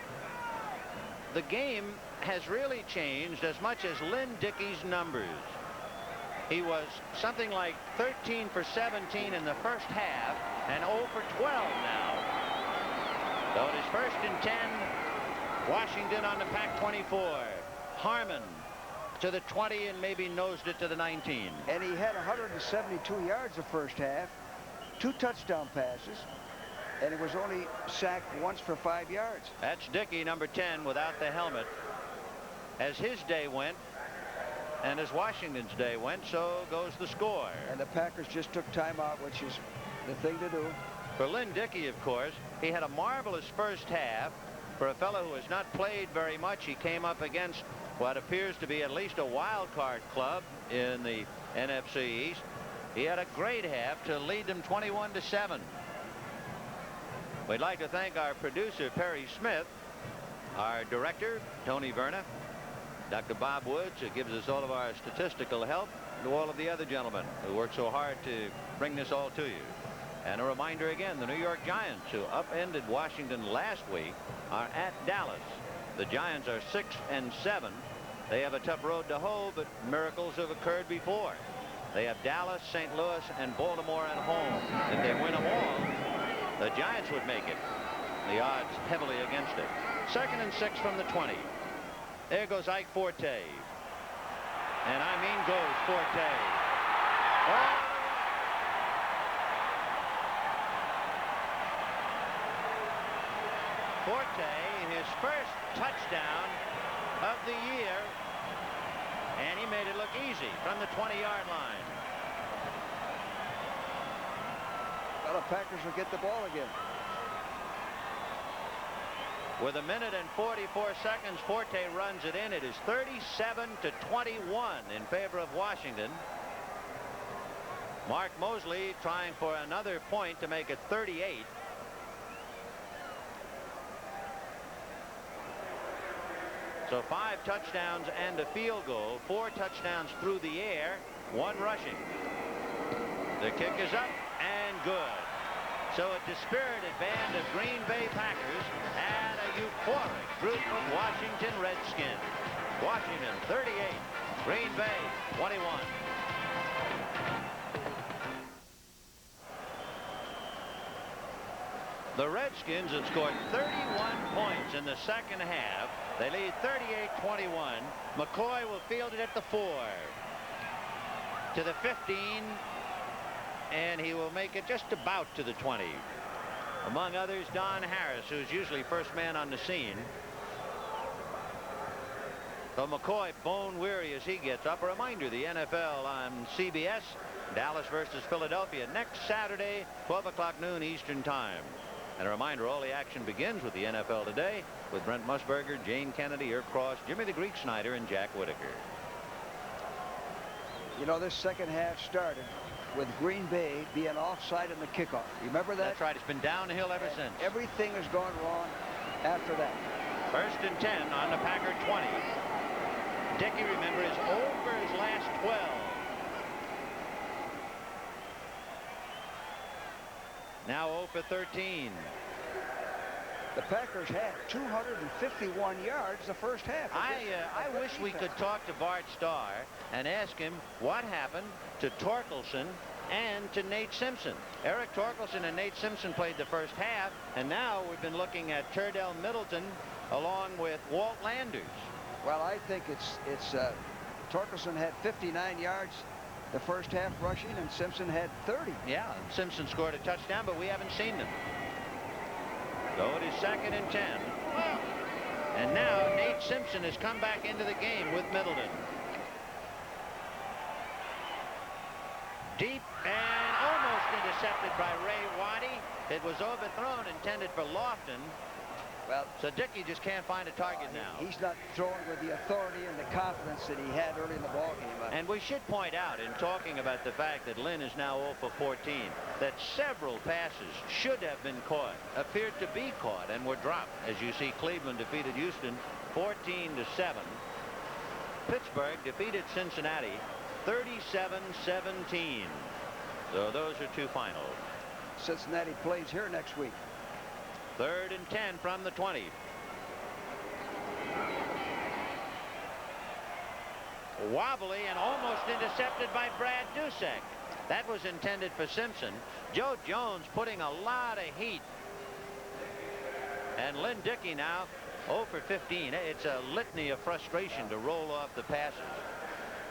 The game has really changed as much as Lynn Dickey's numbers. He was something like 13 for 17 in the first half and 0 for 12 now. So it is 1st and 10. Washington on the Pac-24. Harmon to the 20 and maybe nosed it to the 19. And he had 172 yards the first half, 2 touchdown passes, and he was only sacked once for 5 yards. That's Dickey, number 10, without the helmet. As his day went, and as Washington's day went, so goes the score. And the Packers just took time out, which is the thing to do. For Lynn Dickey, of course, he had a marvelous first half. For a fellow who has not played very much, he came up against what appears to be at least a wild card club in the NFC East. He had a great half to lead them 21-7. We'd like to thank our producer, Perry Smith, our director, Tony Verna, Dr. Bob Woods, who gives us all of our statistical help, to all of the other gentlemen who worked so hard to bring this all to you. And a reminder again, the New York Giants, who upended Washington last week, are at Dallas. The Giants are 6-7. They have a tough road to hoe, but miracles have occurred before. They have Dallas, St. Louis, and Baltimore at home. If they win them all, the Giants would make it. The odds heavily against it. 2nd and 6 from the 20. There goes Ike Forte. And I mean goes Forte. Oh! Forte, his first touchdown of the year, and he made it look easy from the 20-yard line. Well, the Packers will get the ball again. With 1 minute and 44 seconds, Forte runs it in. It is 37-21 in favor of Washington. Mark Mosley trying for another point to make it 38. So 5 touchdowns and a field goal, 4 touchdowns through the air, 1 rushing. The kick is up and good. So a dispirited band of Green Bay Packers and a euphoric group of Washington Redskins. Washington 38, Green Bay 21. The Redskins have scored 31 points in the second half. They lead 38-21. McCoy will field it at the 4. To the 15. And he will make it just about to the 20. Among others, Don Harris, who's usually first man on the scene. So McCoy bone weary as he gets up. A reminder, the NFL on CBS. Dallas versus Philadelphia next Saturday, 12 o'clock noon Eastern time. And a reminder, all the action begins with the NFL today with Brent Musburger, Jane Kennedy, Irk Cross, Jimmy the Greek Snyder, and Jack Whitaker. You know, this second half started with Green Bay being offside in the kickoff. You remember that? That's right. It's been downhill ever since. Everything has gone wrong after that. 1st and 10 on the Packer 20. Dickey, remember, is over his last 12. Now 0 for 13. The Packers had 251 yards the first half. I wish we could talk to Bart Starr and ask him what happened to Torkelson and to Nate Simpson. Eric Torkelson and Nate Simpson played the first half, and now we've been looking at Turdell Middleton along with Walt Landers. Well, I think it's Torkelson had 59 yards the first half rushing, and Simpson had 30. Yeah, and Simpson scored a touchdown, but we haven't seen them. So it is 2nd and 10. And now Nate Simpson has come back into the game with Middleton. Deep and almost intercepted by Ray Waddy. It was overthrown, intended for Lofton. Well, so Dickey just can't find a target now. He's not throwing with the authority and the confidence that he had early in the ball game. And we should point out, in talking about the fact that Lynn is now 0 for 14, that several passes should have been caught, appeared to be caught, and were dropped. As you see, Cleveland defeated Houston 14-7. Pittsburgh defeated Cincinnati 37-17. So those are 2 finals. Cincinnati plays here next week. 3rd and 10 from the 20. Wobbly and almost intercepted by Brad Dusek. That was intended for Simpson. Joe Jones putting a lot of heat. And Lynn Dickey now 0 for 15. It's a litany of frustration to roll off the passes.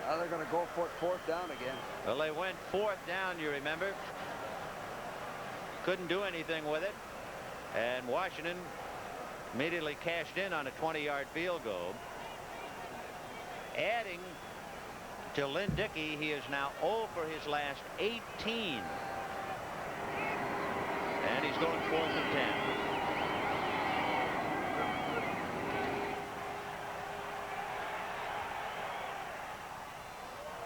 Now they're going to go for it 4th down again. Well, they went 4th down, you remember. Couldn't do anything with it. And Washington immediately cashed in on a 20-yard field goal. Adding to Lynn Dickey, he is now 0 for his last 18. and he's going 4th and 10.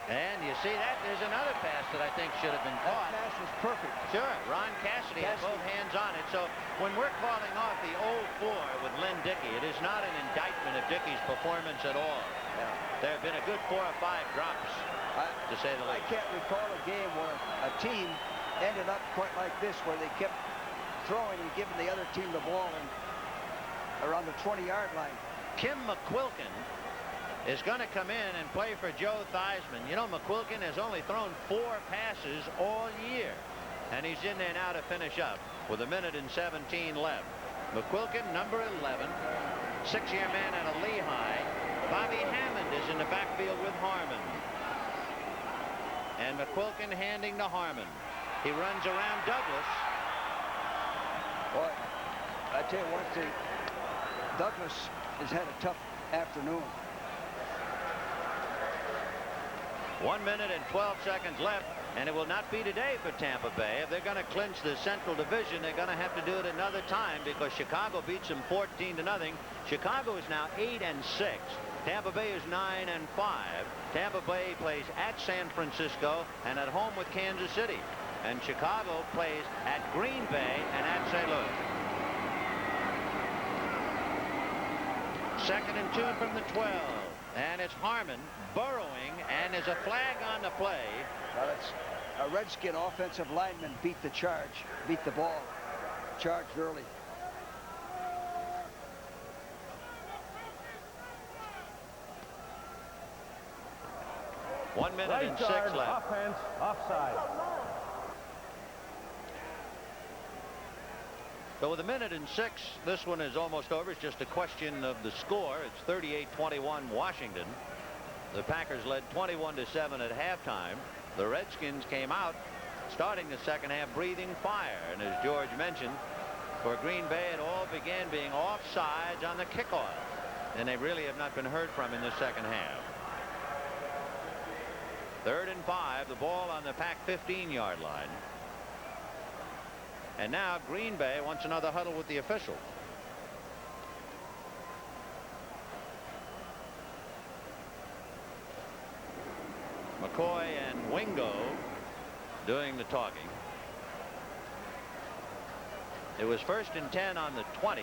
And you see that there's another pass that I think should have been caught. That pass was perfect. Sure, Ron Cassidy had both hands on it. So when we're calling off the 0-4 with Lynn Dickey, it is not an indictment of Dickey's performance at all. Yeah. There have been a good 4 or 5 drops, to say the least. I can't recall a game where a team ended up quite like this, where they kept throwing and giving the other team the ball around the 20-yard line. Kim McQuilkin is going to come in and play for Joe Theismann. You know, McQuilkin has only thrown 4 passes all year, and he's in there now to finish up with 1:17 left. McQuilkin, number 11, 6-year man out of Lehigh. Bobby Hammond is in the backfield with Harmon, and McQuilkin handing to Harmon. He runs around Douglas. Boy, I tell you what, Douglas has had a tough afternoon. 1:12 left, and it will not be today for Tampa Bay. If they're going to clinch the Central Division, they're going to have to do it another time, because Chicago beats them 14-0. Chicago is now 8-6. Tampa Bay is 9-5. Tampa Bay plays at San Francisco and at home with Kansas City. And Chicago plays at Green Bay and at St. Louis. 2nd and 2 from the 12. And it's Harmon burrowing, and there's a flag on the play. Well, it's a Redskin offensive lineman beat the charge, beat the ball, charged early. One minute Right and 6 guard, left. offense, offside. So with 1:06, this one is almost over. It's just a question of the score. It's 38-21 Washington. The Packers led 21-7 at halftime. The Redskins came out starting the second half breathing fire. And as George mentioned, for Green Bay, it all began being offsides on the kickoff. And they really have not been heard from in the second half. 3rd and 5, the ball on the Pack 15-yard line. And now Green Bay wants another huddle with the official. McCoy and Wingo doing the talking. It was 1st and 10 on the 20.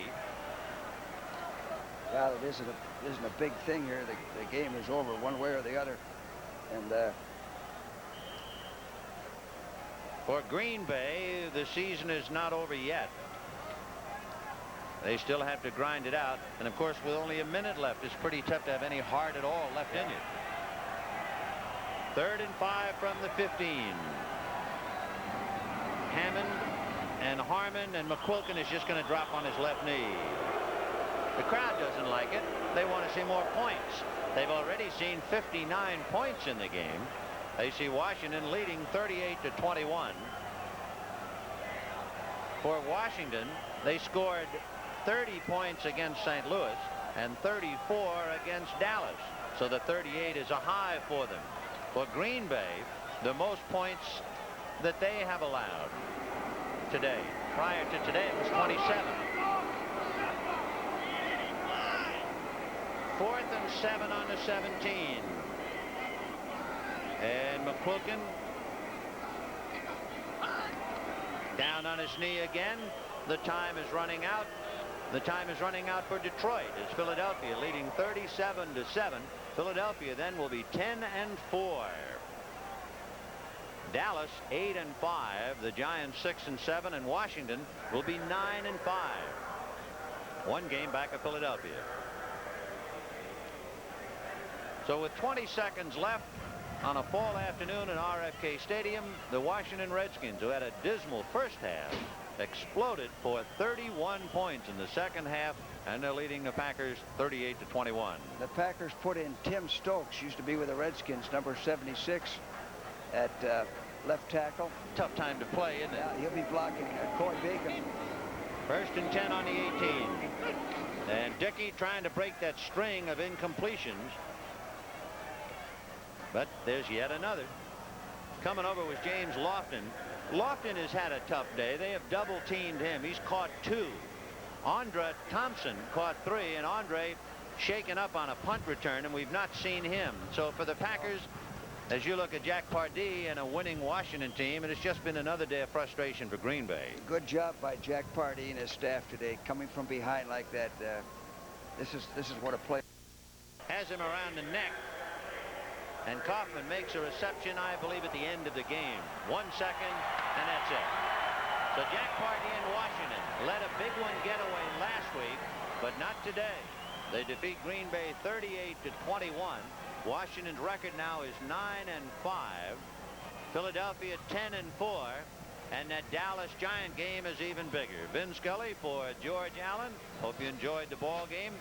Well, it isn't a big thing here. The game is over one way or the other. And for Green Bay, the season is not over yet. They still have to grind it out. And of course, with only a minute left, it's pretty tough to have any heart at all left in you. 3rd and 5 from the 15. Hammond and Harmon, and McQuilkin is just going to drop on his left knee. The crowd doesn't like it. They want to see more points. They've already seen 59 points in the game. They see Washington leading 38-21. For Washington, they scored 30 points against St. Louis and 34 against Dallas. So the 38 is a high for them. For Green Bay, the most points that they have allowed today. Prior to today, it was 27. 4th and 7 on the 17. And McQuilkin down on his knee again. The time is running out. The time is running out for Detroit. It's Philadelphia leading 37-7. Philadelphia then will be 10-4. Dallas 8-5. The Giants 6-7, and Washington will be 9-5. One game back of Philadelphia. So with 20 seconds left on a fall afternoon in RFK Stadium, the Washington Redskins, who had a dismal first half, exploded for 31 points in the second half, and they're leading the Packers 38-21. the Packers put in Tim Stokes, used to be with the Redskins, number 76 at left tackle. Tough time to play, isn't it? Yeah, he'll be blocking Corey Bacon. 1st and 10 on the 18. And Dickey trying to break that string of incompletions. But there's yet another. Coming over was James Lofton. Lofton has had a tough day. They have double teamed him. He's caught 2. Andre Thompson caught 3, and Andre shaken up on a punt return, and we've not seen him. So for the Packers, as you look at Jack Pardee and a winning Washington team, it has just been another day of frustration for Green Bay. Good job by Jack Pardee and his staff today, coming from behind like that. This is what a play. Has him around the neck. And Kaufman makes a reception, I believe, at the end of the game. 1 second, and that's it. So Jack Pardee in Washington let a big one getaway last week, but not today. They defeat Green Bay 38-21. Washington's record now is 9-5. Philadelphia 10-4. And that Dallas Giant game is even bigger. Vin Scully for George Allen. Hope you enjoyed the ball game.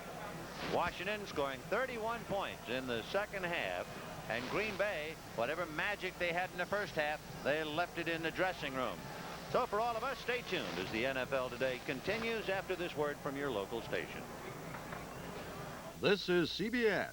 Washington scoring 31 points in the second half. And Green Bay, whatever magic they had in the first half, they left it in the dressing room. So for all of us, stay tuned as the NFL Today continues after this word from your local station. This is CBS.